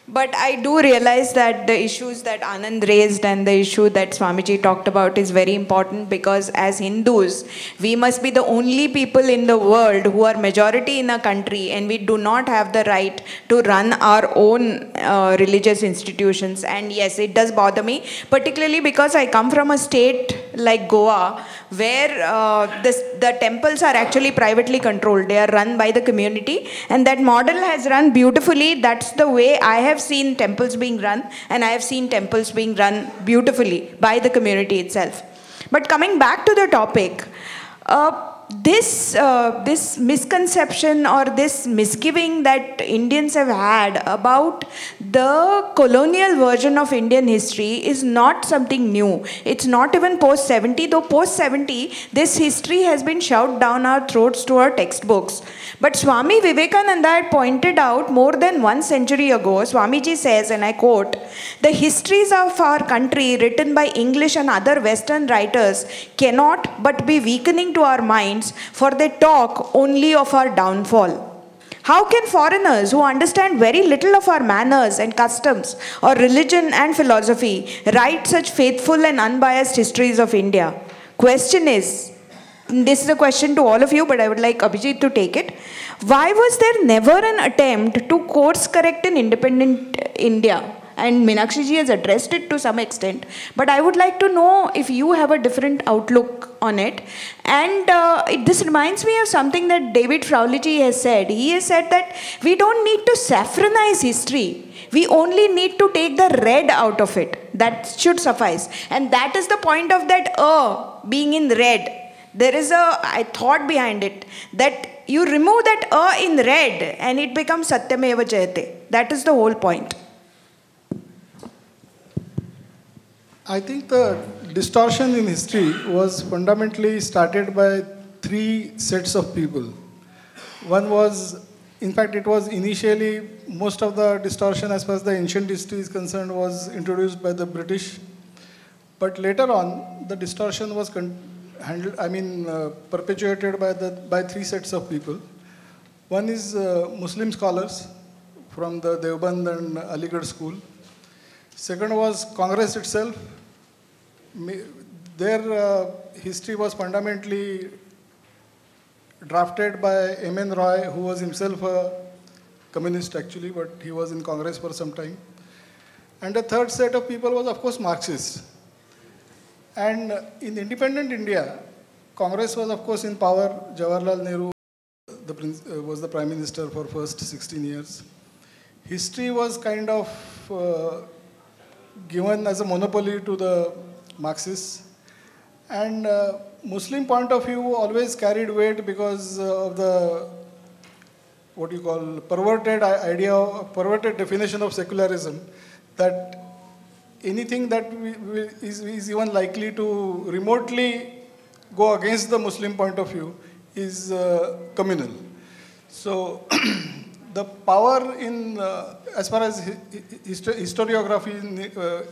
But I do realize that the issues that Anand raised and the issue that Swamiji talked about is very important, because as Hindus, we must be the only people in the world who are majority in a country, and we do not have the right to run our own religious institutions. And yes, it does bother me, particularly because I come from a state like Goa, where the temples are actually privately controlled. They are run by the community, and that model has run beautifully. That's the way I have seen temples being run, and I have seen temples being run beautifully by the community itself. But coming back to the topic, this misconception or this misgiving that Indians have had about the colonial version of Indian history is not something new. It's not even post-70, though post-70, this history has been shoved down our throats to our textbooks. But Swami Vivekananda had pointed out more than 1 century ago, Swamiji says, and I quote, "The histories of our country written by English and other Western writers cannot but be weakening to our minds, for they talk only of our downfall. How can foreigners who understand very little of our manners and customs or religion and philosophy write such faithful and unbiased histories of India?" Question is, this is a question to all of you, but I would like Abhijit to take it. Why was there never an attempt to course correct in independent India? And Meenakshi ji has addressed it to some extent, but I would like to know if you have a different outlook on it. And this reminds me of something that David Frowley has said. He has said that we don't need to saffronize history. We only need to take the red out of it. That should suffice. And that is the point of that being in red. There is a thought behind it, that you remove that in red and it becomes Asatyameva Jayate. That is the whole point. I think the distortion in history was fundamentally started by 3 sets of people. One was, in fact, it was initially, most of the distortion as far as the ancient history is concerned was introduced by the British. But later on, the distortion was perpetuated by 3 sets of people. One is Muslim scholars from the Deoband and Aligarh school. Second was Congress itself. Their history was fundamentally drafted by M.N. Roy, who was himself a communist actually, but he was in Congress for some time. And the third set of people was, of course, Marxists. And in independent India, Congress was, of course, in power. Jawaharlal Nehru was the Prime Minister for first 16 years. History was kind of given as a monopoly to the Marxists. And Muslim point of view always carried weight because of the, what you call, perverted idea, perverted definition of secularism, that anything that is even likely to remotely go against the Muslim point of view is communal. So the power in, as far as historiography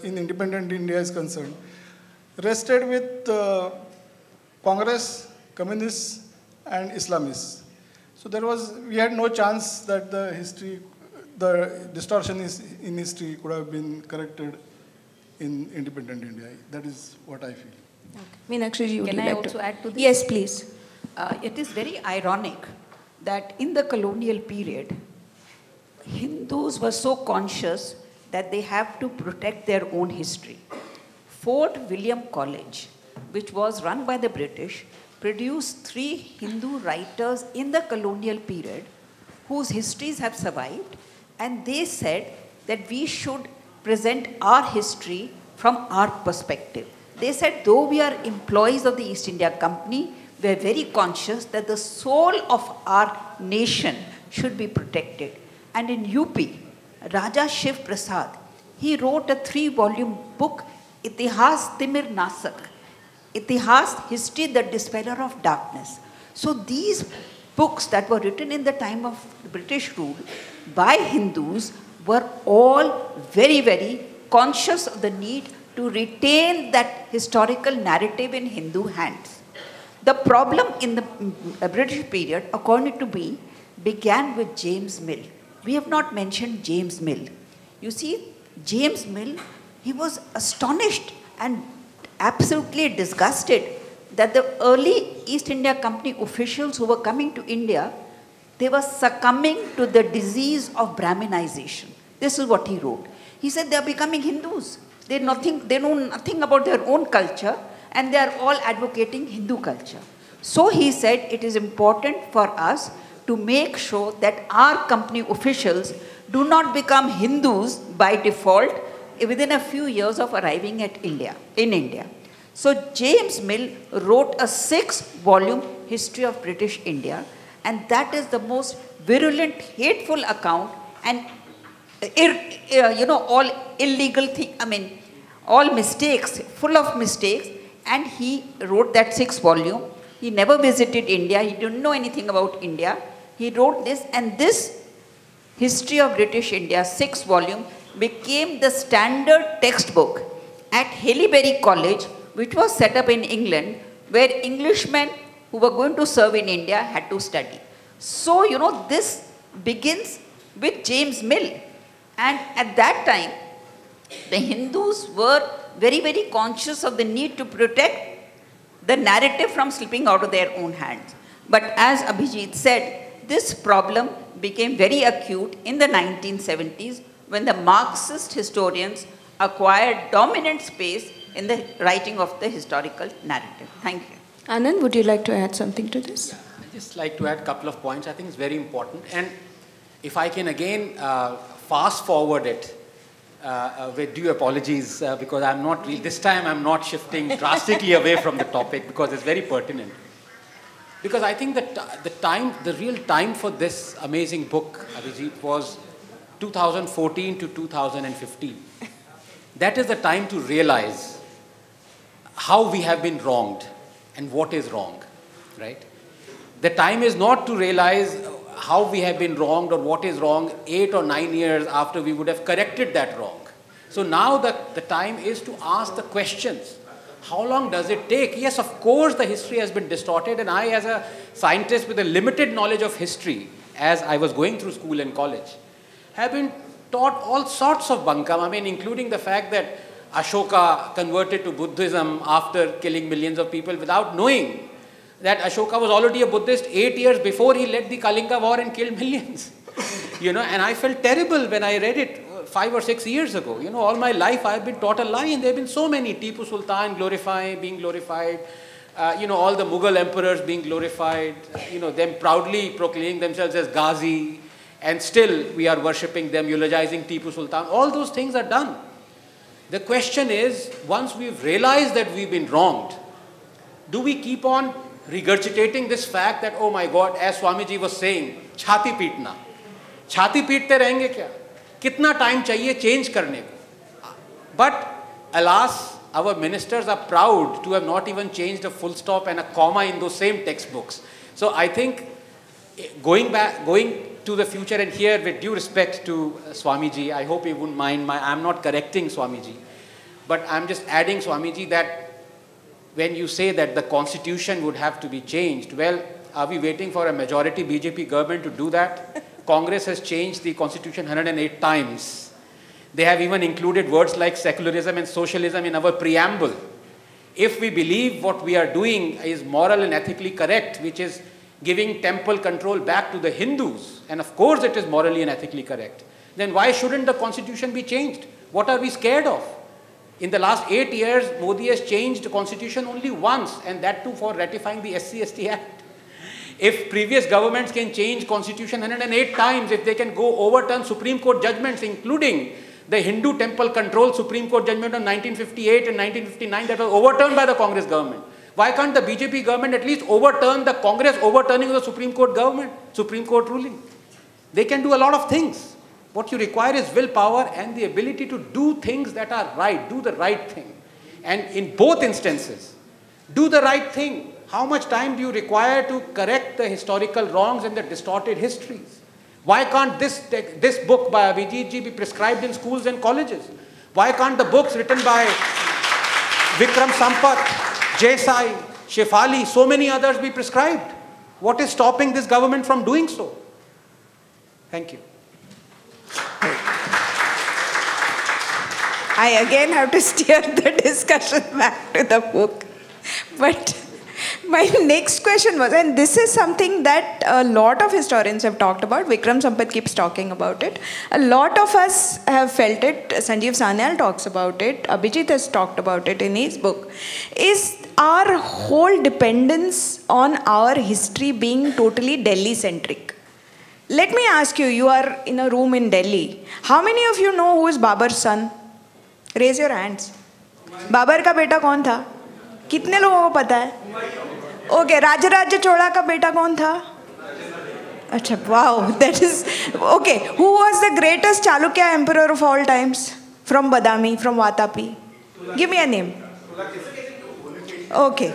in independent India is concerned, rested with Congress, communists, and Islamists. So we had no chance that the distortion in history could have been corrected in independent India. That is what I feel. Okay. Meenakshi, would Can you I like also add to this? Yes, please. It is very ironic that in the colonial period, Hindus were so conscious that they have to protect their own history. Fort William College, which was run by the British, produced 3 Hindu writers in the colonial period whose histories have survived, and they said that we should present our history from our perspective. They said, though we are employees of the East India Company, we are very conscious that the soul of our nation should be protected. And in UP, Raja Shiv Prasad, he wrote a 3-volume book, Itihas Timir Nasak, Itihas, History, the Dispeller of Darkness. So these books that were written in the time of British rule by Hindus were all very, very conscious of the need to retain that historical narrative in Hindu hands. The problem in the British period, according to me, began with James Mill. We have not mentioned James Mill. You see, James Mill, he was astonished and absolutely disgusted that the early East India Company officials who were coming to India, they were succumbing to the disease of Brahminization. This is what he wrote. He said they are becoming Hindus. They know nothing about their own culture, and they are all advocating Hindu culture. So he said it is important for us to make sure that our company officials do not become Hindus by default within a few years of arriving in India. So James Mill wrote a 6-volume history of British India, and that is the most virulent, hateful account, and all illegal things, all mistakes, full of mistakes, and he wrote that 6-volume. He never visited India, he didn't know anything about India. He wrote this, and this History of British India, 6-volume, became the standard textbook at Haileybury College, which was set up in England, where Englishmen who were going to serve in India had to study. So, this begins with James Mill. And at that time, the Hindus were very, very conscious of the need to protect the narrative from slipping out of their own hands. But as Abhijit said, this problem became very acute in the 1970s when the Marxist historians acquired dominant space in the writing of the historical narrative. Thank you. Anand, would you like to add something to this? I'd just like to add a couple of points. I think it's very important. And if I can again fast forward it, with due apologies, because I'm not really, this time I'm not shifting drastically away from the topic because it's very pertinent. Because I think that the real time for this amazing book, Abhijit, was 2014 to 2015. That is the time to realize how we have been wronged and what is wrong, right? The time is not to realize how we have been wronged or what is wrong 8 or 9 years after we would have corrected that wrong. So now the time is to ask the questions. How long does it take? Yes, of course, the history has been distorted, and I, as a scientist with a limited knowledge of history, as I was going through school and college, have been taught all sorts of bunkam, including the fact that Ashoka converted to Buddhism after killing millions of people without knowing that Ashoka was already a Buddhist 8 years before he led the Kalinga war and killed millions. And I felt terrible when I read it 5 or 6 years ago. All my life I have been taught a lie, and there have been so many. Tipu Sultan being glorified, all the Mughal emperors being glorified, them proudly proclaiming themselves as Ghazi, and still we are worshipping them, eulogizing Tipu Sultan. All those things are done. The question is, once we've realized that we've been wronged, do we keep on regurgitating this fact that, oh my God, as Swamiji was saying, chhati peetna. Chhati peette rahenge kya? Kitna time chahiye change karne ko? But alas, our ministers are proud to have not even changed a full stop and a comma in those same textbooks. So I think going to the future, and here with due respect to Swamiji, I hope you wouldn't mind, I'm not correcting Swamiji, but I'm just adding, Swamiji, that when you say that the constitution would have to be changed, well, are we waiting for a majority BJP government to do that? Congress has changed the constitution 108 times. They have even included words like secularism and socialism in our preamble. If we believe what we are doing is moral and ethically correct, which is giving temple control back to the Hindus, and of course it is morally and ethically correct, then why shouldn't the constitution be changed? What are we scared of? In the last 8 years, Modi has changed the constitution only once, and that too for ratifying the SC/ST Act. If previous governments can change constitution 108 times, if they can go overturn Supreme Court judgments, including the Hindu temple control Supreme Court judgment on 1958 and 1959 that was overturned by the Congress government, why can't the BJP government at least overturn the Congress overturning of the Supreme Court government, Supreme Court ruling? They can do a lot of things. What you require is willpower and the ability to do things that are right, do the right thing. And in both instances, do the right thing. How much time do you require to correct the historical wrongs and the distorted histories? Why can't this book by Abhijit Ji be prescribed in schools and colleges? Why can't the books written by Vikram Sampath, Desai, Shefali, so many others be prescribed? What is stopping this government from doing so? Thank you. I again have to steer the discussion back to the book. But my next question was, and this is something that a lot of historians have talked about, Vikram Sampath keeps talking about it, a lot of us have felt it, Sanjeev Sanyal talks about it, Abhijit has talked about it in his book, is our whole dependence on our history being totally Delhi-centric. Let me ask you, you are in a room in Delhi. How many of you know who is Babar's son? Raise your hands. Babur का बेटा कौन था? कितने लोगों को पता है? Okay, राजराज्य चोला का बेटा कौन था? अच्छा, wow, that is okay. Who was the greatest Chalukya emperor of all times? From Badami, from Vatapi. Give me a name. Okay.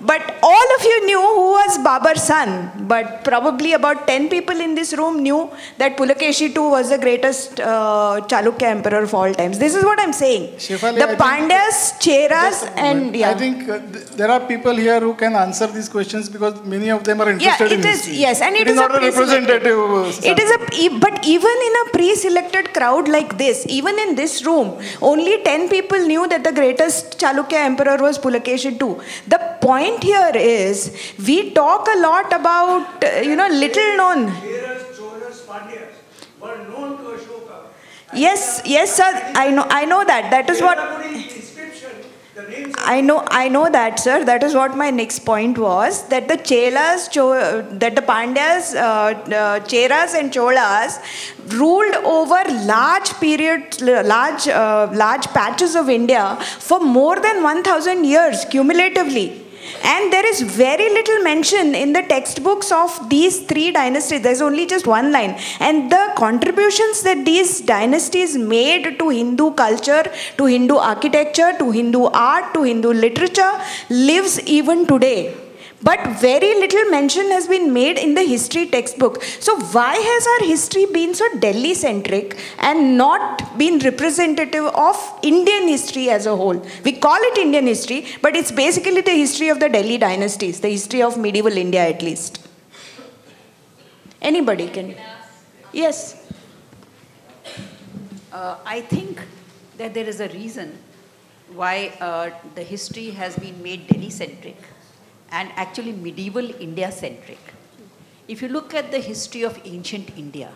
But all of you knew who was Babar's son, but probably about 10 people in this room knew that Pulakeshi II was the greatest Chalukya emperor of all times. This is what I'm saying. Shefali, the Pandyas, Cheras, and yeah. I think there are people here who can answer these questions because many of them are interested in history. Yes, and it is not a representative. It is but even in a pre-selected crowd like this, even in this room, only 10 people knew that the greatest Chalukya emperor was Pulakeshi II. The point here is, we talk a lot about, little known. Yes, sir, I know that. That is what... I know that, sir. That is what my next point was, that the Chelas, that the Pandyas, Cheras and Cholas ruled over large periods, large patches of India for more than 1,000 years cumulatively. And there is very little mention in the textbooks of these three dynasties. There's only just one line. And the contributions that these dynasties made to Hindu culture, to Hindu architecture, to Hindu art, to Hindu literature lives even today. But very little mention has been made in the history textbook. So why has our history been so Delhi-centric and not been representative of Indian history as a whole? We call it Indian history, but it's basically the history of the Delhi dynasties, the history of medieval India at least. Anybody can? Yes. I think that there is a reason why the history has been made Delhi-centric and actually medieval India-centric. If you look at the history of ancient India,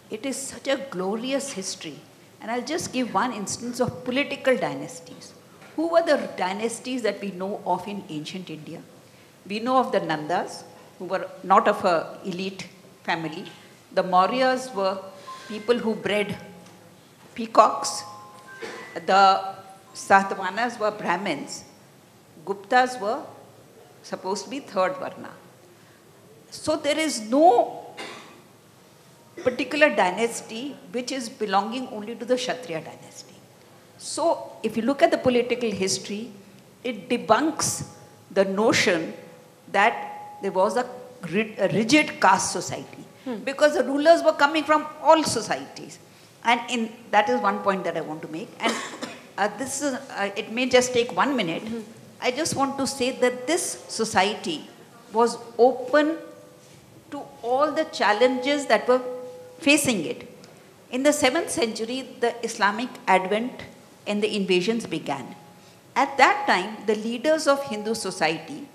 it is such a glorious history. And I'll just give one instance of political dynasties. Who were the dynasties that we know of in ancient India? We know of the Nandas, who were not of an elite family. The Mauryas were people who bred peacocks. The Satavahanas were Brahmins. Guptas were supposed to be third Varna. So there is no particular dynasty which is belonging only to the Kshatriya dynasty. So if you look at the political history, it debunks the notion that there was a rigid caste society because the rulers were coming from all societies. And that is one point that I want to make. And it may just take 1 minute. I just want to say that this society was open to all the challenges that were facing it. In the 7th century, the Islamic advent and the invasions began. At that time, the leaders of Hindu society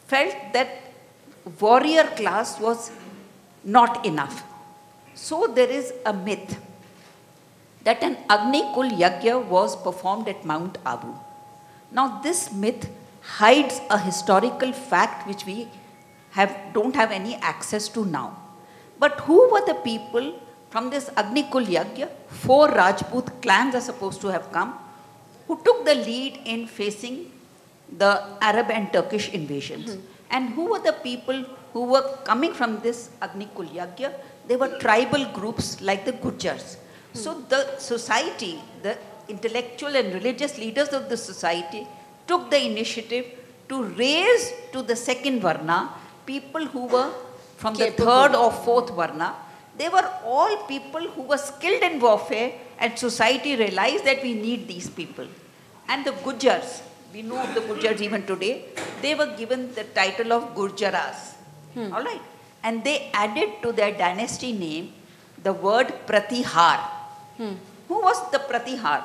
felt that warrior class was not enough. So there is a myth that an Agni Kul Yagya was performed at Mount Abu. Now this myth hides a historical fact which we don't have any access to now. But who were the people from this Agni Kul Yagya? 4 Rajput clans are supposed to have come, who took the lead in facing the Arab and Turkish invasions. And who were the people who were coming from this Agni Kul Yagya? They were tribal groups like the Gujars. So the society, the intellectual and religious leaders of the society took the initiative to raise to the 2nd Varna people who were from the 3rd or 4th Varna. They were all people who were skilled in warfare, and society realized that we need these people. And the Gujars, we know the Gujars even today, they were given the title of Gurjaras. All right. And they added to their dynasty name the word Pratihar. Who was the Pratihar?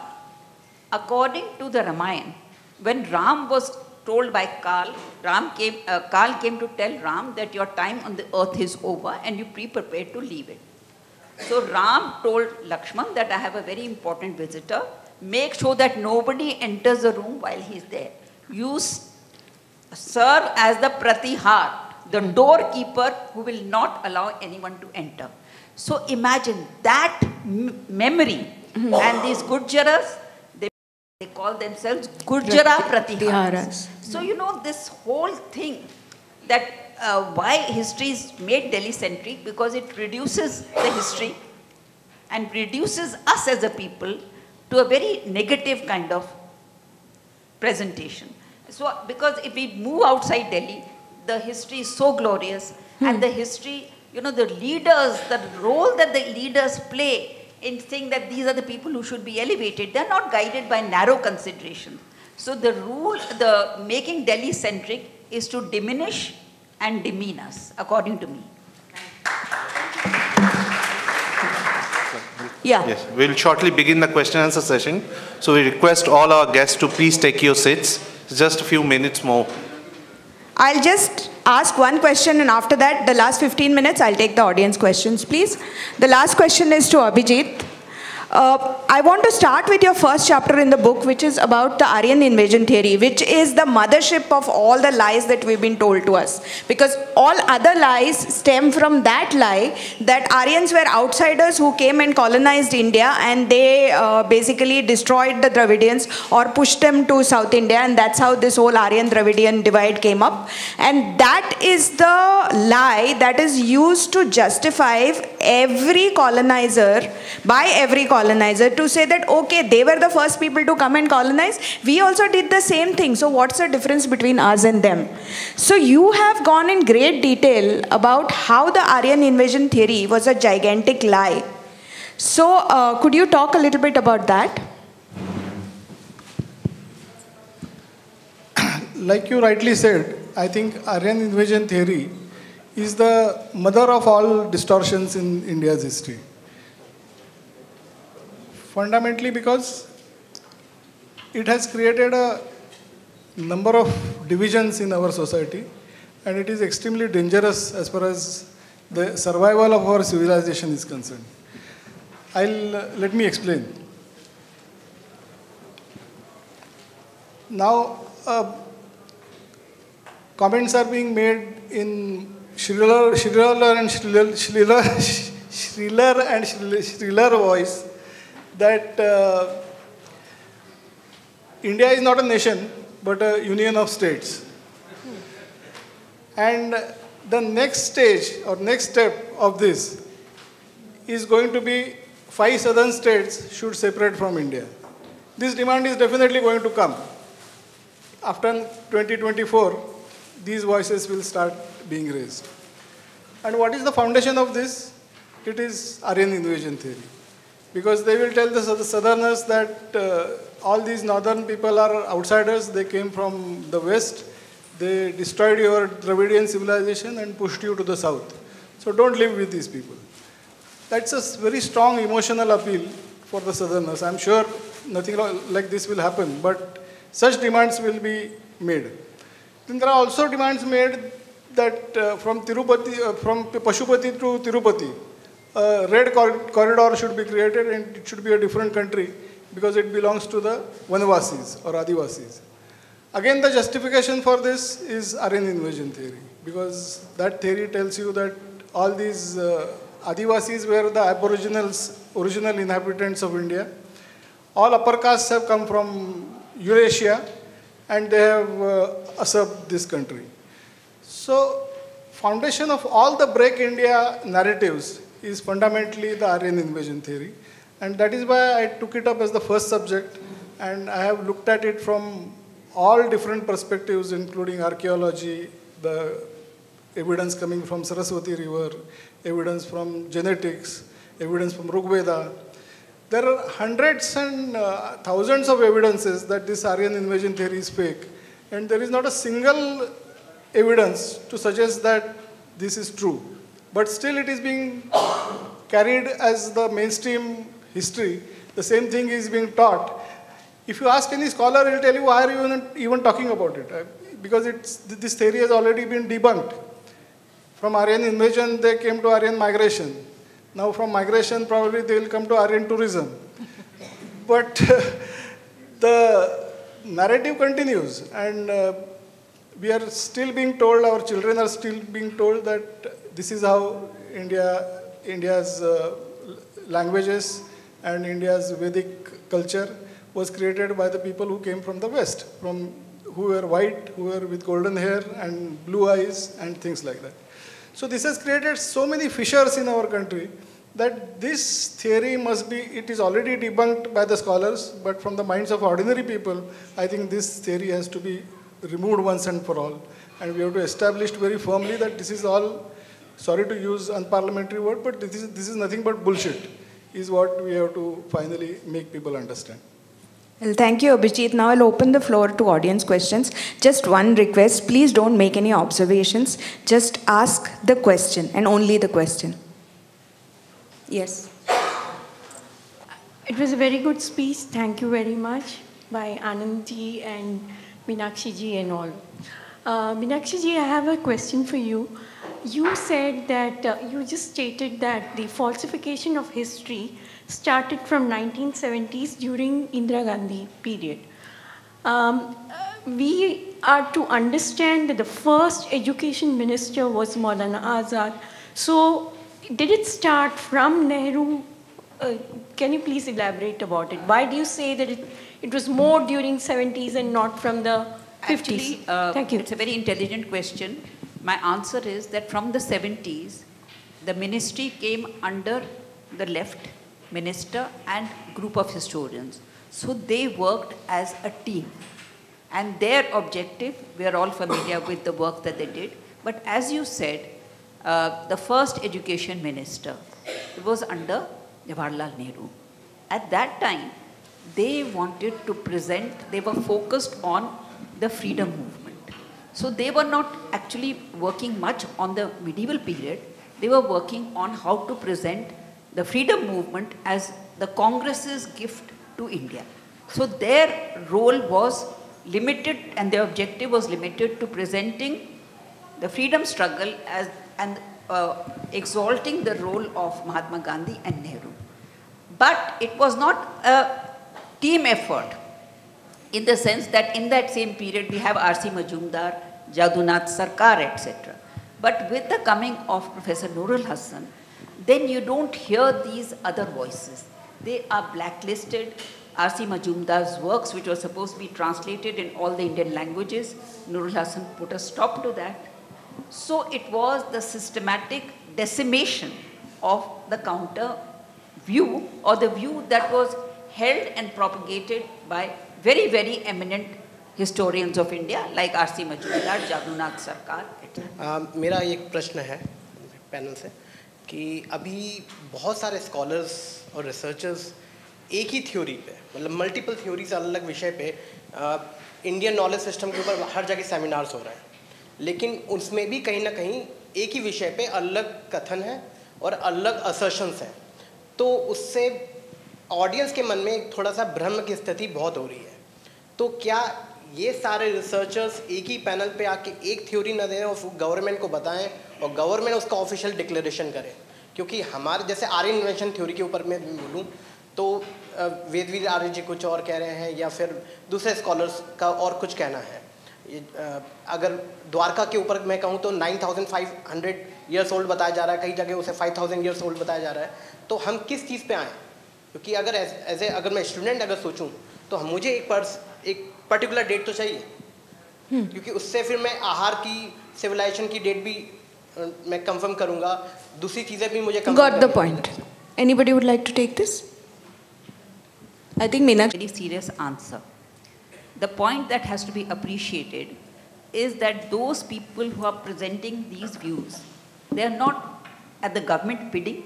According to the Ramayana, when Ram was told by Kal, Kal came to tell Ram that your time on the earth is over and you prepared to leave it. So Ram told Lakshman that I have a very important visitor. Make sure that nobody enters the room while he's there. You serve as the Pratihar, the doorkeeper who will not allow anyone to enter. So imagine that memory. And these Gurjaras, they call themselves Gurjara Pratiharas. So you know this whole thing that why history is made Delhi-centric, because it reduces the history and reduces us as a people to a very negative kind of presentation. So because if we move outside Delhi, the history is so glorious, and the history, you know, the leaders, the role that the leaders play in saying that these are the people who should be elevated, they're not guided by narrow considerations. So the rule, the making Delhi centric is to diminish and demean us, according to me. Yeah. Yes, we'll shortly begin the question and answer session. So we request all our guests to please take your seats. Just a few minutes more. I'll just ask one question, and after that, the last 15 minutes, I'll take the audience questions, please. The last question is to Abhijit. I want to start with your first chapter in the book, which is about the Aryan Invasion theory, which is the mothership of all the lies that we've been told to us. Because all other lies stem from that lie that Aryans were outsiders who came and colonized India, and they basically destroyed the Dravidians or pushed them to South India, and that's how this whole Aryan-Dravidian divide came up. And that is the lie that is used to justify every colonizer, by every colonizer, to say that, okay, they were the first people to come and colonize. We also did the same thing. So what's the difference between us and them? So you have gone in great detail about how the Aryan invasion theory was a gigantic lie. So could you talk a little bit about that? Like you rightly said, I think Aryan invasion theory is the mother of all distortions in India's history. Fundamentally because it has created a number of divisions in our society, and it is extremely dangerous as far as the survival of our civilization is concerned. Let me explain. Now, comments are being made in shriller and shriller voice that India is not a nation but a union of states. And the next stage or next step of this is going to be 5 southern states should separate from India. This demand is definitely going to come. After 2024, these voices will start being raised. And what is the foundation of this? It is Aryan invasion theory. Because they will tell the southerners that all these northern people are outsiders, they came from the west, they destroyed your Dravidian civilization and pushed you to the south. So don't live with these people. that's a very strong emotional appeal for the Southerners. I'm sure nothing like this will happen, but such demands will be made. Then there are also demands made that from Pashupati to Tirupati, a red corridor should be created and it should be a different country because it belongs to the Vanvasis or Adivasis. Again, the justification for this is Aryan Invasion theory, because that theory tells you that all these Adivasis were the aboriginals, original inhabitants of India. All upper castes have come from Eurasia and they have usurped this country. So, foundation of all the break India narratives is fundamentally the Aryan Invasion theory. And that is why I took it up as the first subject, and I have looked at it from all different perspectives, including archaeology, the evidence coming from Sarswati river, evidence from genetics, evidence from Rigveda. There are hundreds and thousands of evidences that this Aryan Invasion theory is fake, and there is not a single evidence to suggest that this is true. But still it is being carried as the mainstream history. The same thing is being taught. If you ask any scholar, he will tell you, why are you even talking about it? Because this theory has already been debunked. From Aryan Invasion, they came to Aryan migration. Now from migration, probably they will come to Aryan tourism. But the narrative continues, and we are still being told, our children are still being told that this is how India's languages and India's Vedic culture was created by the people who came from the West, who were white, who were with golden hair and blue eyes and things like that. So this has created so many fissures in our country that this theory it is already debunked by the scholars, but from the minds of ordinary people, I think this theory has to be removed once and for all. And we have to establish very firmly that this is all, sorry to use unparliamentary word, but this is nothing but bullshit, is what we have to finally make people understand. Well, thank you, Abhijit. Now I'll open the floor to audience questions. Just one request, please don't make any observations. Just ask the question and only the question. Yes. It was a very good speech. Thank you very much by Anand ji and Meenakshi ji and all. Meenakshi ji, I have a question for you. You said that, you just stated that the falsification of history started from 1970s during Indira Gandhi period. We are to understand that the first education minister was Maulana Azad. So did it start from Nehru? Can you please elaborate about it? Why do you say that it was more during 70s and not from the 50s? Actually, Thank you. It's a very intelligent question. My answer is that from the 70s, the ministry came under the left minister and group of historians. So they worked as a team. And their objective, we are all familiar with the work that they did. But as you said, the first education minister, it was under Jawaharlal Nehru. At that time, they wanted to present, they were focused on the freedom movement. So they were not actually working much on the medieval period. They were working on how to present the freedom movement as the Congress's gift to India. So their role was limited and their objective was limited to presenting the freedom struggle as and exalting the role of Mahatma Gandhi and Nehru. But it was not a team effort in the sense that in that same period we have R.C. Majumdar, Jadunath Sarkar, etc. But with the coming of Professor Nurul Hasan, then you don't hear these other voices. They are blacklisted. R.C. Majumdar's works, which were supposed to be translated in all the Indian languages, Nurul Hasan put a stop to that. So it was the systematic decimation of the counter view, or the view that was held and propagated by very, very eminent historians of India like R.C. Majumdar, Jadunath Sarkar, etc. मेरा एक प्रश्न है panel से कि अभी बहुत सारे scholars और रिसर्चर्स एक ही थ्योरी पे, मतलब मल्टीपल थ्योरीज अलग अलग विषय पे इंडियन नॉलेज सिस्टम के ऊपर हर जगह सेमिनार्स हो रहे हैं, लेकिन उसमें भी कहीं ना कहीं एक ही विषय पे अलग कथन है और अलग असर्शंस हैं. तो उससे ऑडियंस के मन में थोड़ा सा भ्रम की स्थिति बहुत हो रही है। तो क्या ये सारे रिसर्चर्स एक ही पैनल पे आके एक थ्योरी न दें और गवर्नमेंट को बताएं और गवर्नमेंट उसका ऑफिशियल डिक्लेरेशन करे? क्योंकि हमारे जैसे आर्यन इन्वेंशन थ्योरी के ऊपर मैं बोलूँ तो वेदवीर आर्य जी कुछ और कह रहे हैं या फिर दूसरे स्कॉलर्स का और कुछ कहना है। अगर द्वारका के ऊपर मैं कहूँ तो 9500 ईयर्स ओल्ड बताया जा रहा है, कई जगह उसे 5000 ईयर्स ओल्ड बताया जा रहा है। तो हम किस चीज़ पे आएँ? क्योंकि अगर अगर मैं स्टूडेंट अगर सोचूं तो मुझे एक पर्टिकुलर डेट तो चाहिए, क्योंकि उससे फिर मैं आहार की सिविलाइजेशन की डेट भी मैं कंफर्म करूंगा, दूसरी चीज़ें भी मुझे confirm Got the point. Anybody would like to take this? I think Meenakshi. Very serious answer. The point that has to be appreciated is that those people who are presenting these views, they are not at the government bidding,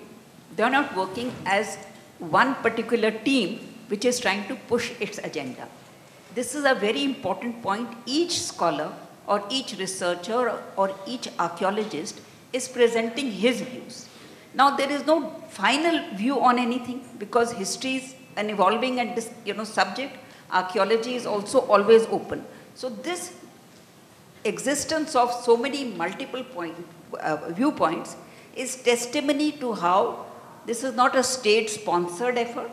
they are not working as one particular team which is trying to push its agenda. This is a very important point. Each scholar or each researcher or each archaeologist is presenting his views. Now there is no final view on anything because history is an evolving and subject. Archaeology is also always open. So this existence of so many multiple viewpoints is testimony to how this is not a state-sponsored effort.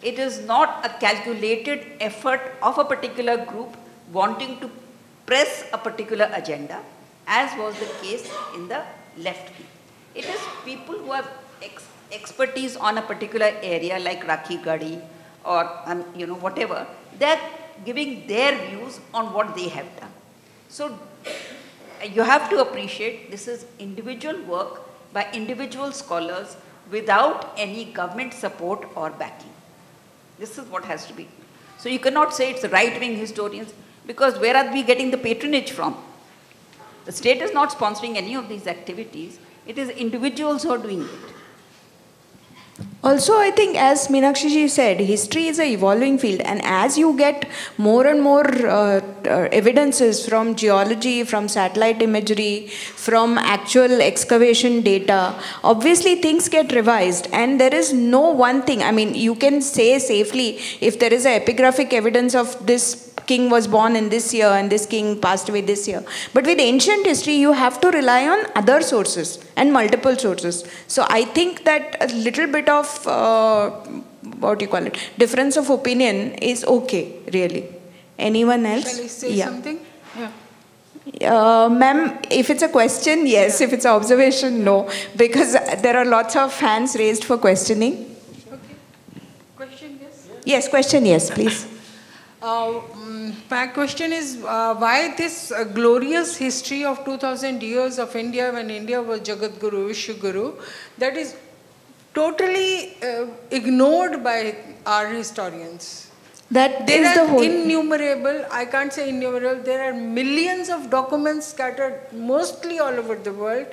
It is not a calculated effort of a particular group wanting to press a particular agenda, as was the case in the left wing. It is people who have expertise on a particular area like Rakhi Gadi or whatever. They are giving their views on what they have done. So you have to appreciate this is individual work by individual scholars without any government support or backing. This is what has to be. So you cannot say it's right-wing historians, because where are we getting the patronage from? The state is not sponsoring any of these activities. It is individuals who are doing it. Also, I think, as Meenakshi ji said, history is an evolving field, and as you get more and more evidences from geology, from satellite imagery, from actual excavation data, obviously things get revised, and there is no one thing. I mean, you can say safely if there is an epigraphic evidence of this king was born in this year and this king passed away this year. But with ancient history, you have to rely on other sources and multiple sources. So I think that a little bit of, difference of opinion is okay, really. Anyone else? Shall I say something? Yeah. Ma'am, if it's a question, yes. If it's an observation, no. Because there are lots of hands raised for questioning. Okay. Question, yes? Yes, question, yes, please. My question is, why this glorious history of 2000 years of India, when India was Jagat Guru, Vishwaguru, that is totally ignored by our historians? That there is are the whole... innumerable, I can't say innumerable, there are millions of documents scattered mostly all over the world,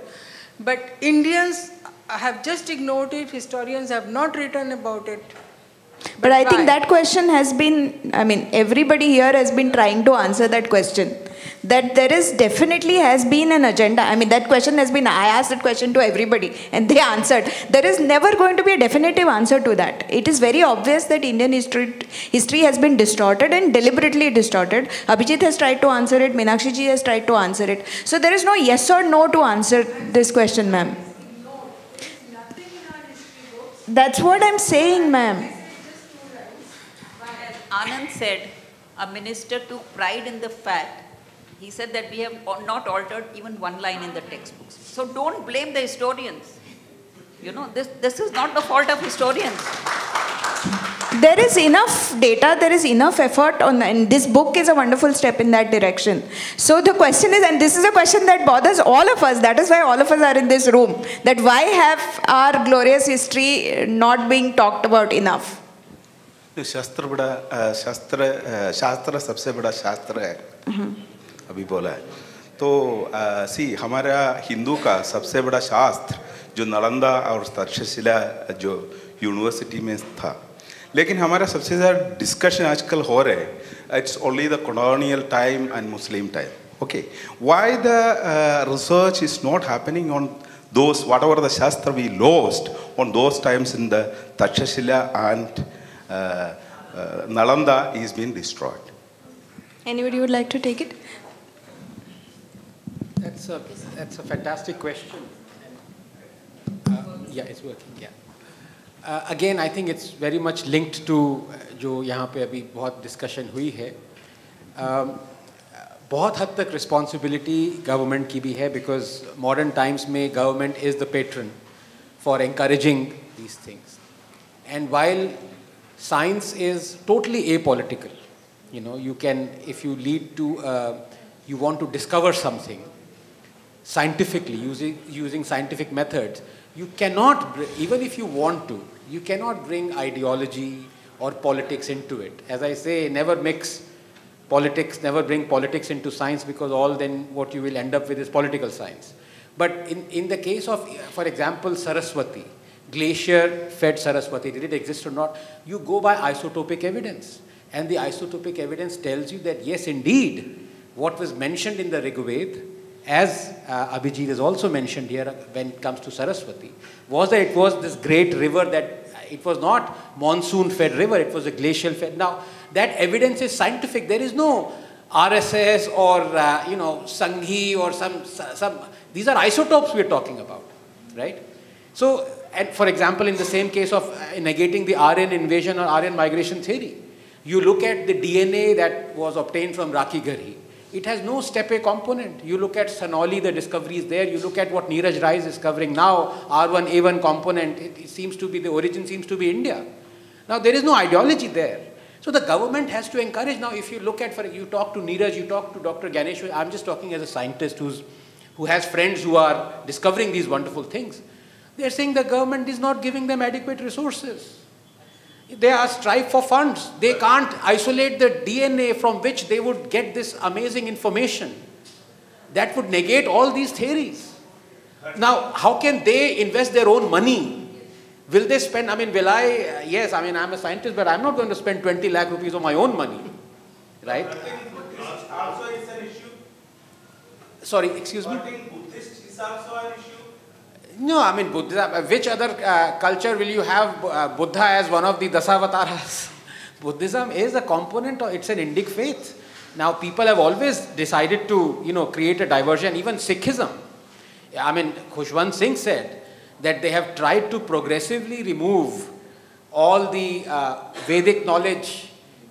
but Indians have just ignored it, historians have not written about it. But I think that question has been, I mean, everybody here has been trying to answer that question. That there is definitely has been an agenda. I mean, that question has been, I asked that question to everybody and they answered. There is never going to be a definitive answer to that. It is very obvious that Indian history has been distorted and deliberately distorted. Abhijit has tried to answer it, Meenakshi ji has tried to answer it. So there is no yes or no to answer this question, ma'am. That's what I'm saying, ma'am. Anand said, a minister took pride in the fact, he said that we have not altered even one line in the textbooks. So don't blame the historians. This is not the fault of historians. There is enough data, there is enough effort and this book is a wonderful step in that direction. So the question is, and this is a question that bothers all of us, that is why all of us are in this room, that why have our glorious history not being talked about enough? शास्त्र सबसे बड़ा शास्त्र है, अभी बोला है तो हमारा हिंदू का सबसे बड़ा शास्त्र जो नालंदा और तक्षशिला जो यूनिवर्सिटी में था, लेकिन हमारा सबसे ज़्यादा डिस्कशन आजकल हो रहा है, it's only the colonial time and Muslim time. Okay, why the research is not happening on those, whatever the Shastra we lost on those times in the Takshashila and Nalanda is being destroyed. Anybody would like to take it? That's a fantastic question. Yeah, it's working, yeah. Again, I think it's very much linked to जो यहाँ पे अभी बहुत discussion हुई है. बहुत हद तक responsibility government की भी है, because modern times में government is the patron for encouraging these things. And while science is totally apolitical, you know, you can, if you lead to, you want to discover something scientifically, using scientific methods, you cannot, even if you want to, you cannot bring ideology or politics into it. As I say, never mix politics, never bring politics into science, because all then what you will end up with is political science. But in the case of, for example, Saraswati, glacier-fed Saraswati, did it exist or not? You go by isotopic evidence. And the isotopic evidence tells you that, yes, indeed, what was mentioned in the Rigveda, as Abhijit has also mentioned here when it comes to Saraswati, was that it was this great river that, it was not monsoon-fed river, it was a glacial-fed. Now, that evidence is scientific. There is no RSS or, you know, Sanghi or some, these are isotopes we're talking about, right? So, and for example, in the same case of negating the Aryan invasion or Aryan migration theory, you look at the DNA that was obtained from Rakhi Garhi. It has no steppe component. You look at Sanoli, the discoveries there. You look at what Neeraj Rai is discovering now, R1A1 component. It seems to be, the origin seems to be India. Now, there is no ideology there. So the government has to encourage. Now, if you look at, you talk to Neeraj, you talk to Dr. Ganesh, I'm just talking as a scientist who has friends who are discovering these wonderful things. They're saying the government is not giving them adequate resources. They are strive for funds. They can't isolate the DNA from which they would get this amazing information that would negate all these theories. Now, how can they invest their own money? Will they spend, I mean, will I, yes, I mean, I'm a scientist, but I'm not going to spend 20 lakh rupees of my own money, right? Also, it's an issue. Sorry, excuse me? Buddhist is also an issue. No, I mean, Buddhism, which other culture will you have Buddha as one of the Dasavataras? Buddhism is a component, it's an Indic faith. Now, people have always decided to, you know, create a diversion. Even Sikhism, I mean, Khushwant Singh said that they have tried to progressively remove all the Vedic knowledge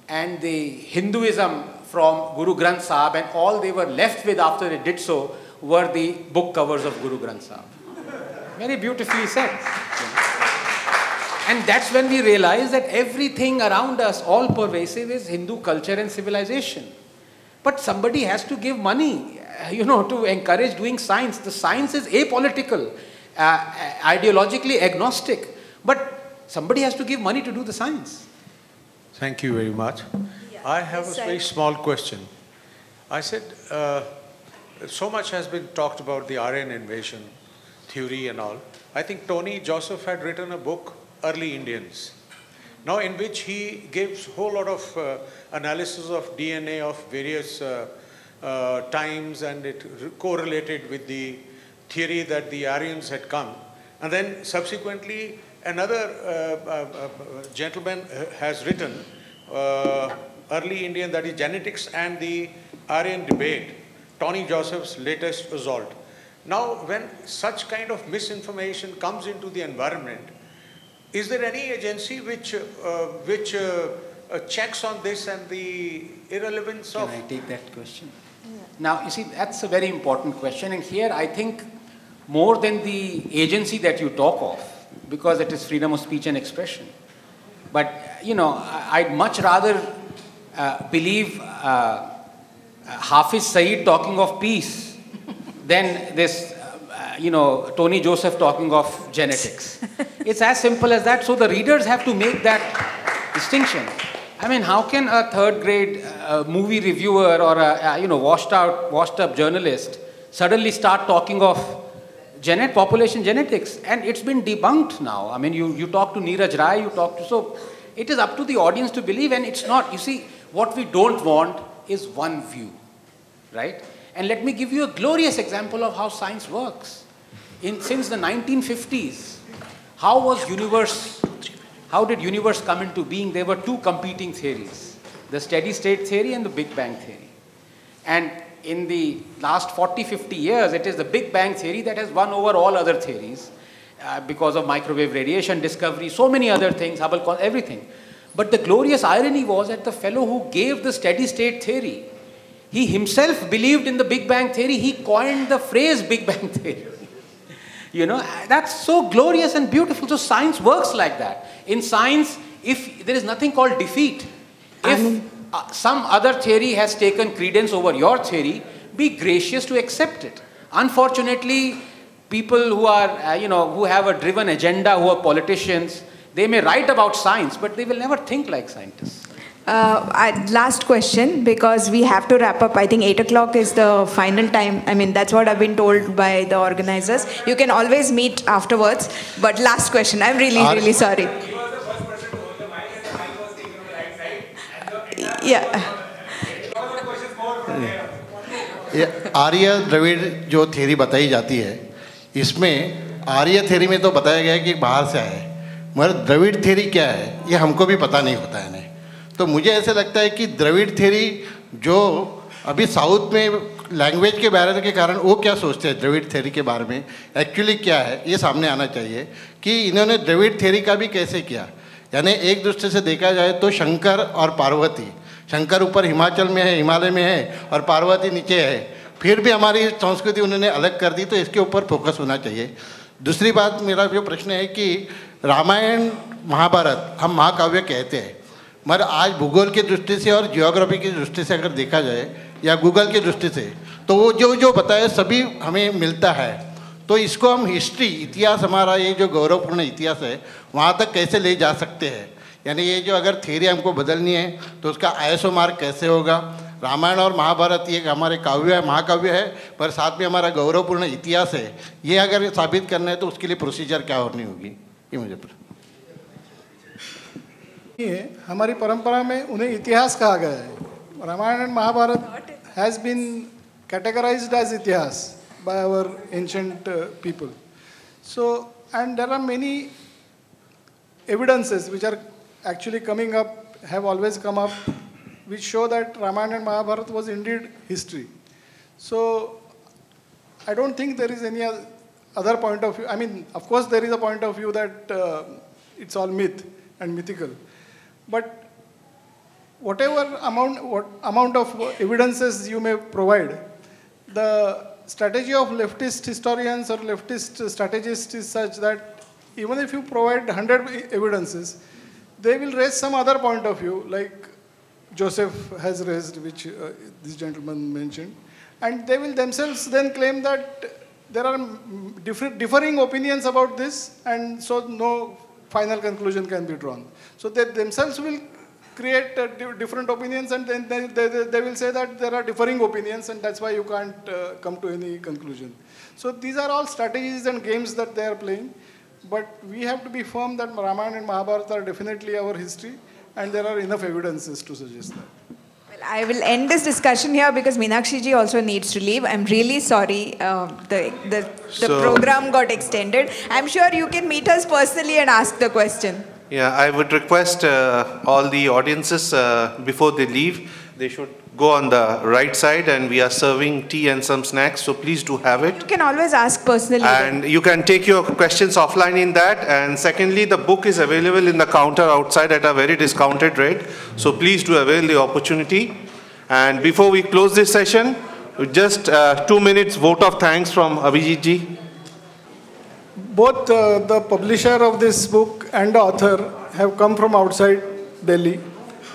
and the Hinduism from Guru Granth Sahib, and all they were left with after they did so were the book covers of Guru Granth Sahib. Very beautifully said. And that's when we realize that everything around us, all pervasive, is Hindu culture and civilization. But somebody has to give money, you know, to encourage doing science. The science is apolitical, ideologically agnostic. But somebody has to give money to do the science. Thank you very much. Yeah. I have a very small question. I said, so much has been talked about the Aryan invasion theory and all. I think Tony Joseph had written a book, Early Indians, now in which he gives a whole lot of analysis of DNA of various times, and it correlated with the theory that the Aryans had come. And then subsequently another gentleman has written Early Indian, that is genetics and the Aryan debate, Tony Joseph's latest result. Now, when such kind of misinformation comes into the environment, is there any agency which checks on this and the irrelevance of... Can I take that question? Yeah. Now, you see, that's a very important question. And here, I think, more than the agency that you talk of, because it is freedom of speech and expression. But, you know, I'd much rather believe Hafiz Saeed talking of peace than this, you know, Tony Joseph talking of genetics. It's as simple as that. So the readers have to make that distinction. I mean, how can a third grade movie reviewer or a, you know, washed up journalist suddenly start talking of population genetics? And it's been debunked now. I mean, you talk to Neeraj Rai, you talk to, so it is up to the audience to believe, and it's not, you see, what we don't want is one view, right? And let me give you a glorious example of how science works. Since the 1950s, how did universe come into being? There were two competing theories, the steady state theory and the Big Bang theory. And in the last 40, 50 years, it is the Big Bang theory that has won over all other theories because of microwave radiation discovery, so many other things, Hubble, everything. But the glorious irony was that the fellow who gave the steady state theory, he himself believed in the Big Bang theory. He coined the phrase Big Bang theory. You know, that's so glorious and beautiful. So science works like that. In science, if there is nothing called defeat, if some other theory has taken credence over your theory, be gracious to accept it. Unfortunately, people who are, who have a driven agenda, who are politicians, they may write about science, but they will never think like scientists. Last question, because we have to wrap up. I think 8 o'clock is the final time. I mean, that's what I've been told by the organizers. You can always meet afterwards. But last question. I'm really sorry. Yeah. आर्य द्रविड़ जो theory बताई जाती है, इसमें आर्य theory में तो बताया गया है कि बाहर से आए, मगर द्रविड़ थ्योरी क्या है ये हमको भी पता नहीं होता है। तो मुझे ऐसा लगता है कि द्रविड़ थ्योरी जो अभी साउथ में लैंग्वेज के बारे के कारण वो क्या सोचते हैं द्रविड़ थ्योरी के बारे में, एक्चुअली क्या है ये सामने आना चाहिए कि इन्होंने द्रविड़ थ्योरी का भी कैसे किया। यानी एक दूसरे से देखा जाए तो शंकर और पार्वती, शंकर ऊपर हिमाचल में है, हिमालय में है, और पार्वती नीचे है, फिर भी हमारी संस्कृति उन्होंने अलग कर दी, तो इसके ऊपर फोकस होना चाहिए। दूसरी बात, मेरा जो प्रश्न है कि रामायण महाभारत हम महाकाव्य कहते हैं, मगर आज भूगोल की दृष्टि से और जियोग्राफी की दृष्टि से अगर देखा जाए या गूगल की दृष्टि से, तो वो जो बताए सभी हमें मिलता है। तो इसको हम हिस्ट्री, इतिहास, हमारा ये जो गौरवपूर्ण इतिहास है वहाँ तक कैसे ले जा सकते हैं। यानी ये जो अगर थ्योरी हमको बदलनी है तो उसका आईएसओ मार्क कैसे होगा। रामायण और महाभारत ये हमारे काव्य है, महाकाव्य है, पर साथ में हमारा गौरवपूर्ण इतिहास है, ये अगर साबित करना है तो उसके लिए प्रोसीजर क्या होनी होगी, ये मुझे हमारी परंपरा में उन्हें इतिहास कहा गया है। Ramayana and Mahabharata has been categorised as itihasa by our ancient people. So, and there are many evidences which are actually coming up, have always come up, which show that Ramayana and Mahabharata was indeed history. So, I don't think there is any other point of view. I mean, of course there is a point of view that it's all myth and mythical. But whatever amount of evidences you may provide, the strategy of leftist historians or leftist strategists is such that even if you provide 100 evidences, they will raise some other point of view, like Joseph has raised, which this gentleman mentioned, and they will themselves then claim that there are differing opinions about this, and so no final conclusion can be drawn. So they themselves will create different opinions, and then they will say that there are differing opinions, and that's why you can't come to any conclusion. So these are all strategies and games that they are playing, but we have to be firm that Ramayana and Mahabharata are definitely our history, and there are enough evidences to suggest that. Well, I will end this discussion here because Meenakshi ji also needs to leave. I'm really sorry the program got extended. I'm sure you can meet us personally and ask the question. Yeah, I would request all the audiences, before they leave, they should go on the right side, and we are serving tea and some snacks, so please do have it. You can always ask personally. And you can take your questions offline in that. And secondly, the book is available in the counter outside at a very discounted rate, so please do avail the opportunity. And before we close this session, just 2 minutes vote of thanks from Abhijit ji. Both the publisher of this book and the author have come from outside Delhi,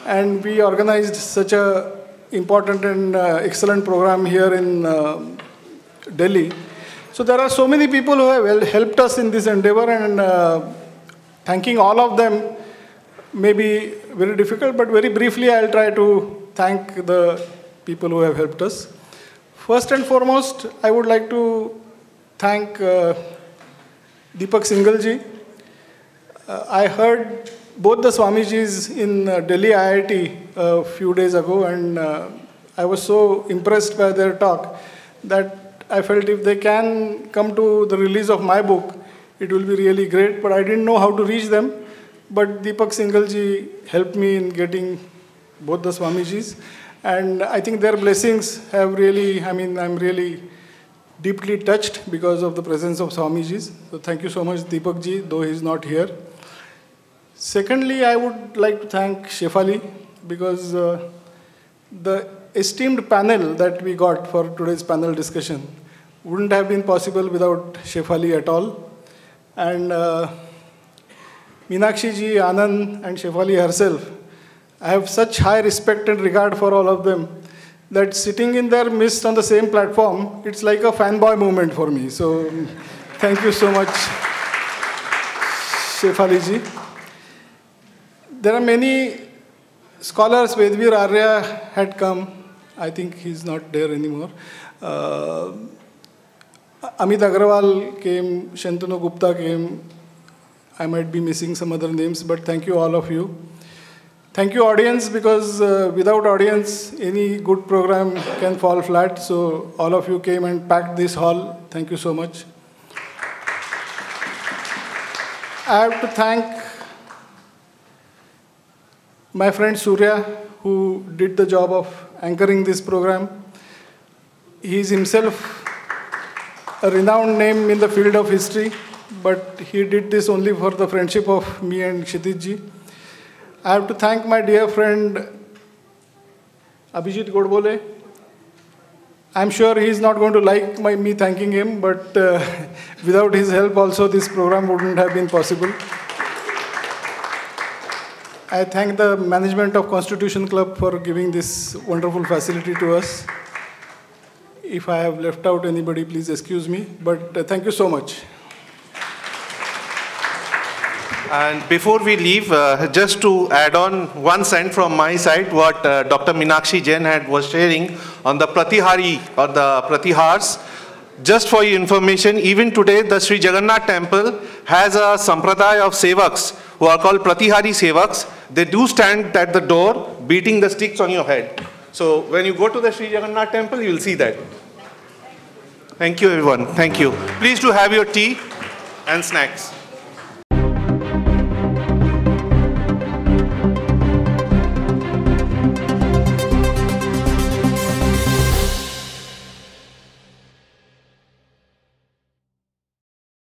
and we organized such a important and excellent program here in Delhi. So there are so many people who have helped us in this endeavor, and thanking all of them may be very difficult, but very briefly I'll try to thank the people who have helped us. First and foremost, I would like to thank Deepak Singhal ji. I heard both the Swamijis in Delhi IIT a few days ago, and I was so impressed by their talk that I felt if they can come to the release of my book, it will be really great, but I didn't know how to reach them. But Deepak Singhal-ji helped me in getting both the Swamijis. And I think their blessings have really, I'm really deeply touched because of the presence of Swamijis. So thank you so much, Deepak-ji, though he's not here. Secondly, I would like to thank Shefali because the esteemed panel that we got for today's panel discussion wouldn't have been possible without Shefali at all. And Meenakshi ji, Anand, and Shefali herself, I have such high respect and regard for all of them that sitting in their midst on the same platform, it's like a fanboy moment for me. So thank you so much, Shefali ji. There are many scholars. Vedvir Arya had come. I think he's not there anymore. Amit Agrawal came, Shantanu Gupta came. I might be missing some other names, but thank you all of you. Thank you audience, because without audience, any good program can fall flat. So all of you came and packed this hall. Thank you so much. I have to thank my friend Surya, who did the job of anchoring this program. He is himself a renowned name in the field of history, but he did this only for the friendship of me and Kshitij-ji. I have to thank my dear friend Abhijit Joag. I'm sure he's not going to like me thanking him, but without his help also this program wouldn't have been possible. I thank the management of Constitution Club for giving this wonderful facility to us. If I have left out anybody, please excuse me, but thank you so much. And before we leave, just to add on one cent from my side, what Dr. Meenakshi Jain was sharing on the Pratihari or the Pratihars. Just for your information, even today the Sri Jagannath temple has a sampradaya of sevaks who are called Pratihari sevaks. They do stand at the door beating the sticks on your head. So when you go to the Sri Jagannath temple, you will see that. Thank you everyone. Thank you. Please do have your tea and snacks.